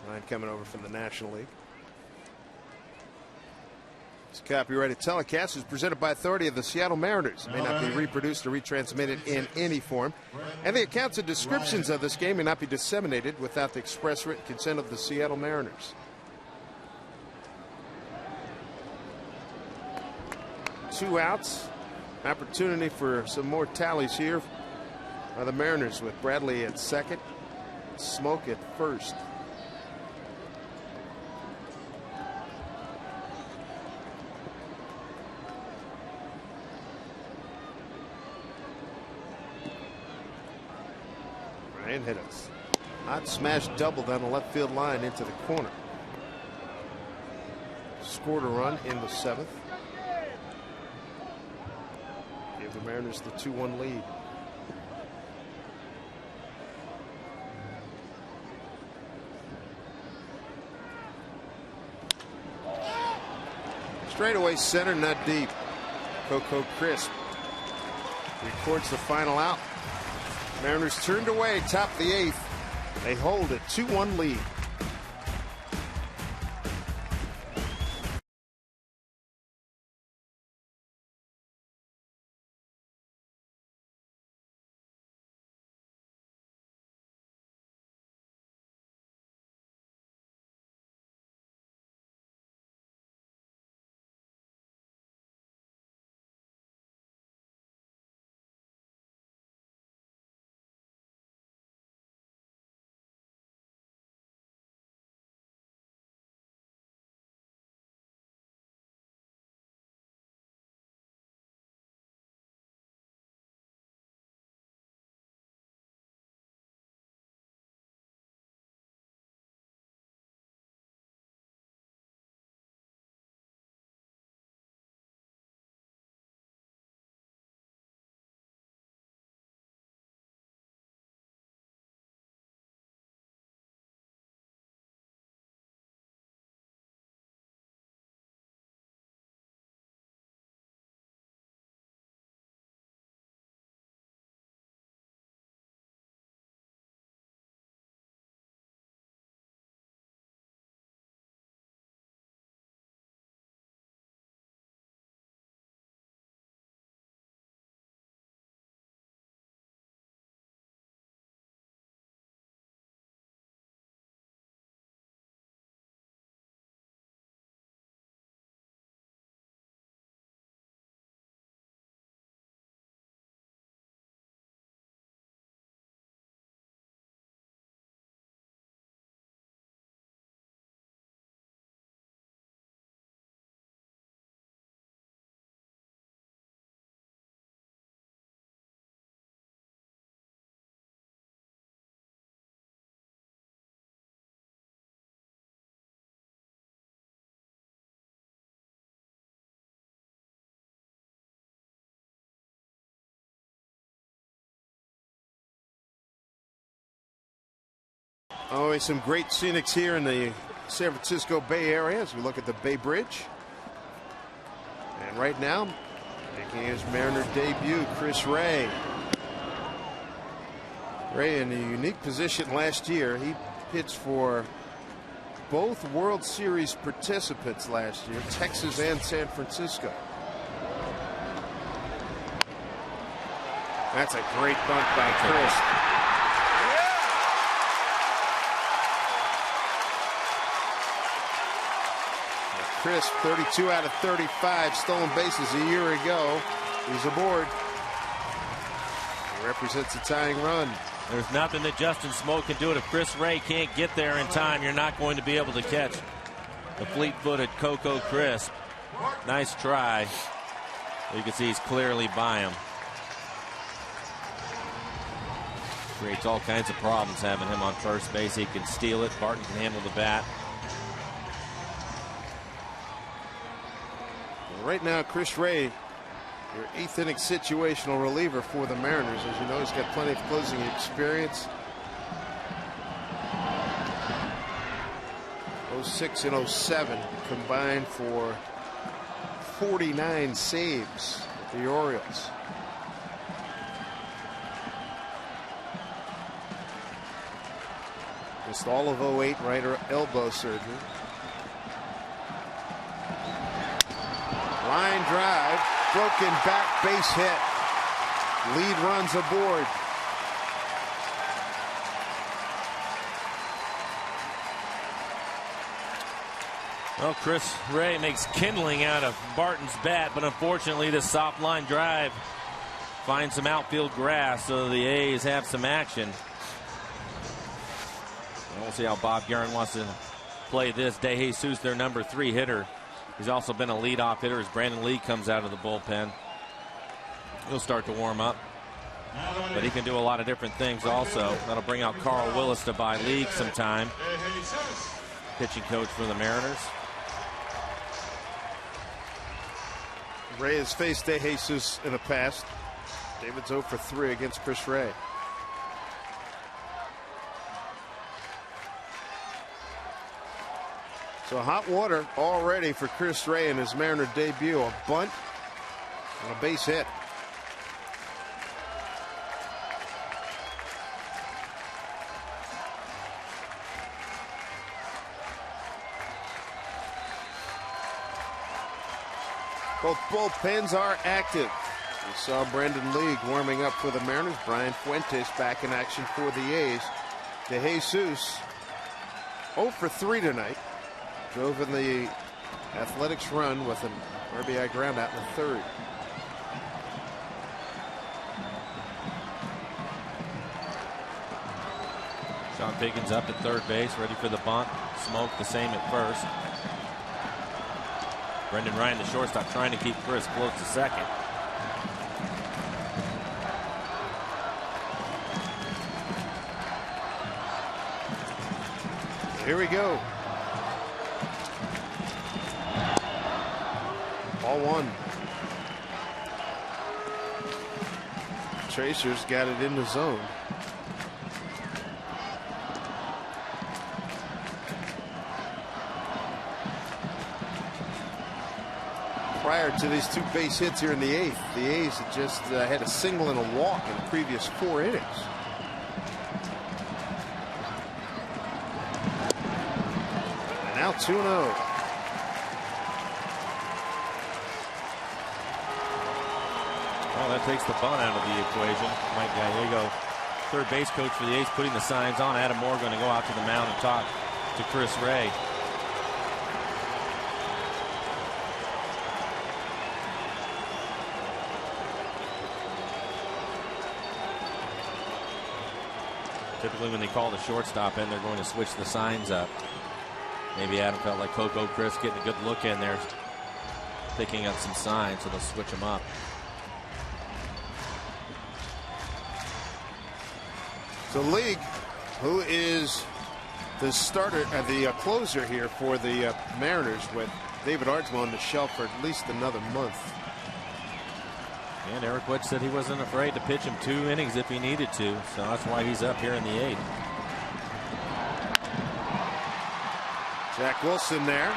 Ryan coming over from the National League. This copyrighted telecast is presented by authority of the Seattle Mariners. It may not be reproduced or retransmitted in any form. And the accounts and descriptions of this game may not be disseminated without the express written consent of the Seattle Mariners. 2 outs. Opportunity for some more tallies here by the Mariners with Bradley at second, Smoke at first. Ryan hit a hot smash double down the left field line into the corner. Scored a run in the 7th. Gave the Mariners the 2-1 lead. Straightaway center, not deep. Coco Crisp records the final out. Mariners turned away, top of the 8th. They hold a 2-1 lead. Always some great scenics here in the San Francisco Bay Area as we look at the Bay Bridge. And right now, making his Mariner debut, Chris Ray. Ray in a unique position last year. He pitched for both World Series participants last year, Texas and San Francisco. That's a great bunt by Chris. Chris, 32 out of 35 stolen bases a year ago. He's aboard. He represents a tying run. There's nothing that Justin Smoak can do it. If Chris Ray can't get there in time, you're not going to be able to catch the fleet-footed Coco Crisp. Nice try. You can see he's clearly by him. Creates all kinds of problems having him on first base. He can steal it. Barton can handle the bat. Right now, Chris Ray, your 8th inning situational reliever for the Mariners. As you know, he's got plenty of closing experience. 06 and 07 combined for 49 saves with the Orioles. Missed all of 08, right elbow surgery. Line drive, broken back, base hit. Lead runs aboard. Well, Chris Ray makes kindling out of Barton's bat, but unfortunately this soft line drive finds some outfield grass, so the A's have some action. And we'll see how Bob Guerin wants to play this. DeJesus, their number 3 hitter. He's also been a leadoff hitter as Brandon Lee comes out of the bullpen. He'll start to warm up, but he can do a lot of different things also. That'll bring out Carl Willis to buy league sometime. Pitching coach for the Mariners. Ray has faced DeJesus in the past. David's 0 for 3 against Chris Ray. So hot water already for Chris Ray in his Mariner debut. A bunt and a base hit. Both bullpens are active. We saw Brandon Lee warming up for the Mariners. Brian Fuentes back in action for the A's. DeJesus 0 for 3 tonight. Drove in the Athletics run with an RBI ground out in the 3rd. Sean Pickens up at third base, ready for the bunt. Smoak the same at first. Brendan Ryan, the shortstop, trying to keep Chris close to second. Here we go. Ball 1. Tracer's got it in the zone. Prior to these 2 base hits here in the 8th, the A's had just had a single and a walk in the previous 4 innings. And now 2-0. Well, that takes the bunt out of the equation. Mike Gallego, third base coach for the A's, putting the signs on. Adam Moore going to go out to the mound and talk to Chris Ray. Typically when they call the shortstop in, they're going to switch the signs up. Maybe Adam felt like Coco Crisp getting a good look in there, picking up some signs, so they'll switch them up. So League, who is the starter, the closer here for the Mariners, with David Ardsmo on the shelf for at least another month. And Eric Wedge said he wasn't afraid to pitch him 2 innings if he needed to, so that's why he's up here in the 8th. Jack Wilson there.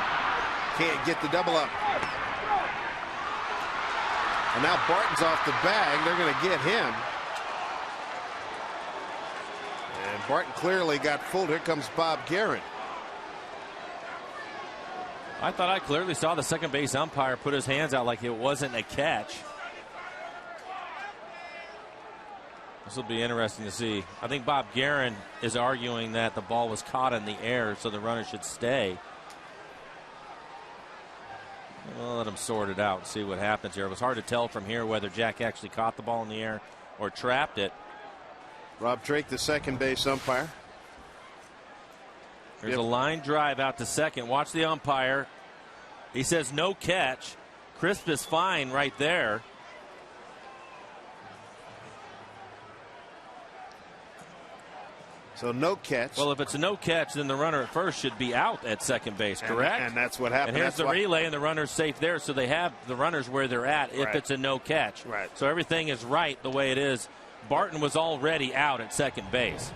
Can't get the double up. And now Barton's off the bag. They're going to get him. And Barton clearly got fooled. Here comes Bob Guerin. I thought I clearly saw the second base umpire put his hands out like it wasn't a catch. This will be interesting to see. I think Bob Guerin is arguing that the ball was caught in the air, so the runner should stay. We'll let him sort it out and see what happens here. It was hard to tell from here whether Jack actually caught the ball in the air or trapped it. Rob Drake, the second base umpire. There's a line drive out to second. Watch the umpire. He says no catch. Crisp is fine right there. So no catch. Well, if it's a no catch, then the runner at first should be out at second base, correct? And that's what happened. And here's the relay, and the runner's safe there, so they have the runners where they're at if it's a no catch. Right. So everything is right the way it is. Barton was already out at second base.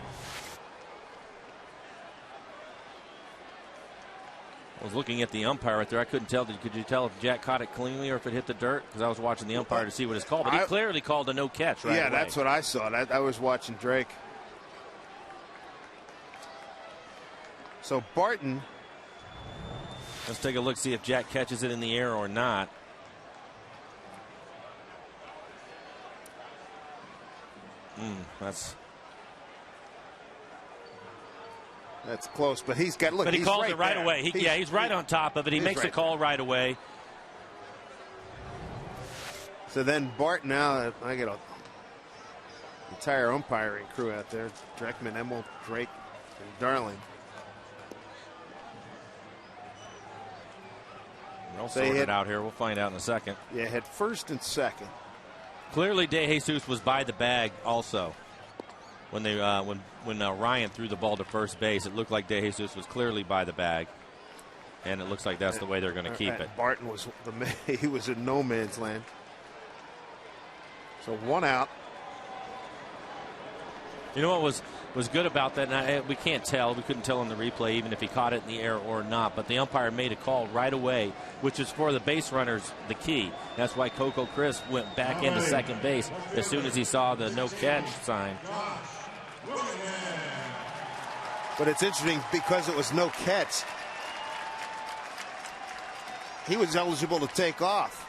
I was looking at the umpire right there. I couldn't tell. Could you tell if Jack caught it cleanly or if it hit the dirt? Because I was watching the umpire to see what his call. But he clearly called a no catch right away. Yeah, that's what I saw. I was watching Drake. So Barton. Let's take a look, see if Jack catches it in the air or not. That's close, but he's got, look, but he he's calls right it right there. away. He's right on top of it. He makes right a call right away. So then Barton, now I got an entire umpiring crew out there. Dreckman, Emmel, Drake, and Darling. We'll sort it out here. We'll find out in a second. Yeah, hit first and second. Clearly, De Jesus was by the bag also. When they when Ryan threw the ball to first base, it looked like De Jesus was clearly by the bag, and it looks like that's the way they're going to keep it. Barton was he was in no man's land. So one out. You know what was good about that? And we can't tell. We couldn't tell in the replay even if he caught it in the air or not. But the umpire made a call right away, which is for the base runners the key. That's why Coco Crisp went back into second base as soon as he saw the no catch sign. But it's interesting because it was no catch. He was eligible to take off.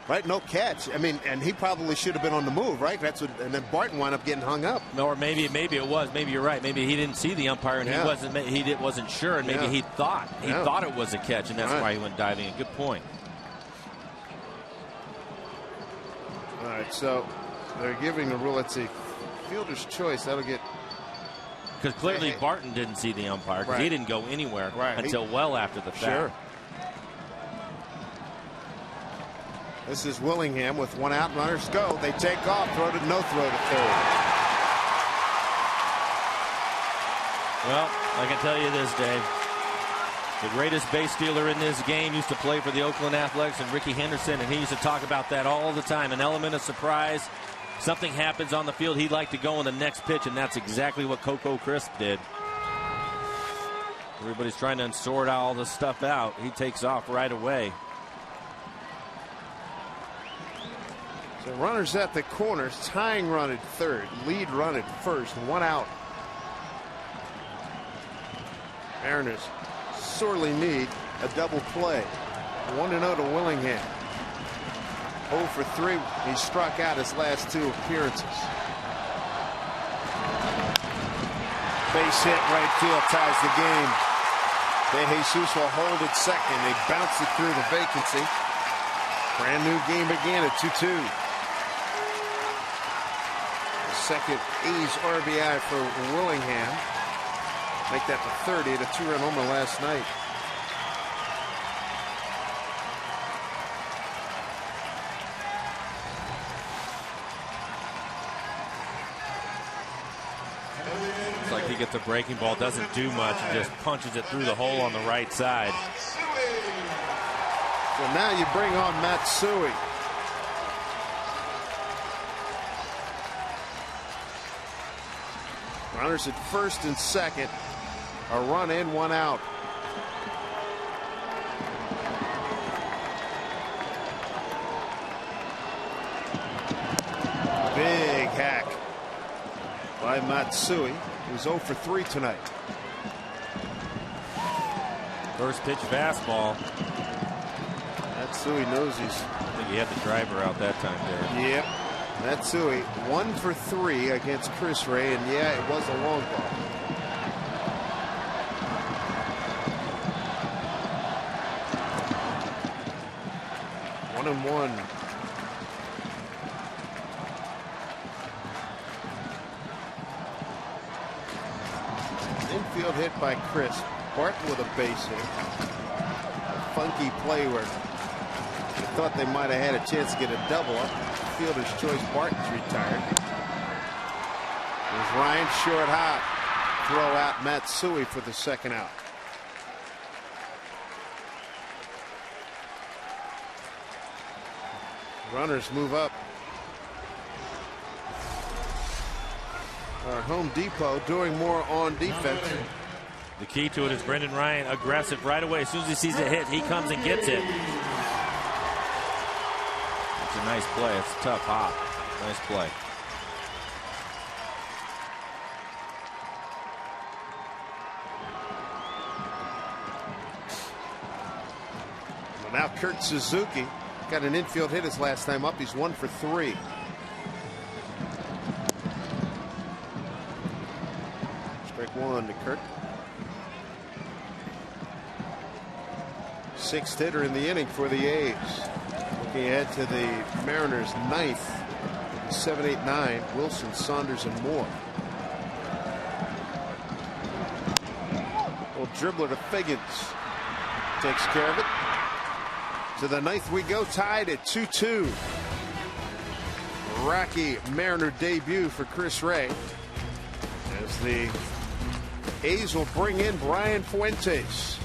Right, no catch. I mean, and he probably should have been on the move, right? That's what. And then Barton wound up getting hung up. Or maybe it was. Maybe you're right. Maybe he didn't see the umpire and he wasn't sure, and maybe he thought it was a catch, and that's why he went diving. A good point. All right, so they're giving the rule. Let's see, fielder's choice. That'll get. Because clearly Barton didn't see the umpire because he didn't go anywhere until well after the fact. Sure. This is Willingham with one out. Runners go. They take off. No throw to third. Well, I can tell you this, Dave. The greatest base stealer in this game used to play for the Oakland Athletics, and Ricky Henderson, and he used to talk about that all the time. An element of surprise. Something happens on the field, he'd like to go on the next pitch, and that's exactly what Coco Crisp did. Everybody's trying to sort all this stuff out. He takes off right away. So runners at the corners, tying run at third, lead run at first, one out. Mariners sorely need a double play. 1-0 to Willingham. 0 for 3. He struck out his last two appearances. Base hit right field ties the game. De Jesus will hold it second. They bounce it through the vacancy. Brand new game again at 2-2. Second A's RBI for Willingham. Make that the 30 at a 2-run homer last night. Looks like he gets a breaking ball, doesn't do much, and just punches it through the hole on the right side. So now you bring on Matsui. Runners at first and second. A run in, one out. hack by Matsui, who's 0 for 3 tonight. First pitch fastball. Matsui knows I think he had the driver out that time there. Yep. Matsui 1 for 3 against Chris Ray, and yeah, it was a long ball. One and one. Infield hit by Chris. Barton with a base hit. A funky play where they thought they might have had a chance to get a double up. Fielder's choice. Barton's retired. There's Ryan short hop. Throw out Matsui for the second out. Runners move up. Our Home Depot doing more on defense. The key to it is Brendan Ryan aggressive right away. As soon as he sees a hit, he comes and gets it. It's a nice play. It's a tough hop. Nice play. Well, now Kurt Suzuki got an infield hit his last time up. He's 1 for 3. Strike one to Kurt. 6th hitter in the inning for the A's. Looking ahead to the Mariners' 9th, 7, 8, 9. Wilson, Saunders, and Moore. Well, dribbler to Figgins. Takes care of it. To the 9th we go, tied at 2-2. Rocky Mariner debut for Chris Ray. As the A's will bring in Brian Fuentes.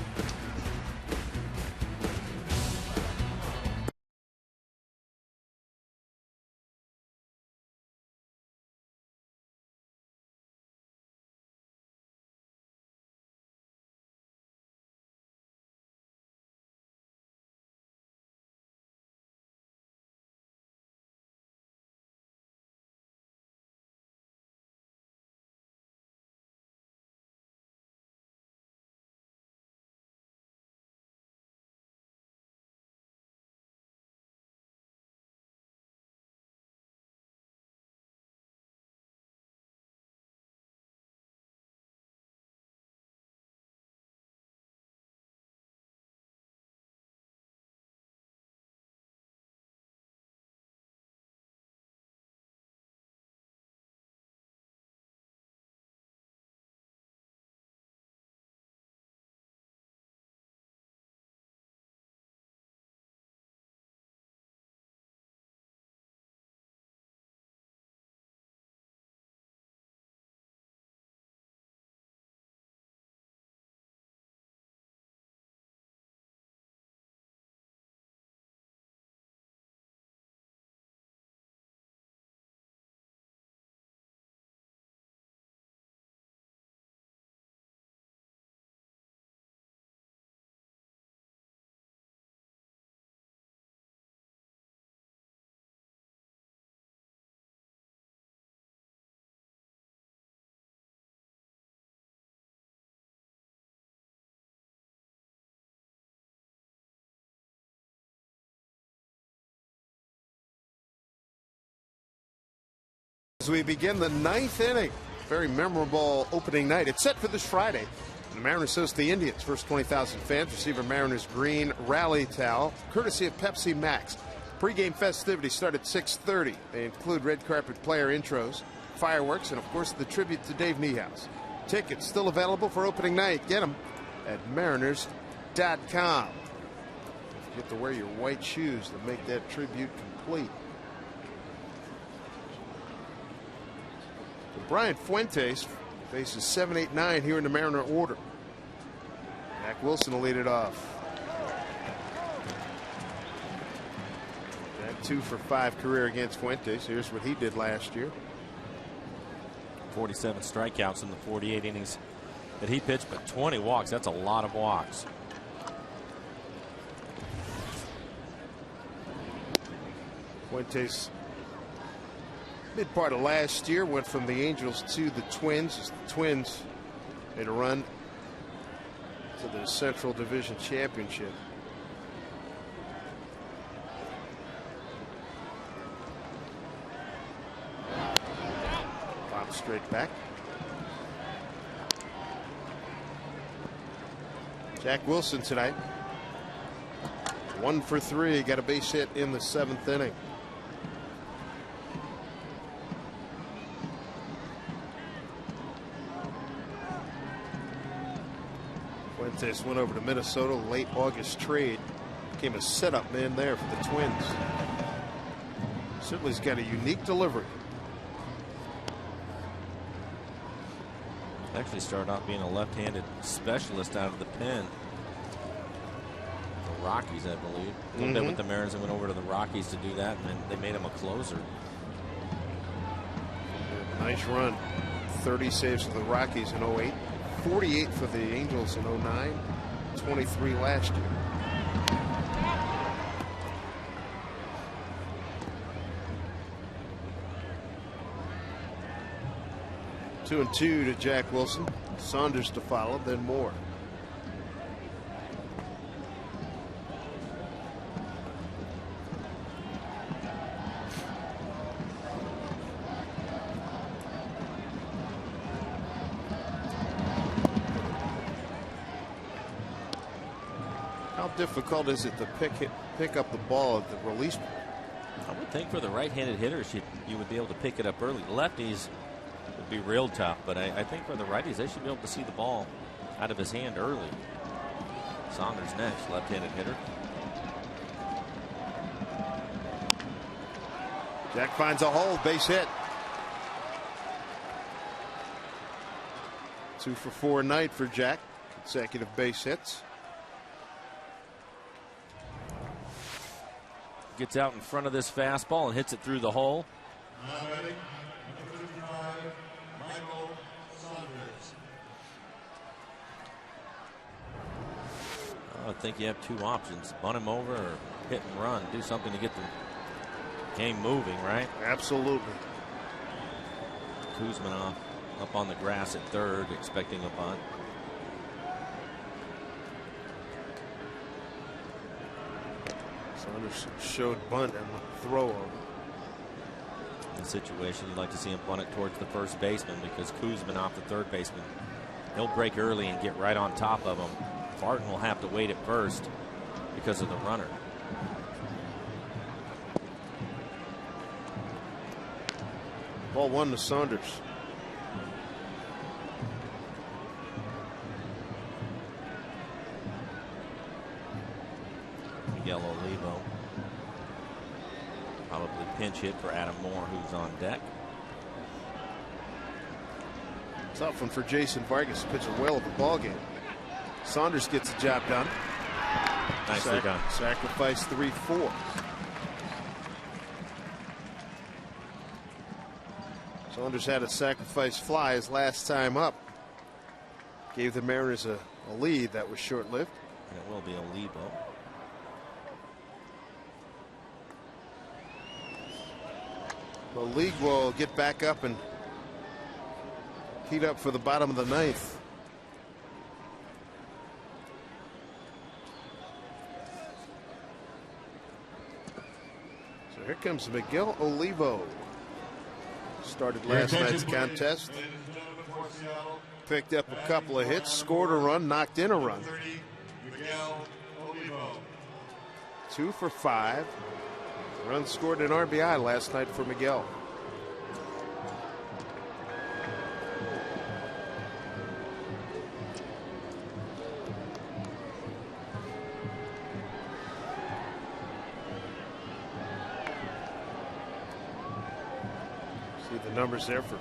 As we begin the 9th inning, very memorable opening night. It's set for this Friday. The Mariners host the Indians. First 20,000 fans receive a Mariners green rally towel, courtesy of Pepsi Max. Pre-game festivities start at 6:30. They include red carpet player intros, fireworks, and of course the tribute to Dave Niehaus. Tickets still available for opening night. Get them at mariners.com. You have to wear your white shoes to make that tribute complete. Brian Fuentes faces 7, 8, 9 here in the Mariner order. Mac Wilson will lead it off. That 2 for 5 career against Fuentes. Here's what he did last year. 47 strikeouts in the 48 innings that he pitched, but 20 walks. That's a lot of walks. Fuentes Mid part of last year, went from the Angels to the Twins as the Twins made a run to the Central Division Championship. Pop straight back. Jack Wilson tonight. 1 for 3, got a base hit in the 7th inning. Fuentes went over to Minnesota, late August trade. Became a setup man there for the Twins. Certainly has got a unique delivery. Actually started off being a left-handed specialist out of the pen. The Rockies, I believe. A little bit with the Mariners and went over to the Rockies to do that, and then they made him a closer. Nice run. 30 saves for the Rockies in 08. 48 for the Angels in 09. 23 last year. Two and two to Jack Wilson. Saunders to follow, then Moore. How difficult is it to pick up the ball at the release point? I would think for the right-handed hitters, you would be able to pick it up early. Lefties would be real tough, but I think for the righties, they should be able to see the ball out of his hand early. Saunders next, left-handed hitter. Jack finds a hole, base hit. 2 for 4 night for Jack. Consecutive base hits. Gets out in front of this fastball and hits it through the hole. I think you have two options: bunt him over or hit and run. Do something to get the game moving, right? Absolutely. Kuzminoff up on the grass at third, expecting a bunt. Saunders showed bunt and throw over. In the situation, you'd like to see him bunt it towards the first baseman, because Kuzminoff, the third baseman, he'll break early and get right on top of him. Barton will have to wait at first because of the runner. Ball 1 to Saunders. Miguel Olivo. Probably pinch hit for Adam Moore, who's on deck. Tough one for Jason Vargas, pitching well at the ball game. Saunders gets the job done. Nicely done. Sacrifice 3-4. Saunders had a sacrifice fly his last time up. Gave the Mariners a lead that was short-lived. And it will be Olivo. The league will get back up and heat up for the bottom of the 9th. So here comes Miguel Olivo. Started last night's contest. Picked up a couple of hits, scored a run, knocked in a run. 2 for 5. Run scored an RBI last night for Miguel. See the numbers there for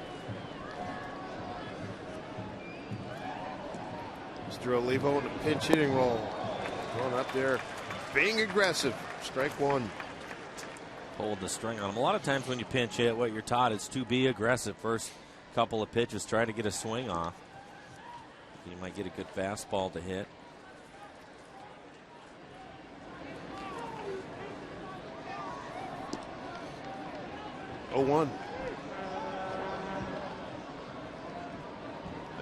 Mr. Olivo in a pinch hitting role. Going up there, being aggressive. Strike 1. Hold the string on him. A lot of times when you pinch hit, what you're taught is to be aggressive. First couple of pitches, try to get a swing off. You might get a good fastball to hit. Oh, 1.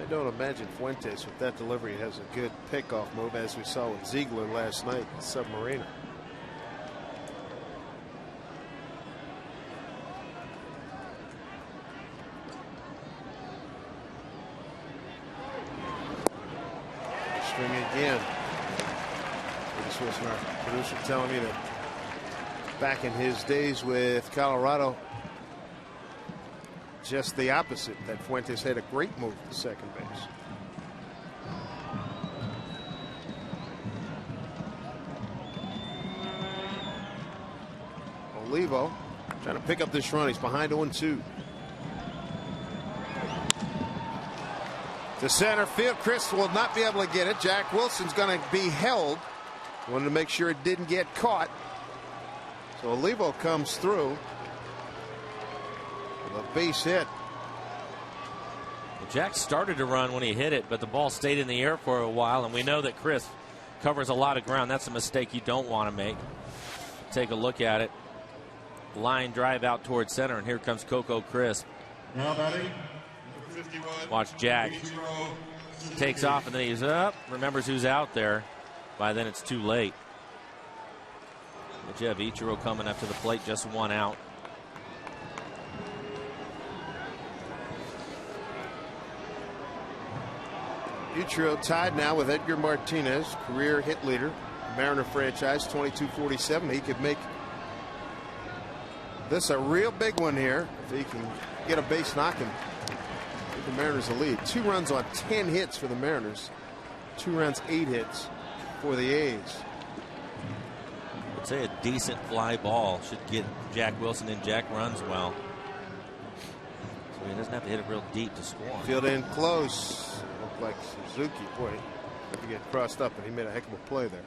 I don't imagine Fuentes with that delivery has a good pickoff move, as we saw with Ziegler last night in Submariner. String again. This was our producer telling me that back in his days with Colorado, just the opposite, that Fuentes had a great move to second base. Olivo trying to pick up this run. He's behind 0-2. To center field. Chris will not be able to get it. Jack Wilson's going to be held. Wanted to make sure it didn't get caught. So Olivo comes through with a base hit. Well, Jack started to run when he hit it, but the ball stayed in the air for a while, and we know that Chris covers a lot of ground. That's a mistake you don't want to make. Take a look at it. Line drive out towards center, and here comes Coco Crisp. Now batting, 51. Watch Jack. Takes off, and then he's up. Remembers who's out there. By then it's too late. But you have Ichiro coming up to the plate, just one out. Ichiro tied now with Edgar Martinez, career hit leader, Mariner franchise, 22-47. He could make this a real big one here if he can get a base knock and give the Mariners a lead. 2 runs on 10 hits for the Mariners. 2 runs, 8 hits for the A's. I'd say a decent fly ball should get Jack Wilson, and Jack runs well. So he doesn't have to hit it real deep to score. Field in close. Looked like Suzuki. Boy, had to get crossed up, and he made a heck of a play there.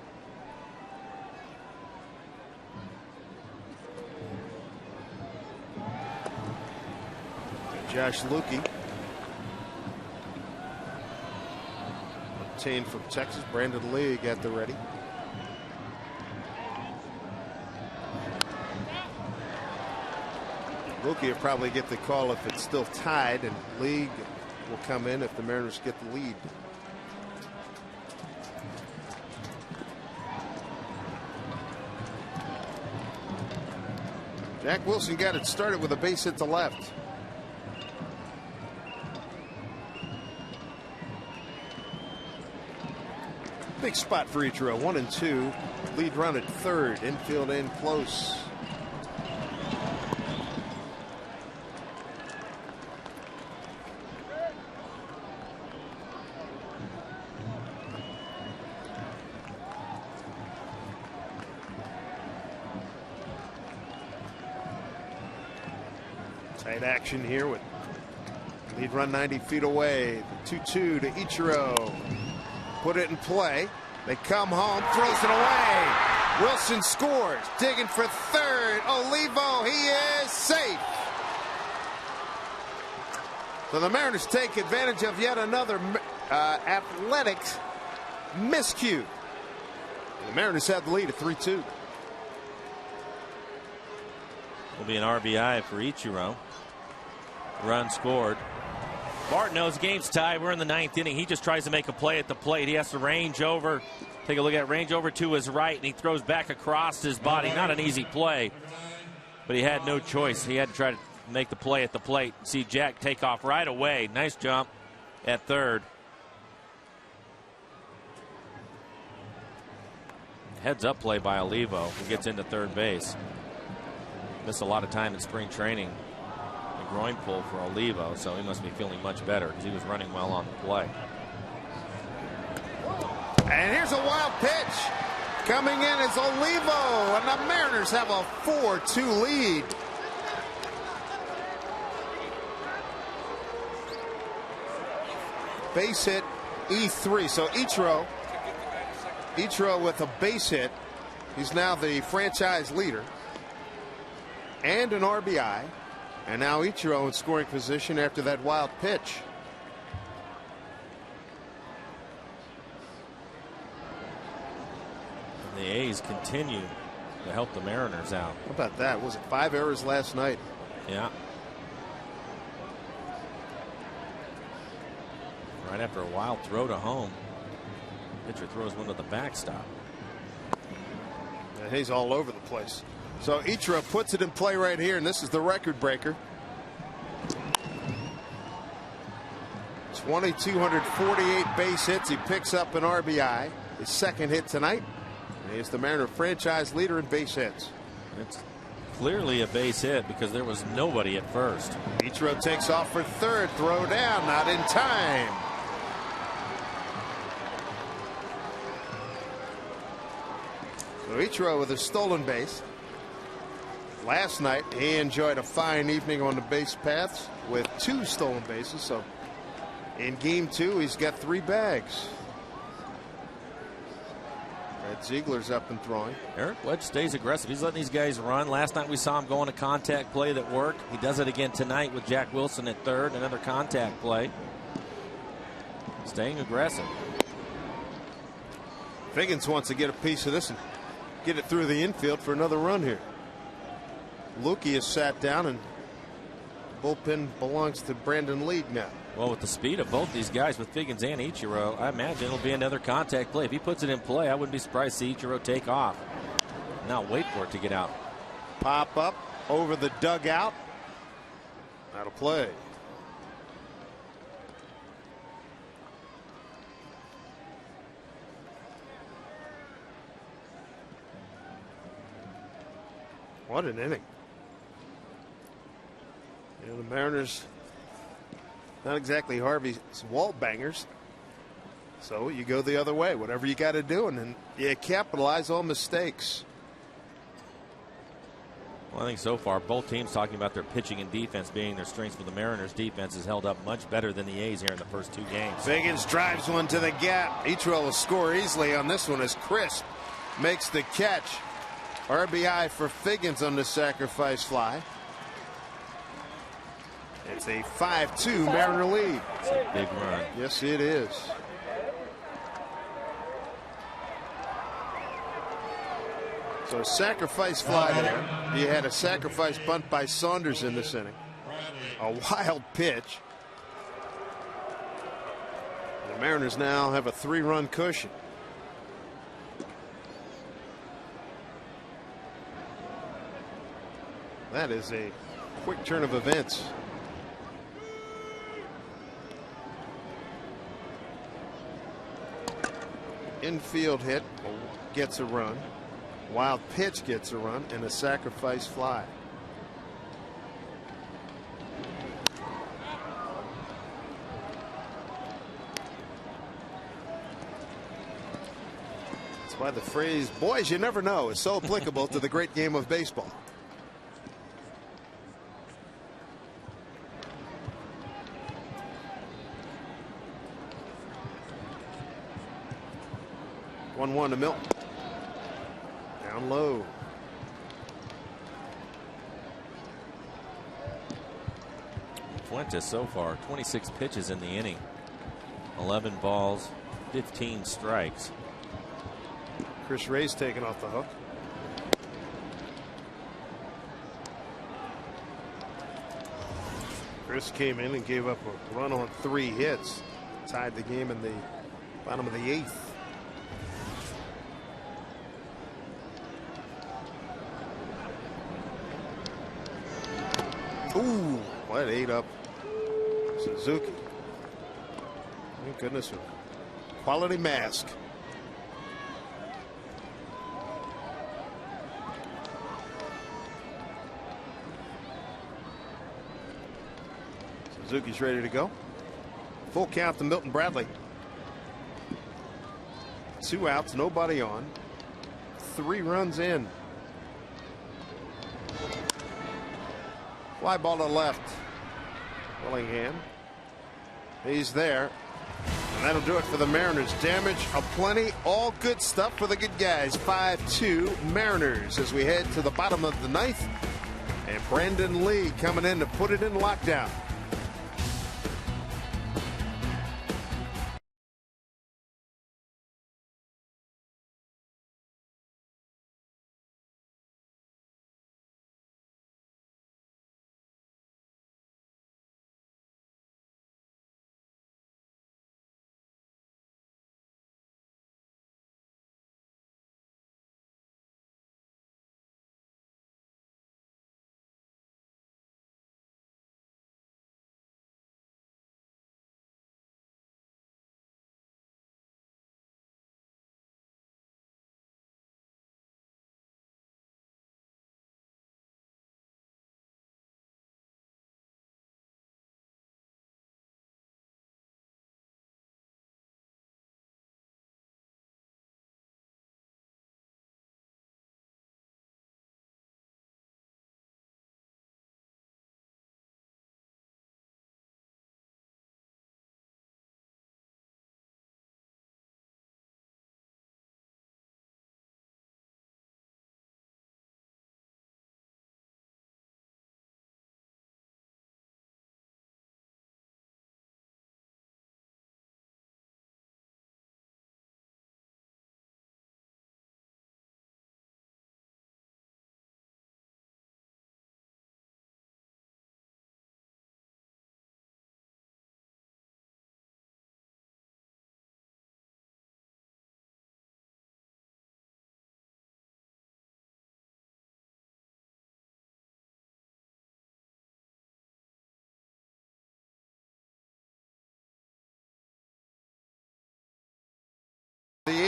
Josh Lukey, obtained from Texas. Brandon Lee at the ready. Lukey will probably get the call if it's still tied, and Lee will come in if the Mariners get the lead. Jack Wilson got it started with a base hit to left. Big spot for Ichiro. 1-2. Lead run at third. Infield in close. Tight action here with lead run 90 feet away. The 2-2 to Ichiro. Put it in play. They come home, throws it away. Wilson scores. Digging for third. Olivo, he is safe. So the Mariners take advantage of yet another athletics miscue. The Mariners have the lead at 3-2. Will be an RBI for Ichiro. Run scored. Bart knows game's tied. We're in the 9th inning. He just tries to make a play at the plate. He has to range over. Take a look at range over to his right, and he throws back across his body. Not an easy play, but he had no choice. He had to try to make the play at the plate. See Jack take off right away. Nice jump at third. Heads up play by Olivo, who gets into third base. Missed a lot of time in spring training. Groin pull for Olivo, so he must be feeling much better because he was running well on the play. And here's a wild pitch. Coming in is Olivo, and the Mariners have a 4-2 lead. Base hit, E3. So Ichiro with a base hit. He's now the franchise leader and an RBI. And now Ichiro in scoring position after that wild pitch. And the A's continue to help the Mariners out. How about that? Was it 5 errors last night? Yeah. Right after a wild throw to home, pitcher throws one to the backstop. And he's all over the place. So Ichiro puts it in play right here, and this is the record breaker. 2,248 base hits. He picks up an RBI, his second hit tonight. And he's the Mariner franchise leader in base hits. It's clearly a base hit because there was nobody at first. Ichiro takes off for third. Throw down, not in time. So Ichiro with a stolen base. Last night he enjoyed a fine evening on the base paths with 2 stolen bases. So in game 2 he's got 3 bags. Ed Ziegler's up and throwing. Eric Wedge stays aggressive. He's letting these guys run. Last night we saw him go on a contact play that worked. He does it again tonight with Jack Wilson at third. Another contact play. Staying aggressive. Figgins wants to get a piece of this and get it through the infield for another run here. Lukey is sat down, and the bullpen belongs to Brandon League now. Well, with the speed of both these guys, with Figgins and Ichiro, I imagine it'll be another contact play. If he puts it in play, I wouldn't be surprised to see Ichiro take off. Now wait for it to get out. Pop up over the dugout. That'll play. What an inning. You know, the Mariners, not exactly Harvey's wall bangers. So you go the other way, whatever you got to do, and then you capitalize on mistakes. Well, I think so far both teams talking about their pitching and defense being their strengths. For the Mariners, defense has held up much better than the A's here in the first 2 games. Figgins drives one to the gap. Ichiro will score easily on this one as Crisp makes the catch. RBI for Figgins on the sacrifice fly. It's a 5-2 Mariner lead. It's a big run. Yes, it is. So sacrifice fly there. You had a sacrifice bunt by Saunders in this inning. A wild pitch. The Mariners now have a 3-run cushion. That is a quick turn of events. Infield hit gets a run. Wild pitch gets a run, and a sacrifice fly. That's why the phrase, boys, you never know, is so applicable to the great game of baseball. One to Milton. Down low. Fuentes so far 26 pitches in the inning, 11 balls, 15 strikes. Chris Ray's taken off the hook. Chris came in and gave up a run on 3 hits, tied the game in the bottom of the 8th. Ooh, what ate up Suzuki. Thank goodness for quality mask. Suzuki's ready to go. Full count to Milton Bradley. 2 outs, nobody on. 3 runs in. Fly ball to left. Willingham. He's there. And that'll do it for the Mariners. Damage aplenty. All good stuff for the good guys. 5-2 Mariners as we head to the bottom of the 9th. And Brandon Lee coming in to put it in lockdown.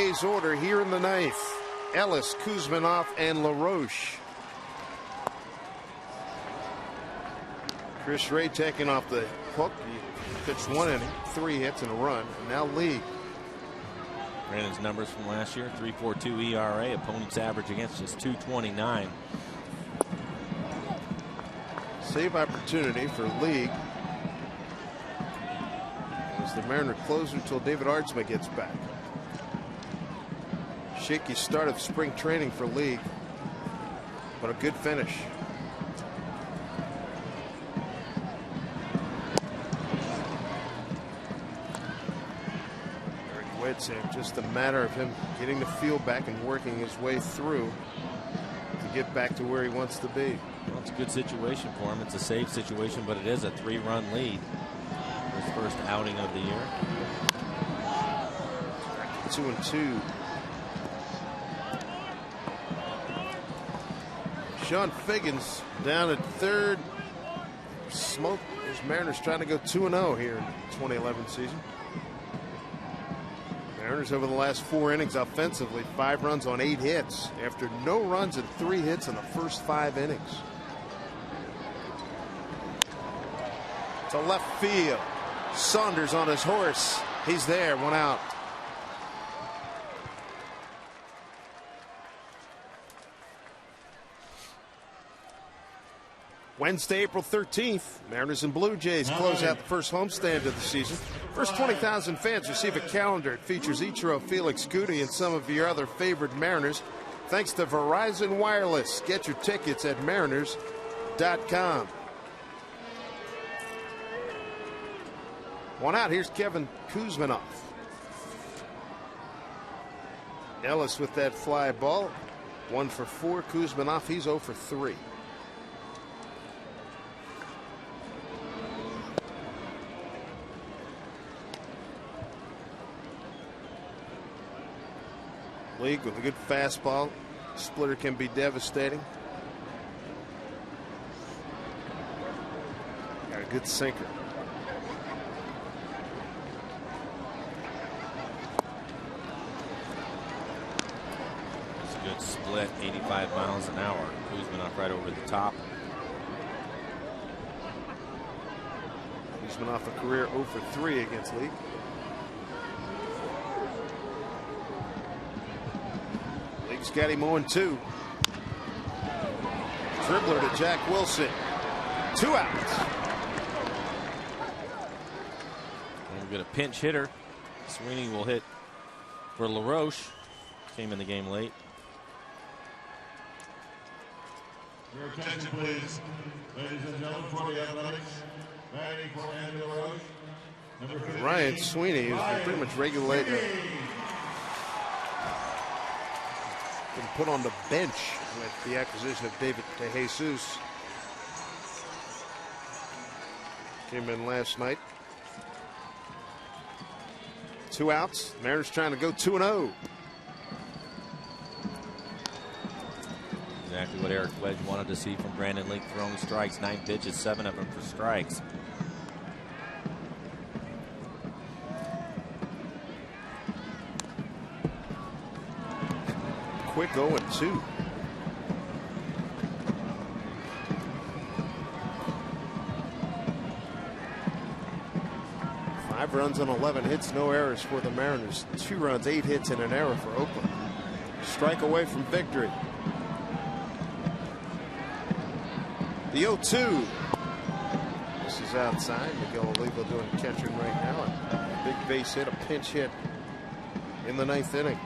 today's order here in the ninth. Ellis, Kuzminov, and LaRoche. Chris Ray taking off the hook. He pitched 1 inning, 3 hits and a run, and now League. Brandon's numbers from last year: 3.42 ERA. Opponent's average against is 2.29. Save opportunity for League as the Mariner closer until David Ardsma gets back. Shaky start of spring training for League, but a good finish. Just a matter of him getting the field back and working his way through to get back to where he wants to be. Well, it's a good situation for him. It's a safe situation, but it is a 3-run lead. His first outing of the year. 2-2. Sean Figgins down at third. Smoke. His Mariners trying to go 2-0 here in the 2011 season. Mariners over the last 4 innings offensively, 5 runs on 8 hits after no runs and 3 hits in the first 5 innings. To left field. Saunders on his horse. He's there, 1 out. Wednesday, April 13th, Mariners and Blue Jays close out the first homestand of the season. First 20,000 fans receive a calendar. It features Ichiro, Felix Goody, and some of your other favorite Mariners. Thanks to Verizon Wireless. Get your tickets at mariners.com. 1 out. Here's Kevin Kuzminov. Ellis with that fly ball. 1 for 4. Kuzminov, he's 0 for 3. League with a good fastball. Splitter can be devastating. Got a good sinker. It's a good split, 85 miles an hour. Kuzminov right over the top. Kuzminov a career 0 for 3 against League. League's got him 0-2. Dribbler to Jack Wilson. 2 outs. And we've got a pinch hitter. Sweeney will hit for LaRoche. Came in the game late. Your attention, please. Ladies and gentlemen, for the Athletics, batting for Andy LaRoche, number 15, Ryan Sweeney is pretty much regulated. Been put on the bench with the acquisition of David DeJesus. Came in last night. 2 outs. Mariners trying to go 2-0. Exactly what Eric Wedge wanted to see from Brandon League. Throwing strikes, 9 pitches, 7 of them for strikes. Quick 0-2. Five runs on 11 hits, no errors for the Mariners. 2 runs, 8 hits, and an error for Oakland. Strike away from victory. The 0-2. This is outside. Miguel Oliva doing catching right now. A big base hit, a pinch hit in the 9th inning.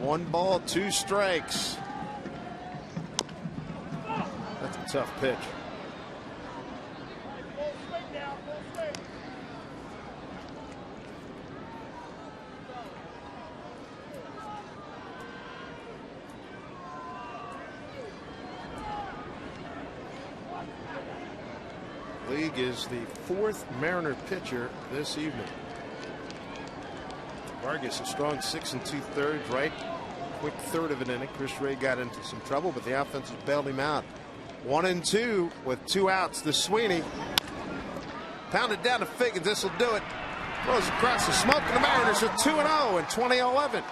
1 ball, 2 strikes. That's a tough pitch. League is the 4th Mariner pitcher this evening. Vargas a strong 6 2/3, right? Quick third of an inning. Chris Ray got into some trouble, but the offense bailed him out. 1-2 with 2 outs to Sweeney. Pounded down to Figgins. This will do it. Throws across the smoke, and the Mariners are 2-0 in 2011.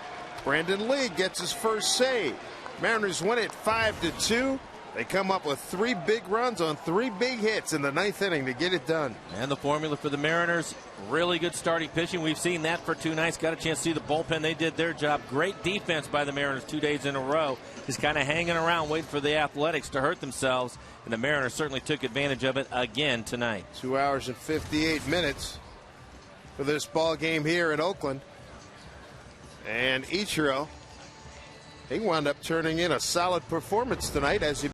Brandon Lee gets his first save. Mariners win it 5-2. They come up with 3 big runs on 3 big hits in the 9th inning to get it done. And the formula for the Mariners, really good starting pitching. We've seen that for 2 nights. Got a chance to see the bullpen. They did their job. Great defense by the Mariners 2 days in a row. Just kind of hanging around, waiting for the Athletics to hurt themselves. And the Mariners certainly took advantage of it again tonight. 2 hours and 58 minutes for this ball game here in Oakland. And Ichiro, he wound up turning in a solid performance tonight as he